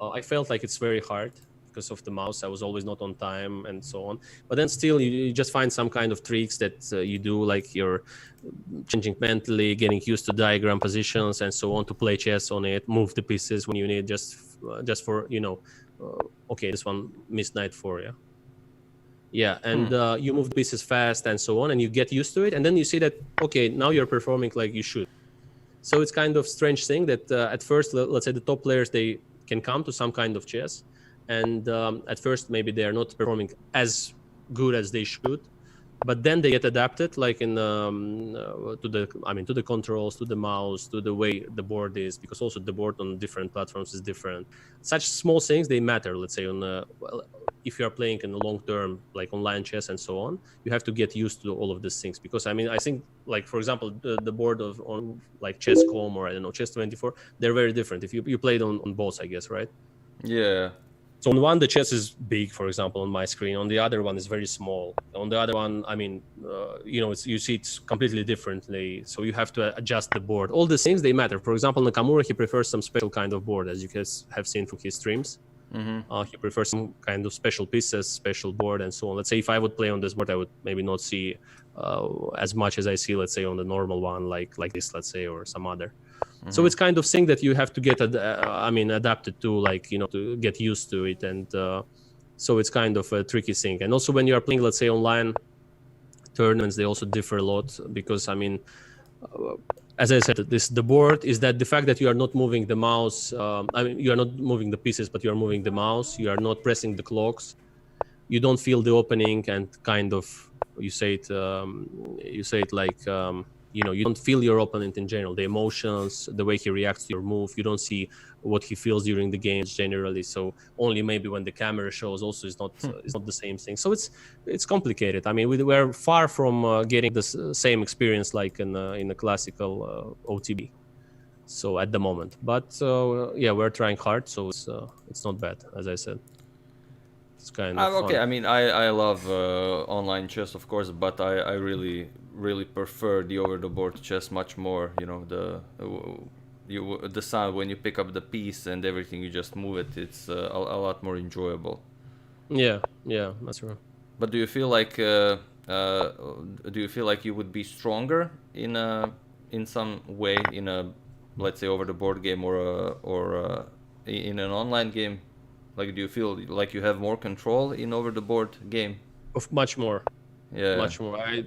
I felt like it's very hard because of the mouse. I was always not on time and so on. But then still, you just find some kind of tricks that you do, like you're changing mentally, getting used to diagram positions and so on, to play chess on it, move the pieces when you need, just for, you know, okay, this one missed knight 4, yeah. Yeah, and you move the pieces fast and so on, and you get used to it, and then you see that, okay, now you're performing like you should. So it's kind of strange thing that at first, let's say the top players, they can come to some kind of chess, and at first maybe they are not performing as good as they should, but then they get adapted, like in to the controls, to the mouse, to the way the board is, because also the board on different platforms is different. Such small things, they matter. Let's say on well, if you are playing in the long term, like online chess and so on, you have to get used to all of these things. Because I mean, I think, like for example, the board on like Chess.com or I don't know, Chess24, they're very different. If you played on both, I guess, right? Yeah. So on one, the chess is big, for example, on my screen. On the other one, is very small. On the other one, I mean, you know, you see it's completely differently. So you have to adjust the board. All these things, they matter. For example, Nakamura, he prefers some special kind of board, as you guys have seen from his streams. He prefers some kind of special pieces, special board, and so on. Let's say if I would play on this board, I would maybe not see as much as I see, let's say, on the normal one, like this, let's say, or some other. So it's kind of thing that you have to get, adapted to, like, you know, to get used to it. And so it's kind of a tricky thing. And also when you are playing, let's say, online tournaments, they also differ a lot, because, I mean, as I said, the board is that the fact that you are not moving the mouse, you are not moving the pieces, but you are moving the mouse, you are not pressing the clocks, you don't feel the opening, and kind of, you say it like, you know, you don't feel your opponent in general, the emotions, the way he reacts to your move. You don't see what he feels during the games generally. So only maybe when the camera shows, also is not the same thing. So it's complicated. I mean, we're far from getting the same experience like in a classical OTB. So at the moment, but yeah, we're trying hard. So it's not bad, as I said. It's kind of okay. fun. I mean, I love online chess, of course, but I really prefer the over-the-board chess much more. You know, the sound when you pick up the piece and everything, you just move it. It's a lot more enjoyable. Yeah, yeah, that's true. But do you feel like you would be stronger in some way in a, let's say, over the board game or in an online game? Like, do you feel like you have more control in over the board game? Of much more, Yeah. much more. I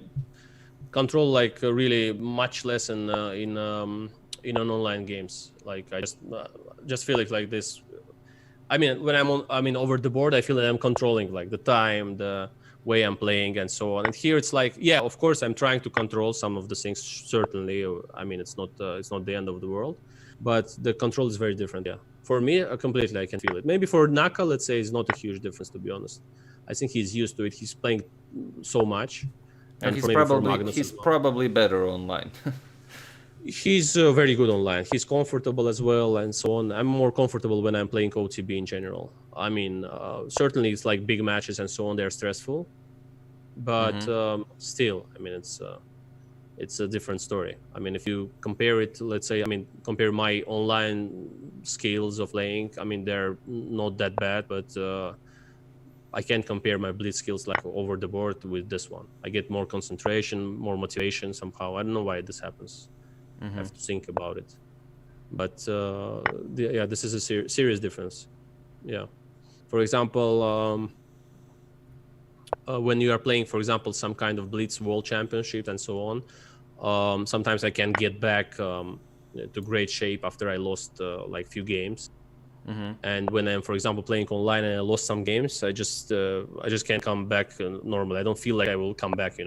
control like really much less in an online games. Like I just feel like this. I mean, when over the board, I feel that I'm controlling like the time, the way I'm playing, and so on. And here it's like, yeah, of course, I'm trying to control some of the things. Certainly, I mean, it's not the end of the world, but the control is very different. Yeah, for me, completely, I can feel it. Maybe for Naka, let's say, it's not a huge difference, to be honest. I think he's used to it. He's playing so much, and He's for maybe for probably Magnus he's as well. probably better online. He's very good online. He's comfortable as well, and so on. I'm more comfortable when I'm playing OTB in general. I mean, certainly it's like big matches and so on. They're stressful, but still, I mean, it's a different story. I mean, if you compare it, let's say, I mean, compare my online skills of playing. I mean, they're not that bad, but I can't compare my blitz skills like over the board with this one. I get more concentration, more motivation somehow. I don't know why this happens. I have to think about it, but yeah, this is a serious difference. Yeah, for example, when you are playing, for example, some kind of blitz world championship and so on, sometimes I can get back to great shape after I lost like few games. And when I'm, for example, playing online and I lost some games, I just can't come back normally. I don't feel like I will come back,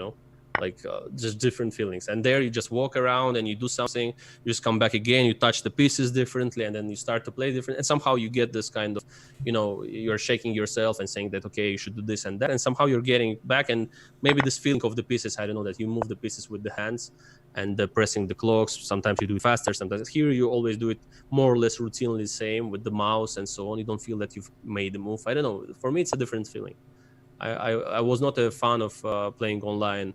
like just different feelings. And there you just walk around and you do something, you just come back again, you touch the pieces differently, and then you start to play different, and somehow you get this kind of, you're shaking yourself and saying that, okay, you should do this and that, and somehow you're getting back. And maybe this feeling of the pieces, I don't know, that you move the pieces with the hands and pressing the clocks, sometimes you do it faster, sometimes here you always do it more or less routinely the same with the mouse and so on. You don't feel that you've made the move. I don't know, for me it's a different feeling. I was not a fan of playing online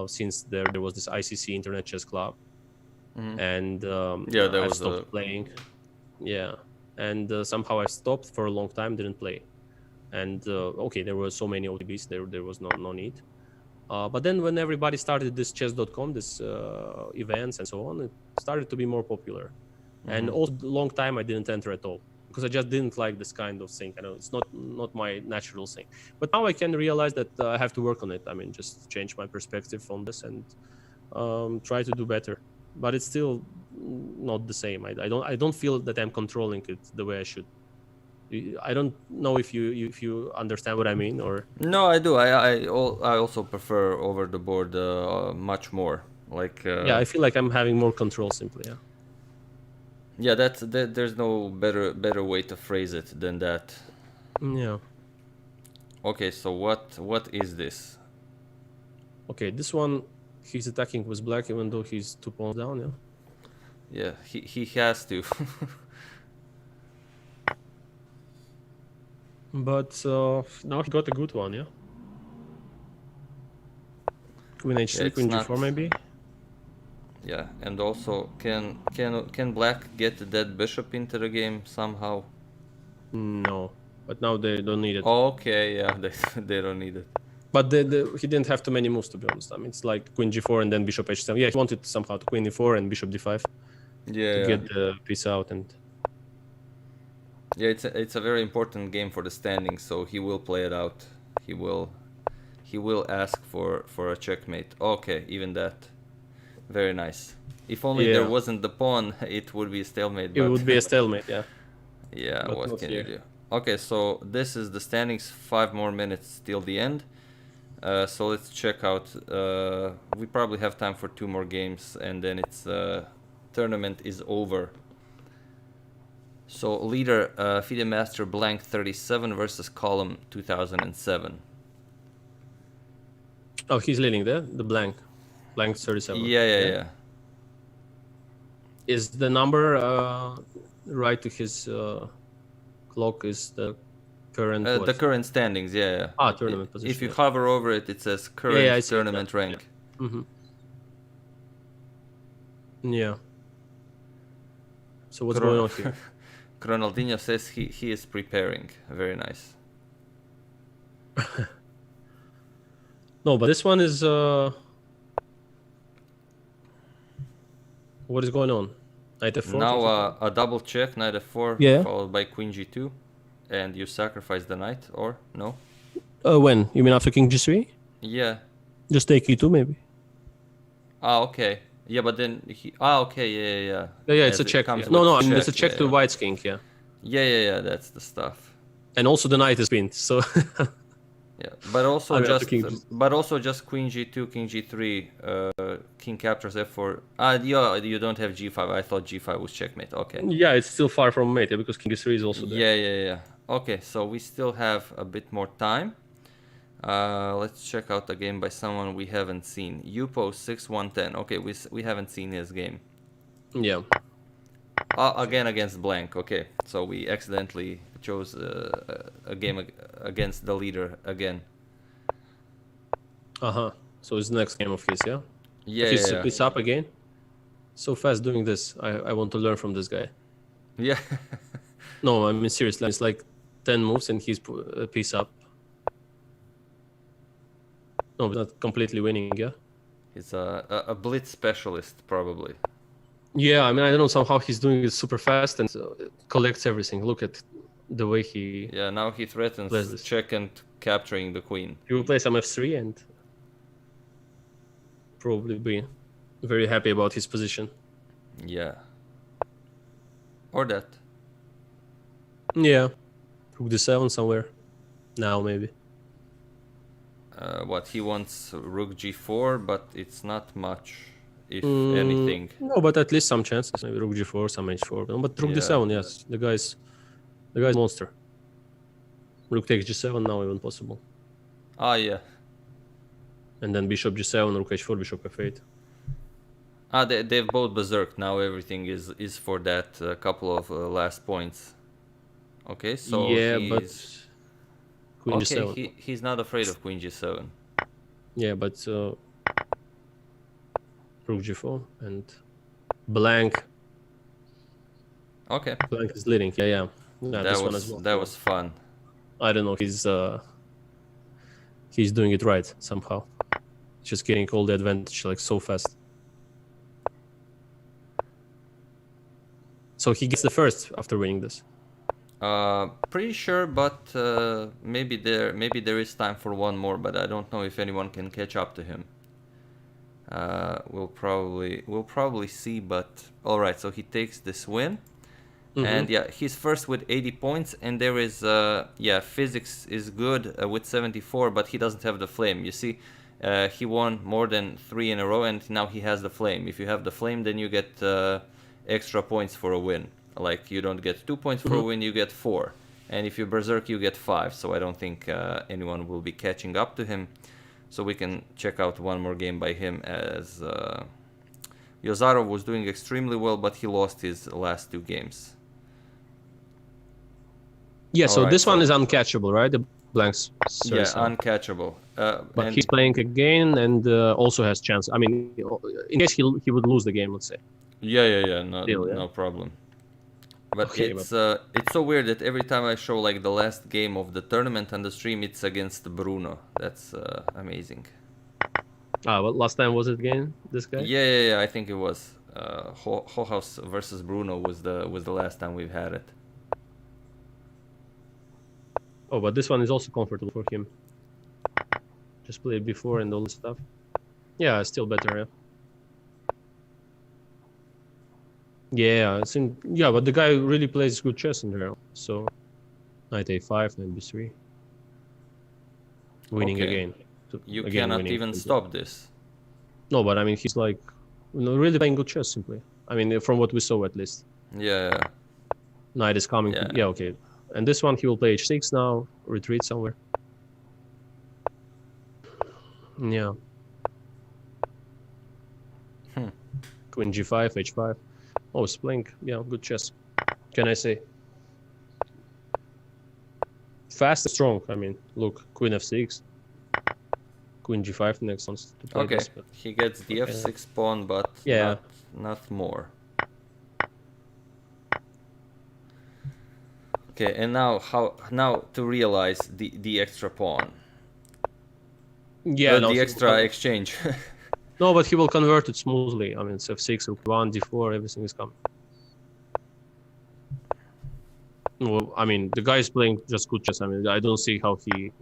since there was this ICC Internet Chess Club, and Yeah, there I've was stopped playing. Yeah, and somehow I stopped for a long time, didn't play. And okay, there were so many OTBs, there was no need. But then when everybody started this chess.com, this events and so on, it started to be more popular. And also a long time I didn't enter at all, because I just didn't like this kind of thing. I know it's not my natural thing. But now I can realize that I have to work on it. I mean, just change my perspective on this and try to do better. But it's still not the same. I don't feel that I'm controlling it the way I should. I don't know if you understand what I mean, or No, I do. I also prefer over the board much more. Like yeah, I feel like I'm having more control simply. Yeah. yeah, there's no better way to phrase it than that. Yeah. Okay, so what is this? Okay, this one, he's attacking with black even though he's 2 pawns down. Yeah. Yeah, he has to. But now he got a good one, yeah. Queen h3, it's queen not- g4 maybe. Yeah, and also can black get that bishop into the game somehow? No, but now they don't need it. Okay, yeah, they don't need it. But he didn't have too many moves, to be honest. I mean, it's like queen g4 and then bishop h7. Yeah, he wanted somehow to queen e4 and bishop d5 Yeah, to get the piece out. And yeah, it's a very important game for the standings, so he will play it out. He will ask for a checkmate. Okay, even that. Very nice. If only there wasn't the pawn, it would be a stalemate. It would be a stalemate, yeah. Yeah, But what not can here. you do? Okay, so this is the standings. 5 more minutes till the end. So let's check out. We probably have time for 2 more games, and then it's tournament is over. So leader FIDE Master Blank 37 versus Column 2007. Oh, he's leading there. The blank 37. Yeah. Is the number right to his clock? Is the current The current standings, yeah. Tournament position. If you hover over it, it says current I see it tournament now. rank. Yeah. Yeah. So what's going on here? Ronaldinho says he is preparing. Very nice. No, but this one is what is going on? Knight f4. Now a double check, knight f4, Yeah. followed by queen g2, and you sacrifice the knight, or no? When? You mean after king g3? Yeah. Just take e2 maybe. Ah, okay. Yeah, but then he. Ah, okay. Yeah. Yeah, it's As a it check. comes Yeah. No, with I mean it's a check yeah, to yeah. white's king. Yeah. Yeah. That's the stuff. And also the knight is pinned, so. Yeah, but also I mean, after just queen g2, king g3, king captures f4. You don't have g5. I thought g5 was checkmate. Okay. Yeah, it's still far from mate, because king g3 is also there. Yeah. Okay, so we still have a bit more time. Let's check out a game by someone we haven't seen. Upo 6110. Okay, we haven't seen his game. Yeah. Again against blank. Okay, so we accidentally chose a game against the leader again. So it's the next game of his, yeah? Yeah. He's up again. So fast doing this. I want to learn from this guy. Yeah. No, I mean seriously, it's like 10 moves and he's piece up. No, but not completely winning, yeah? He's a blitz specialist, probably. Yeah, I mean, I don't know, somehow he's doing it super fast and collects everything. Look at the way he... Yeah, now he threatens check and capturing the queen. He will play some f3 and probably be very happy about his position. Yeah. Or that. Yeah. Rook d7 somewhere. Now, maybe. What, he wants rook g4, but it's not much, if anything. No, but at least some chances. Maybe rook g4, some h4. But rook d7, yes. The guy's monster. Rook takes g7 now, even possible. Ah, yeah. And then bishop g7, rook h4, bishop f8. Ah, they've both berserked. Now everything is for that couple of last points. Okay, so yeah, he's... but queen g7. He's not afraid of queen g7. Yeah, but rook g4 and blank. Okay. Blank is leading. Yeah. This one as well. That was fun. I don't know. He's doing it right somehow. Just getting all the advantage like so fast. So he gets the first after winning this. Pretty sure, but maybe there is time for one more, but I don't know if anyone can catch up to him. We'll probably see, but all right. So he takes this win, and yeah, he's first with 80 points, and there is physics is good with 74, but he doesn't have the flame. You see, he won more than 3 in a row, and now he has the flame. If you have the flame, then you get extra points for a win. Like, you don't get 2 points for a win, you get 4. And if you berserk, you get 5. So I don't think anyone will be catching up to him. So we can check out one more game by him, as Yozarov was doing extremely well, but he lost his last 2 games. Yeah, so this one is uncatchable, right? The blanks. Yeah, uncatchable. But he's playing again and also has chance. I mean, in case he would lose the game, let's say. Yeah. No problem. But okay, it's so weird that every time I show like the last game of the tournament on the stream, it's against Bruno. That's amazing. Well, last time was it again this guy? Yeah. I think it was Hohaus versus Bruno was the last time we've had it. Oh, but this one is also comfortable for him. Just played before and all this stuff. Yeah, still better. Yeah. Yeah, but the guy really plays good chess in general. So, knight a5, knight b3, winning again. You cannot even stop this. No, but I mean he's like, really playing good chess simply. I mean, from what we saw at least. Yeah. Knight is coming. Yeah, okay. And this one he will play h6 now, retreat somewhere. Yeah. Queen g5, h5. Oh, he's playing, good chess. Can I say? Fast and strong. I mean, look, queen f6, queen g5 next wants to play this, but... he gets the f6 pawn, but not more. Okay, and now to realize the extra pawn. Yeah, no, The extra exchange. no, but he will convert it smoothly. I mean, it's f6, rook 1, d4, everything is coming. Well, I mean, the guy is playing just good chess. I mean, I don't see how he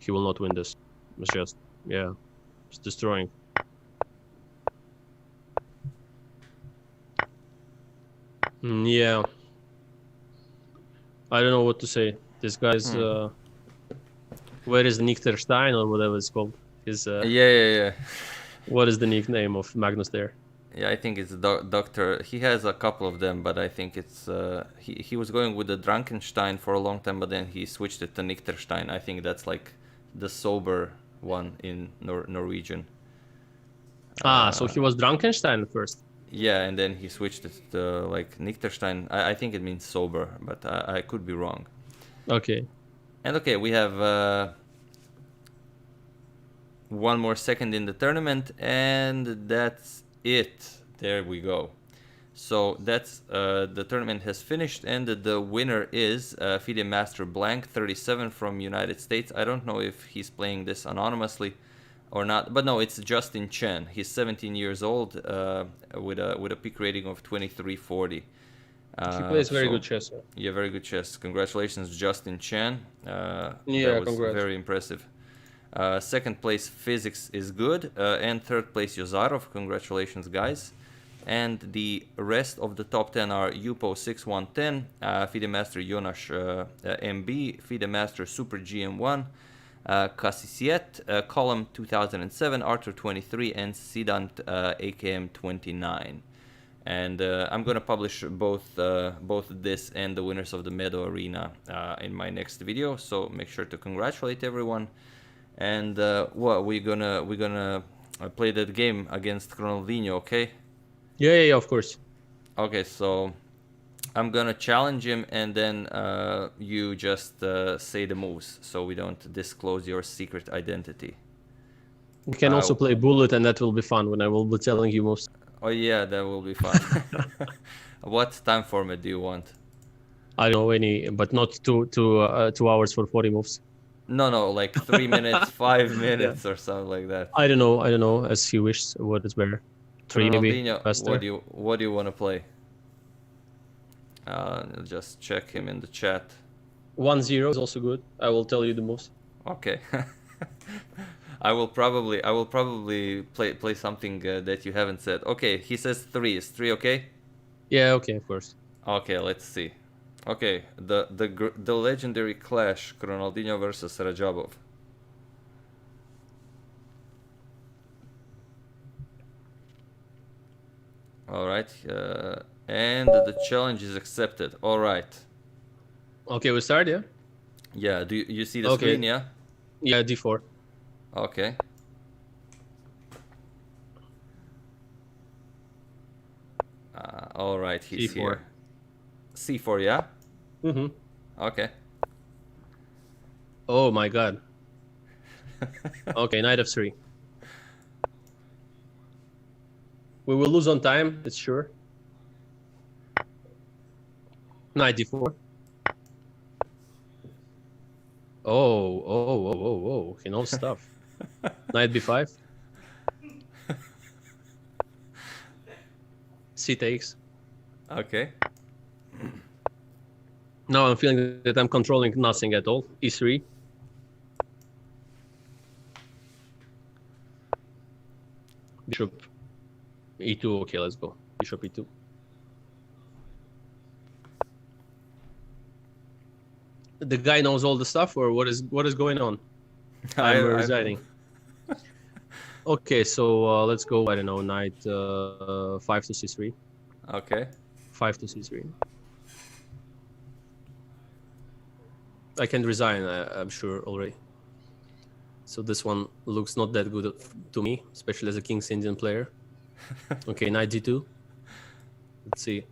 will not win this. It's just, yeah, it's destroying. Yeah. I don't know what to say. This guy's, where is Liechtenstein or whatever it's called? His, Yeah. what is the nickname of Magnus there? Yeah, I think it's Doctor. He has a couple of them, but I think it's he was going with the Drankenstein for a long time, but then he switched it to Nichterstein. I think that's like the sober one in Norwegian. So he was Drankenstein first. Yeah, and then he switched it to like Nichterstein. I think it means sober, but I could be wrong. Okay. And okay, we have one more second in the tournament, and that's it. There we go. So that's the tournament has finished, and the winner is FIDE Master Blank 37 from United States. I don't know if he's playing this anonymously or not, but no, it's Justin Chen. He's 17 years old with a peak rating of 2340. He plays very good chess. Yeah, very good chess. Congratulations, Justin Chen. Yeah, that was congrats. very impressive. Second place, Physics is good, and third place, Yozarov. Congratulations, guys. And the rest of the top 10 are Yupo 6110, FIDE Master Jonas MB, FIDE Master Super GM1, Kassisiet, Column 2007, Arthur 23, and Sidant AKM 29. And I'm gonna publish both this and the winners of the Meadow Arena in my next video. So make sure to congratulate everyone. And we're gonna play that game against Ronaldinho, okay? Yeah, of course. Okay, so I'm gonna challenge him, and then you just say the moves, so we don't disclose your secret identity. We can also play Bullet, and that will be fun when I will be telling you moves. Oh yeah, that will be fun. What time format do you want? I don't know any, but not 2 hours for 40 moves. No, like 3 minutes, 5 minutes, or something like that. I don't know, as he wishes. What is better? 3 maybe. Faster. What do you want to play? Just check him in the chat. 1-0 is also good. I will tell you the moves. Okay. I will probably play something that you haven't said. Okay, he says 3. Is 3 okay? Yeah, okay, of course. Okay, let's see. Okay, the legendary clash, Ronaldinho versus Rajabov. All right, and the challenge is accepted. All right. Okay, we start, yeah? Yeah, do you see the screen, yeah? Yeah, d4. Okay. All right, he's C4. here. C4, yeah? Mm-hmm. Okay. Oh my god. Okay, knight f3. We will lose on time, it's sure. Knight d4. Oh, he knows stuff. Knight b5. C takes. Okay. Now I'm feeling that I'm controlling nothing at all. E3. Bishop E2. Okay, let's go. Bishop E2. The guy knows all the stuff, or what is going on? I'm resigning. Okay, so let's go. I don't know, knight 5 to c3. Okay. 5 to c3. I can resign, I'm sure already. So this one looks not that good to me, especially as a King's Indian player. Okay, knight d2. Let's see.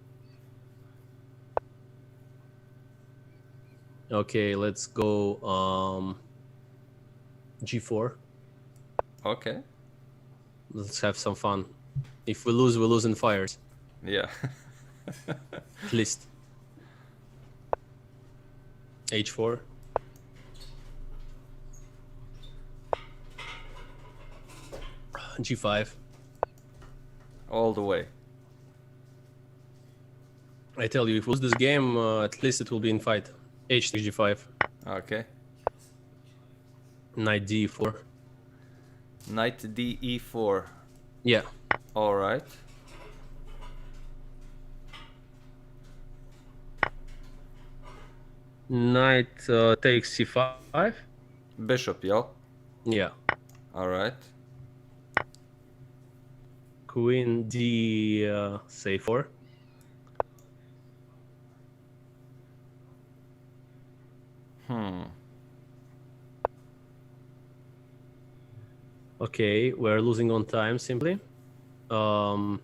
Okay, let's go g4. Okay. Let's have some fun. If we lose in fires. Yeah. At least. H4. G5. All the way. I tell you, if we lose this game, at least it will be in fight. H6 G5. Okay. Knight D4. Knight D E4. Yeah. All right. Knight takes C5. Bishop, yo. Yeah. All right. Queen D C4. Okay, we're losing on time simply. Can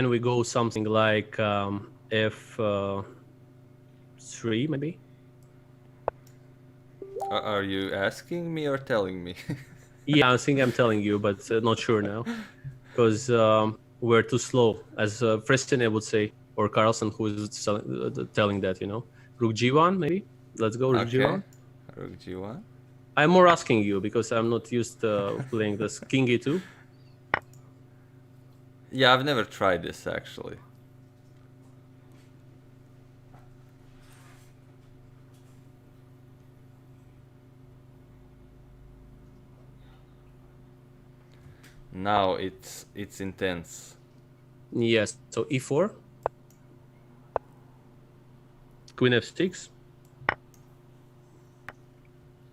we go something like F3 maybe? Are you asking me or telling me? Yeah, I think I'm telling you, but not sure now, because we're too slow, as Frestine would say, or Carlson, who is telling that, you know. Rook G1 maybe. Let's go Rook G1. Rook G1. I'm more asking you because I'm not used to playing this King E2. Yeah, I've never tried this actually. Now it's intense. Yes. So E4. Queen F6.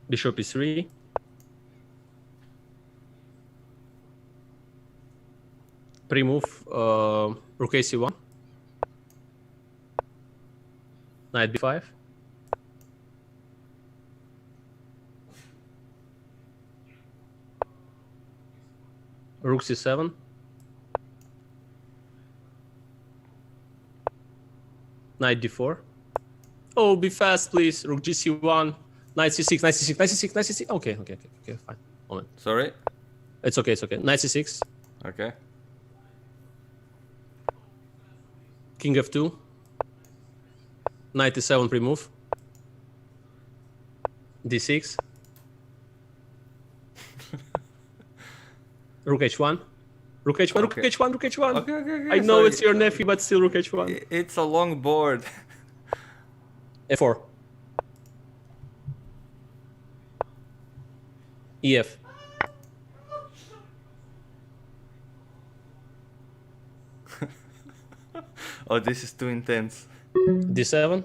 Bishop E3. Pre-move, Rook AC1. Knight B5. Rook C7. Knight D4. Oh, be fast, please. Rook GC1. Knight C6, Knight C6, Knight C6, Knight C6. Okay, fine. Moment. Sorry? It's okay. Knight C6. Okay. King F2. Knight E7 pre-move. D6. Rook H1. Rook H1, Rook H1, Rook H1. Okay. I know it's your nephew, but still Rook H1. It's a long board. F4. EF. Oh, this is too intense. D7.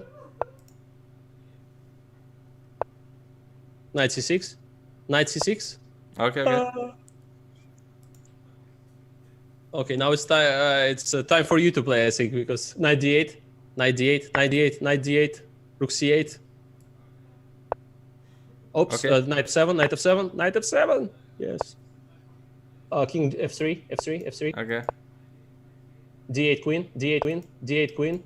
Knight C6. Knight C6. Okay. Okay, now it's time. It's time for you to play, I think, because Knight D8, Knight D8, Knight D8, Knight D8, Rook C8. Oops, Okay. Knight F7, Knight F7, Knight F7. Yes. King F3, F3, F3. Okay. D8 Queen, D8 Queen, D8 Queen.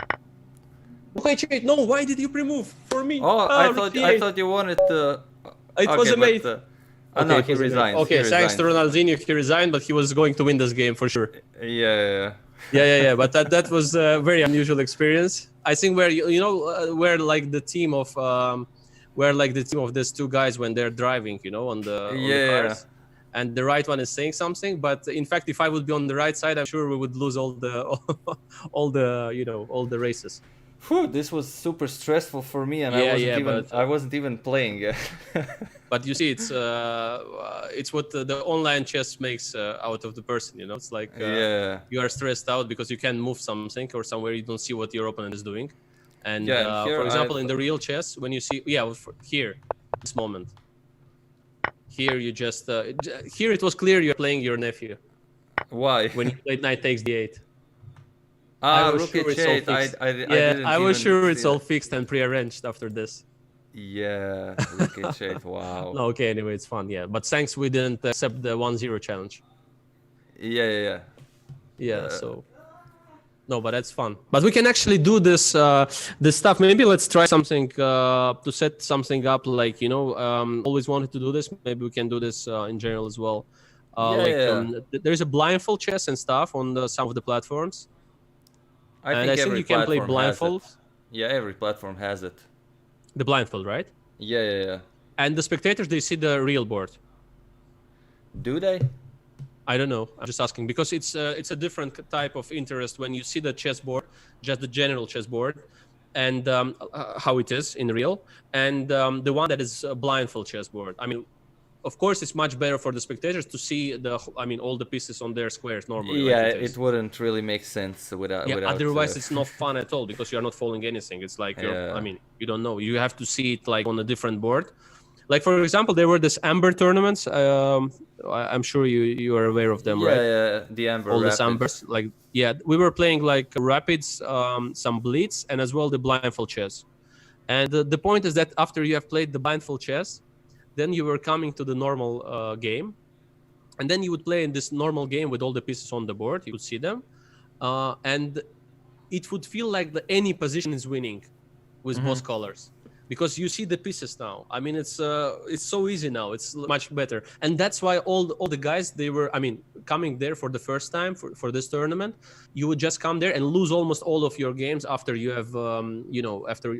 Wait, no, why did you pre-move for me? Oh, I thought you wanted to. It was a mate. No, he resigned. Okay, thanks to Ronaldinho, he resigned, but he was going to win this game for sure. Yeah. But that was a very unusual experience. I think where where like the team of these two guys when they're driving, on the cars, and the right one is saying something. But in fact, if I would be on the right side, I'm sure we would lose all the races. Whew, this was super stressful for me, and I wasn't even playing yet. But you see, it's what the online chess makes out of the person. It's like you are stressed out because you can't move something or somewhere you don't see what your opponent is doing. And for example, in the real chess, when you see here, this moment, here you just here it was clear you're playing your nephew. Why? When you played knight takes d8. Rook H8. I was sure it's all fixed and prearranged after this. Yeah, Rook H8. Wow. No, okay, anyway, it's fun. Yeah, but thanks we didn't accept the 1-0 challenge. Yeah. So no, but that's fun. But we can actually do this stuff. Maybe let's try something to set something up. Like always wanted to do this. Maybe we can do this in general as well. There's a blindfold chess and stuff on some of the platforms. I think you can play blindfold. Yeah, every platform has it. The blindfold, right? Yeah. And the spectators, they see the real board. Do they? I don't know. I'm just asking because it's a different type of interest when you see the chessboard, just the general chessboard, and how it is in real, and the one that is a blindfold chessboard. I mean, of course, it's much better for the spectators to see all the pieces on their squares normally. Yeah, like it is. it wouldn't really make sense without. Otherwise, it's not fun at all because you are not following anything. It's like you don't know. You have to see it like on a different board. Like for example, there were this Amber tournaments. I'm sure you are aware of them, right? Yeah, the Amber. All the Ambers. Like we were playing like Rapids, some Blitz, and as well the blindfold chess. And the point is that after you have played the blindfold chess, then you were coming to the normal game, and then you would play in this normal game with all the pieces on the board. You could see them, and it would feel like any position is winning with both colors because you see the pieces now. I mean, it's so easy now. It's much better, and that's why all the guys they were. I mean, coming there for the first time for this tournament, you would just come there and lose almost all of your games after you have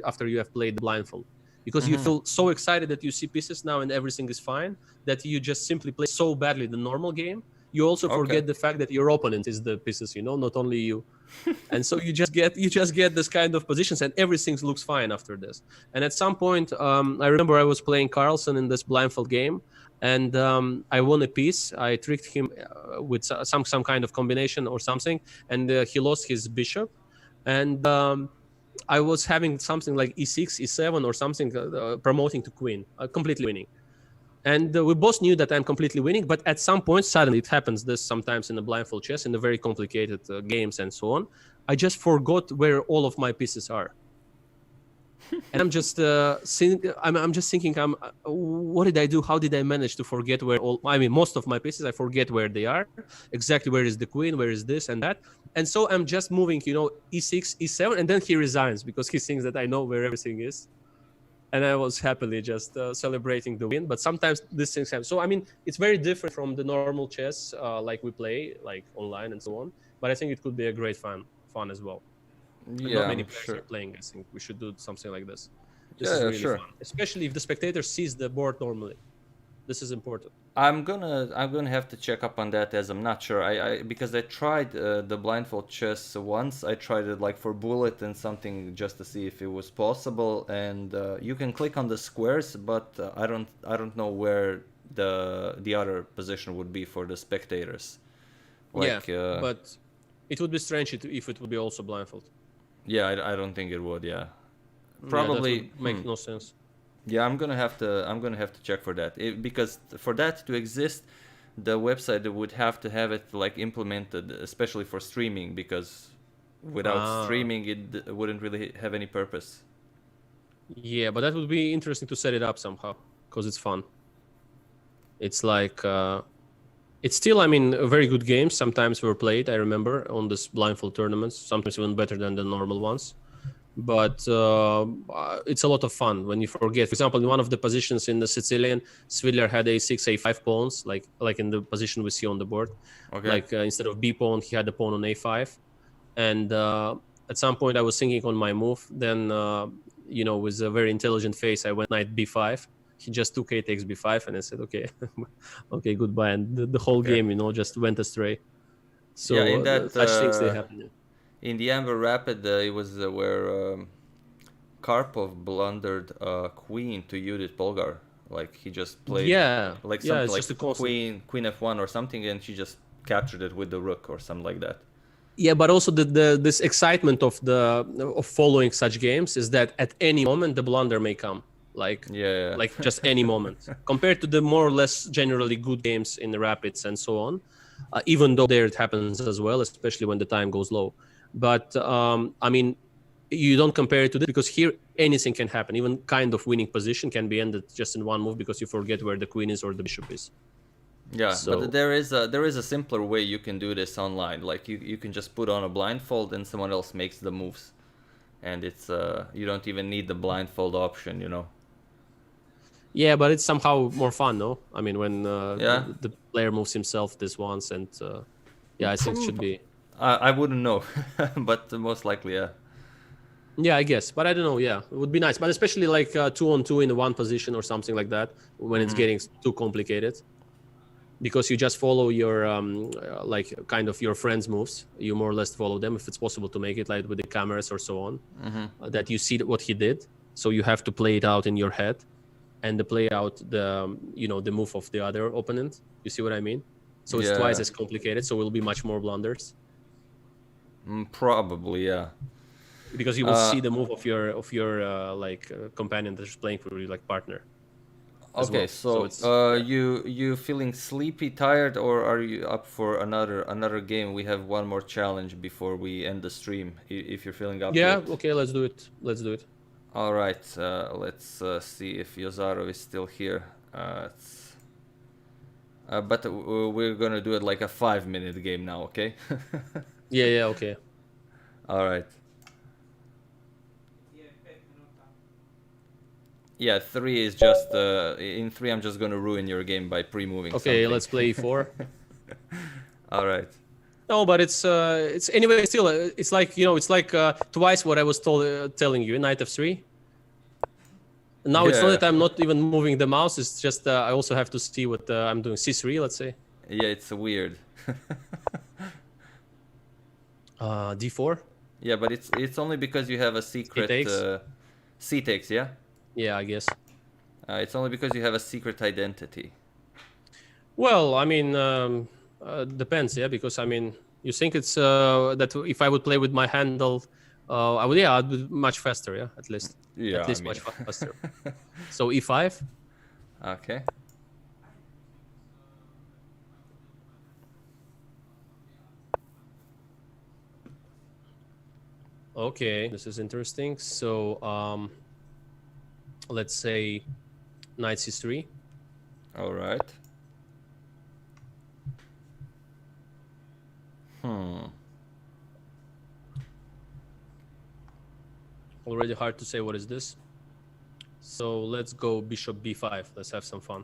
after you have played the blindfold. Because you feel so excited that you see pieces now and everything is fine that you just simply play so badly the normal game. You also forget the fact that your opponent is the pieces, not only you. And so you just get this kind of positions and everything looks fine after this. And at some point, I remember I was playing Carlsen in this blindfold game, and I won a piece. I tricked him with some kind of combination or something, and he lost his bishop. And I was having something like e6, e7 or something, promoting to queen, completely winning. And we both knew that I'm completely winning, but at some point, suddenly it happens this sometimes in the blindfold chess, in the very complicated games and so on. I just forgot where all of my pieces are. And I'm just thinking, what did I do? How did I manage to forget where most of my pieces, I forget where they are, exactly where is the queen, where is this and that. And so I'm just moving, e6, e7, and then he resigns because he thinks that I know where everything is. And I was happily just celebrating the win. But sometimes these things happen. So, I mean, it's very different from the normal chess like we play, like online and so on. But I think it could be a great fun as well. Yeah, not many players are playing. I think we should do something like this. This is really fun, especially if the spectator sees the board normally. This is important. I'm gonna have to check up on that, as I'm not sure. Because I tried the blindfold chess once. I tried it like for bullet and something just to see if it was possible. And you can click on the squares, but I don't know where the other position would be for the spectators. But it would be strange if it would be also blindfold. Yeah, I don't think it would. Yeah, probably that would make no sense. Yeah, I'm gonna have to check for that because for that to exist, the website would have to have it like implemented, especially for streaming. Because without streaming, it wouldn't really have any purpose. Yeah, but that would be interesting to set it up somehow because it's fun. It's like it's still, very good games. Sometimes were played. I remember on this blindfold tournaments. Sometimes even better than the normal ones. But it's a lot of fun when you forget. For example, in one of the positions in the Sicilian, Svidler had a6, a5 pawns, like in the position we see on the board. Okay. Like instead of b pawn, he had a pawn on a5. And at some point, I was thinking on my move. Then, with a very intelligent face, I went knight b5. He just took a takes b5, and I said, okay, okay, goodbye. And the whole game, just went astray. So such things they happen. In the Amber Rapid, it was where Karpov blundered queen to Judith Polgar. Like he just played, something like queen f1 or something, and she just captured it with the rook or something like that. Yeah, but also this excitement of following such games is that at any moment the blunder may come. Like just any moment. Compared to the more or less generally good games in the Rapids and so on, even though there it happens as well, especially when the time goes low. But you don't compare it to this because here anything can happen. Even kind of winning position can be ended just in one move because you forget where the queen is or the bishop is. Yeah, but there is a simpler way you can do this online. Like you can just put on a blindfold and someone else makes the moves, and it's you don't even need the blindfold option, Yeah, but it's somehow more fun, no? I mean, when the player moves himself this once, and I think it should be. I wouldn't know, but most likely, yeah. Yeah, I guess, but I don't know. Yeah, it would be nice, but especially like 2-on-2 in one position or something like that when it's getting too complicated. because you just follow your like kind of your friends' moves. You more or less follow them if it's possible to make it, like with the cameras or so on. That you see what he did, so you have to play it out in your head, and to play out the the move of the other opponent. You see what I mean? So it's twice as complicated. So it will be much more blunders. Probably, yeah. Because you will see the move of your like companion that's playing for you, like partner. Okay, well. so you feeling sleepy, tired, or are you up for another game? We have one more challenge before we end the stream. If you're feeling up. Yeah. To it. Okay. Let's do it. Let's do it. All right. Let's see if Yozarov is still here. But we're gonna do it like a 5-minute game now. Okay. Yeah. Yeah. Okay. All right. Yeah, 3 is just in 3 I'm just gonna ruin your game by pre-moving. Okay, something. let's play e4. All right. No, but it's anyway still it's like it's like twice what I was telling you, knight f3. Now it's not that I'm not even moving the mouse. It's just I also have to see what I'm doing. c3, let's say. Yeah, it's weird. d4. Yeah, but it's only because you have a secret. C takes, yeah. Yeah, I guess. It's only because you have a secret identity. Well, I mean, depends, yeah. Because I mean, you think it's that if I would play with my handle, I'd be much faster, yeah, at least. Yeah, at least much faster. So e5. Okay. Okay, this is interesting. So let's say knight c3. All right. Already hard to say what is this. So let's go bishop b5. Let's have some fun.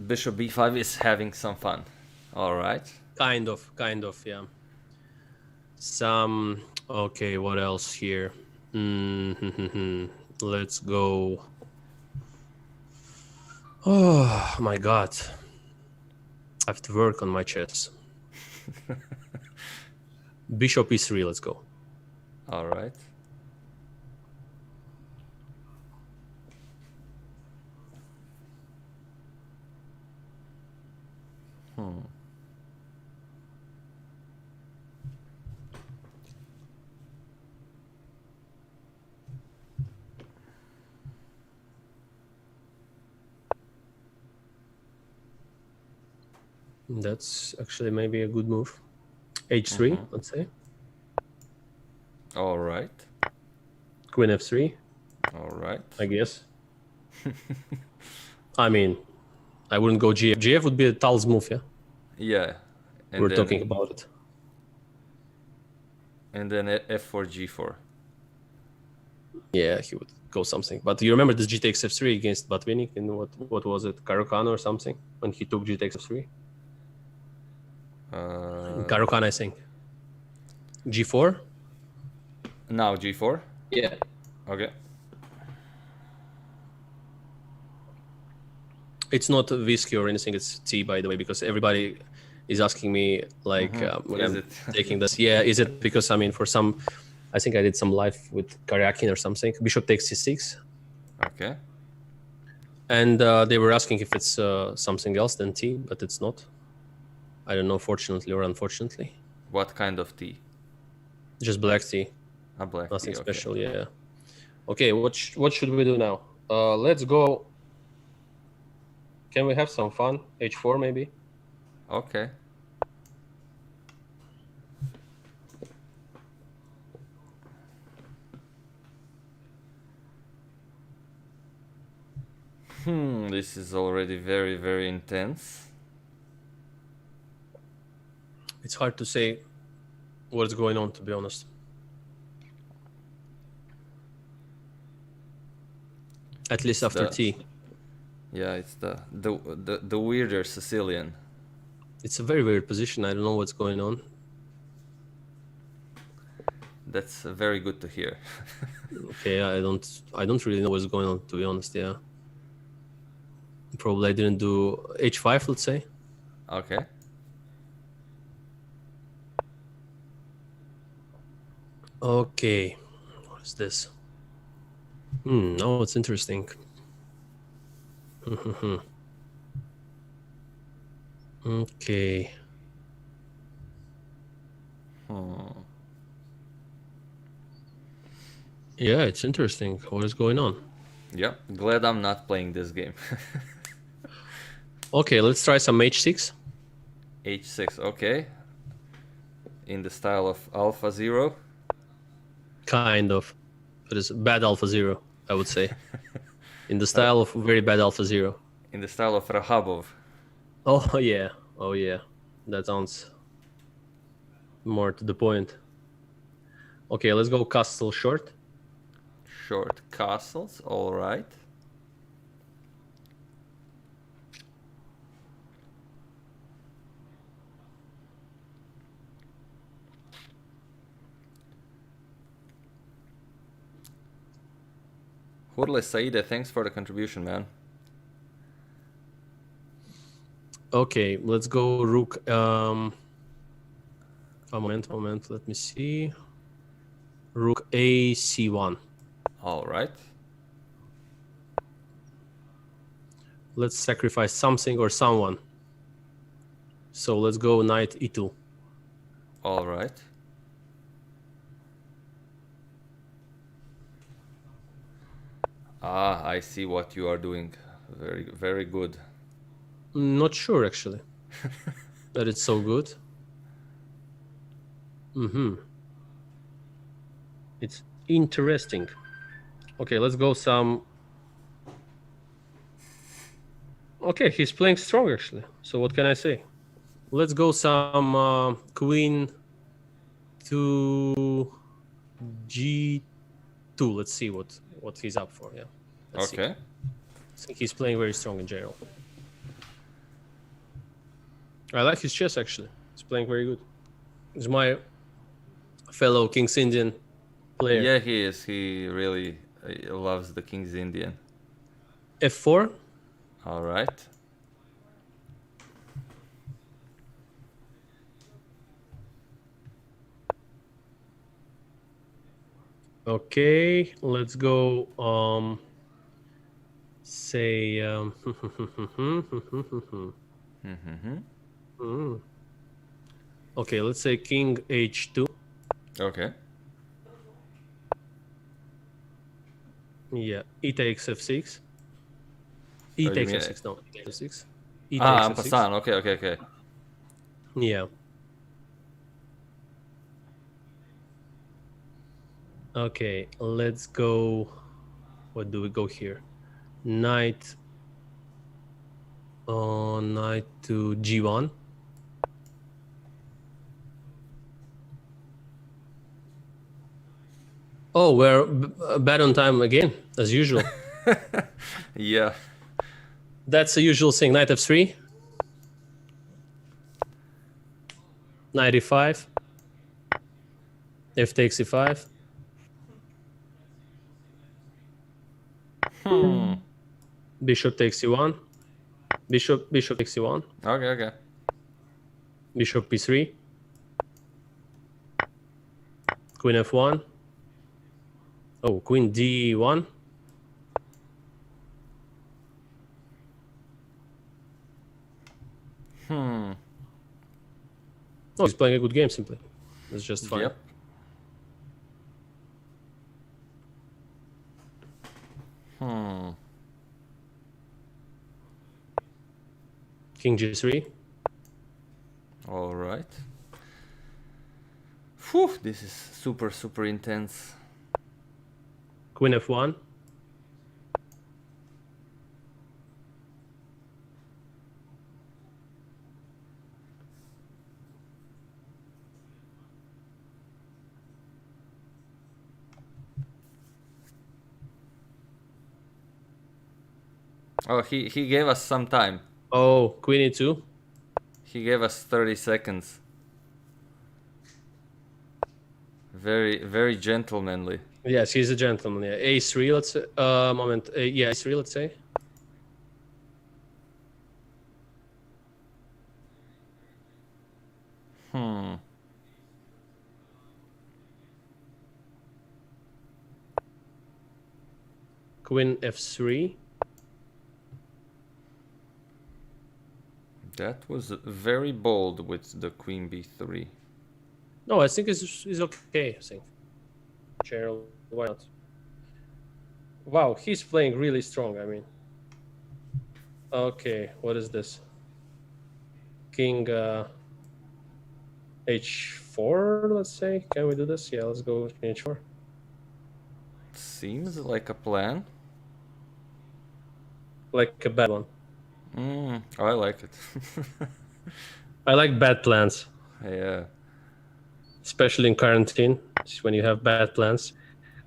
Bishop b5 is having some fun. All right. Kind of, yeah. Some. Okay, what else here? Let's go. Oh my god, I have to work on my chess. Bishop e3, let's go. All right. That's actually maybe a good move. h3, let's say. All right. Queen f3. All right. I guess. I mean, I wouldn't go gf. Gf would be a Tal's move, yeah? Yeah. And we're talking about it. And then f4, g4. Yeah, he would go something. But you remember this g takes f3 against Botvinnik in what was it, Caro-Kann or something? When he took g takes f3? Caro-Kann, I think. g4? Now g4? Yeah. Okay. It's not Visky or anything, it's T, by the way, because everybody is asking me, like, when I'm taking this. Yeah, is it because, I mean, for some, I think I did some live with Karyakin or something. Bishop takes c6. Okay. And they were asking if it's something else than T, but it's not. I don't know, fortunately or unfortunately. What kind of tea? Just black tea. A black Nothing tea, special, yeah. Okay, what should we do now? Let's go. Can we have some fun? h4 maybe? Okay. This is already very, very intense. It's hard to say what's going on, to be honest. At least after T. Yeah, it's the weirder Sicilian. It's a very weird position. I don't know what's going on. That's very good to hear. Okay, I don't really know what's going on, to be honest. Yeah. Probably I didn't do h5, let's say. Okay. Okay, what is this? Now it's interesting. Okay. Yeah, it's interesting. What is going on? Yeah, glad I'm not playing this game. Okay, let's try some h6. H6, okay. In the style of Alpha Zero. Kind of. It is bad alpha zero, I would say. In the style of very bad alpha zero. In the style of Rajabov. Oh yeah. Oh yeah. That sounds more to the point. Okay, let's go castle short. Short castles, alright. Hurle Saide, thanks for the contribution, man. Okay, let's go rook. A moment, let me see. Rook a c1. Alright. Let's sacrifice something or someone. So let's go knight e2. Alright. Ah, I see what you are doing. Very, very good. Not sure actually that it's so good. It's interesting. Okay, let's go some. Okay, he's playing strong actually. So what can I say? Let's go some queen to g2. Let's see what he's up for. Yeah. Let's Okay. see. I think he's playing very strong in general. I like his chess actually. He's playing very good. He's my fellow King's Indian player. Yeah, he is. He really loves the King's Indian. f4. Alright. Okay, let's go say okay, let's say king h2. Okay. Yeah, e takes f6. E Oh, takes you mean- f6, no, e takes f6. E Ah, takes f6. Ampasan. Okay, okay, okay. Yeah. Okay, let's go. What do we go here? Knight. Knight to g1. Oh, we're bad on time again, as usual. Yeah. That's the usual thing. Knight f3. Knight e5. F takes e5. Bishop takes e1. Bishop takes e1. Okay, okay. Bishop p3. Queen f1. Oh, queen d1. Oh, he's playing a good game simply. That's just fine. Yep. King g3. All right. Whew, this is super, super intense. Queen f1. Oh, he gave us some time. Oh, queen e2. He gave us 30 seconds. Very, very gentlemanly. Yes, he's a gentleman. Yeah, a3. Let's say. Yeah, a3. Let's say. Queen f3. That was very bold with the queen b3. No, I think it's okay. I think. Cheryl, why not? Wow, he's playing really strong. I mean. Okay, what is this? King h4, let's say. Can we do this? Yeah, let's go with h4. Seems like a plan. Like a bad one. I like it. I like bad plans, Yeah. especially in quarantine. It's when you have bad plans.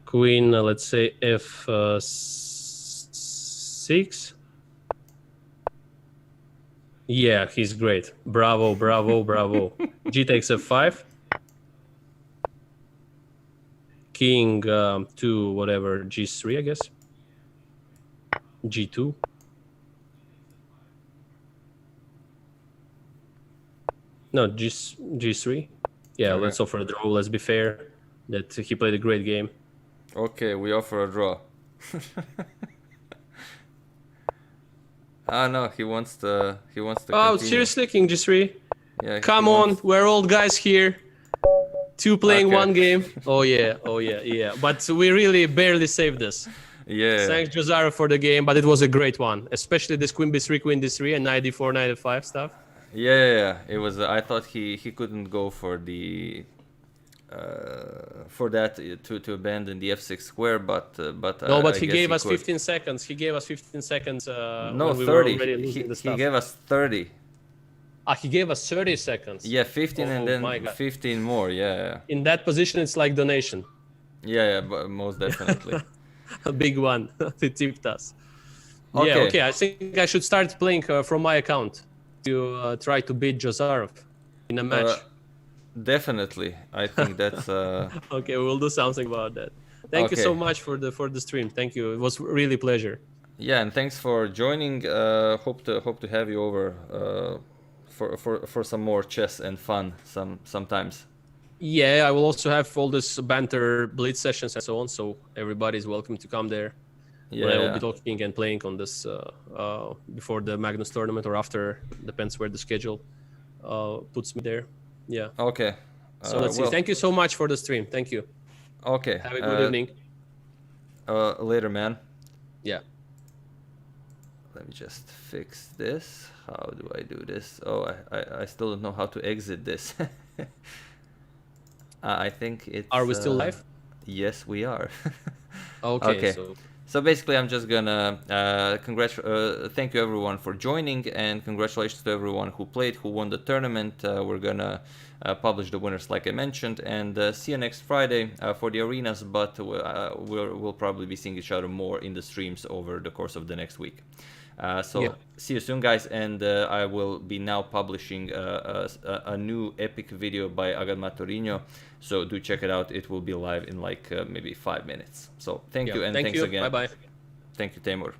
Queen, let's say f6. Yeah, he's great. Bravo, bravo, bravo. G takes f5. King to whatever, g3, I guess. g2. No, g3. Yeah, Okay. let's offer a draw. Let's be fair that he played a great game. Okay, we offer a draw. Ah no, he wants to Oh, continue. seriously, King g3? Yeah, Come he on, wants- we're old guys here. Two playing Okay. one game. Oh yeah. But we really barely saved this. Yeah. Thanks, Josara, for the game, but it was a great one, especially this Queen b3, Queen d3, and knight d4, knight f5 stuff. Yeah. It was. I thought he couldn't go for the for that to abandon the f6 square, but No, but I he guess gave us could. 15 seconds. He gave us 15 seconds No, when we were 30. already losing the He stuff. gave us 30. He gave us 30 seconds. Yeah, 15 and Oh my then God. 15 more. Yeah. In that position, it's like donation. Yeah, but most definitely. A big one. They tipped us. Yeah, okay. I think I should start playing from my account to try to beat Josarov in a match. Definitely. I think that's Okay, we'll do something about that. Thank you so much for the stream. Thank you. It was really pleasure. yeah, and thanks for joining. Hope to have you over for some more chess and fun sometimes. Yeah, I will also have all this banter blitz sessions and so on, so everybody's welcome to come there. Yeah. When I will be talking and playing on this before the Magnus tournament or after, depends where the schedule puts me there. Yeah. Okay. So let's see. Thank you so much for the stream. Thank you. Okay. Have a good evening. Later, man. Yeah. Let me just fix this. How do I do this? Oh, I still don't know how to exit this. I think it's... Are we still live? Yes, we are. Okay. So basically, I'm just gonna thank you everyone for joining, and congratulations to everyone who played, who won the tournament. We're gonna publish the winners, like I mentioned, and see you next Friday for the arenas. But we'll probably be seeing each other more in the streams over the course of the next week. See you soon, guys, and I will be now publishing a new epic video by AGADMATOR, so do check it out. It will be live in like maybe 5 minutes. So thank you, and thank thanks you. again. Bye bye. Thank you, Timur.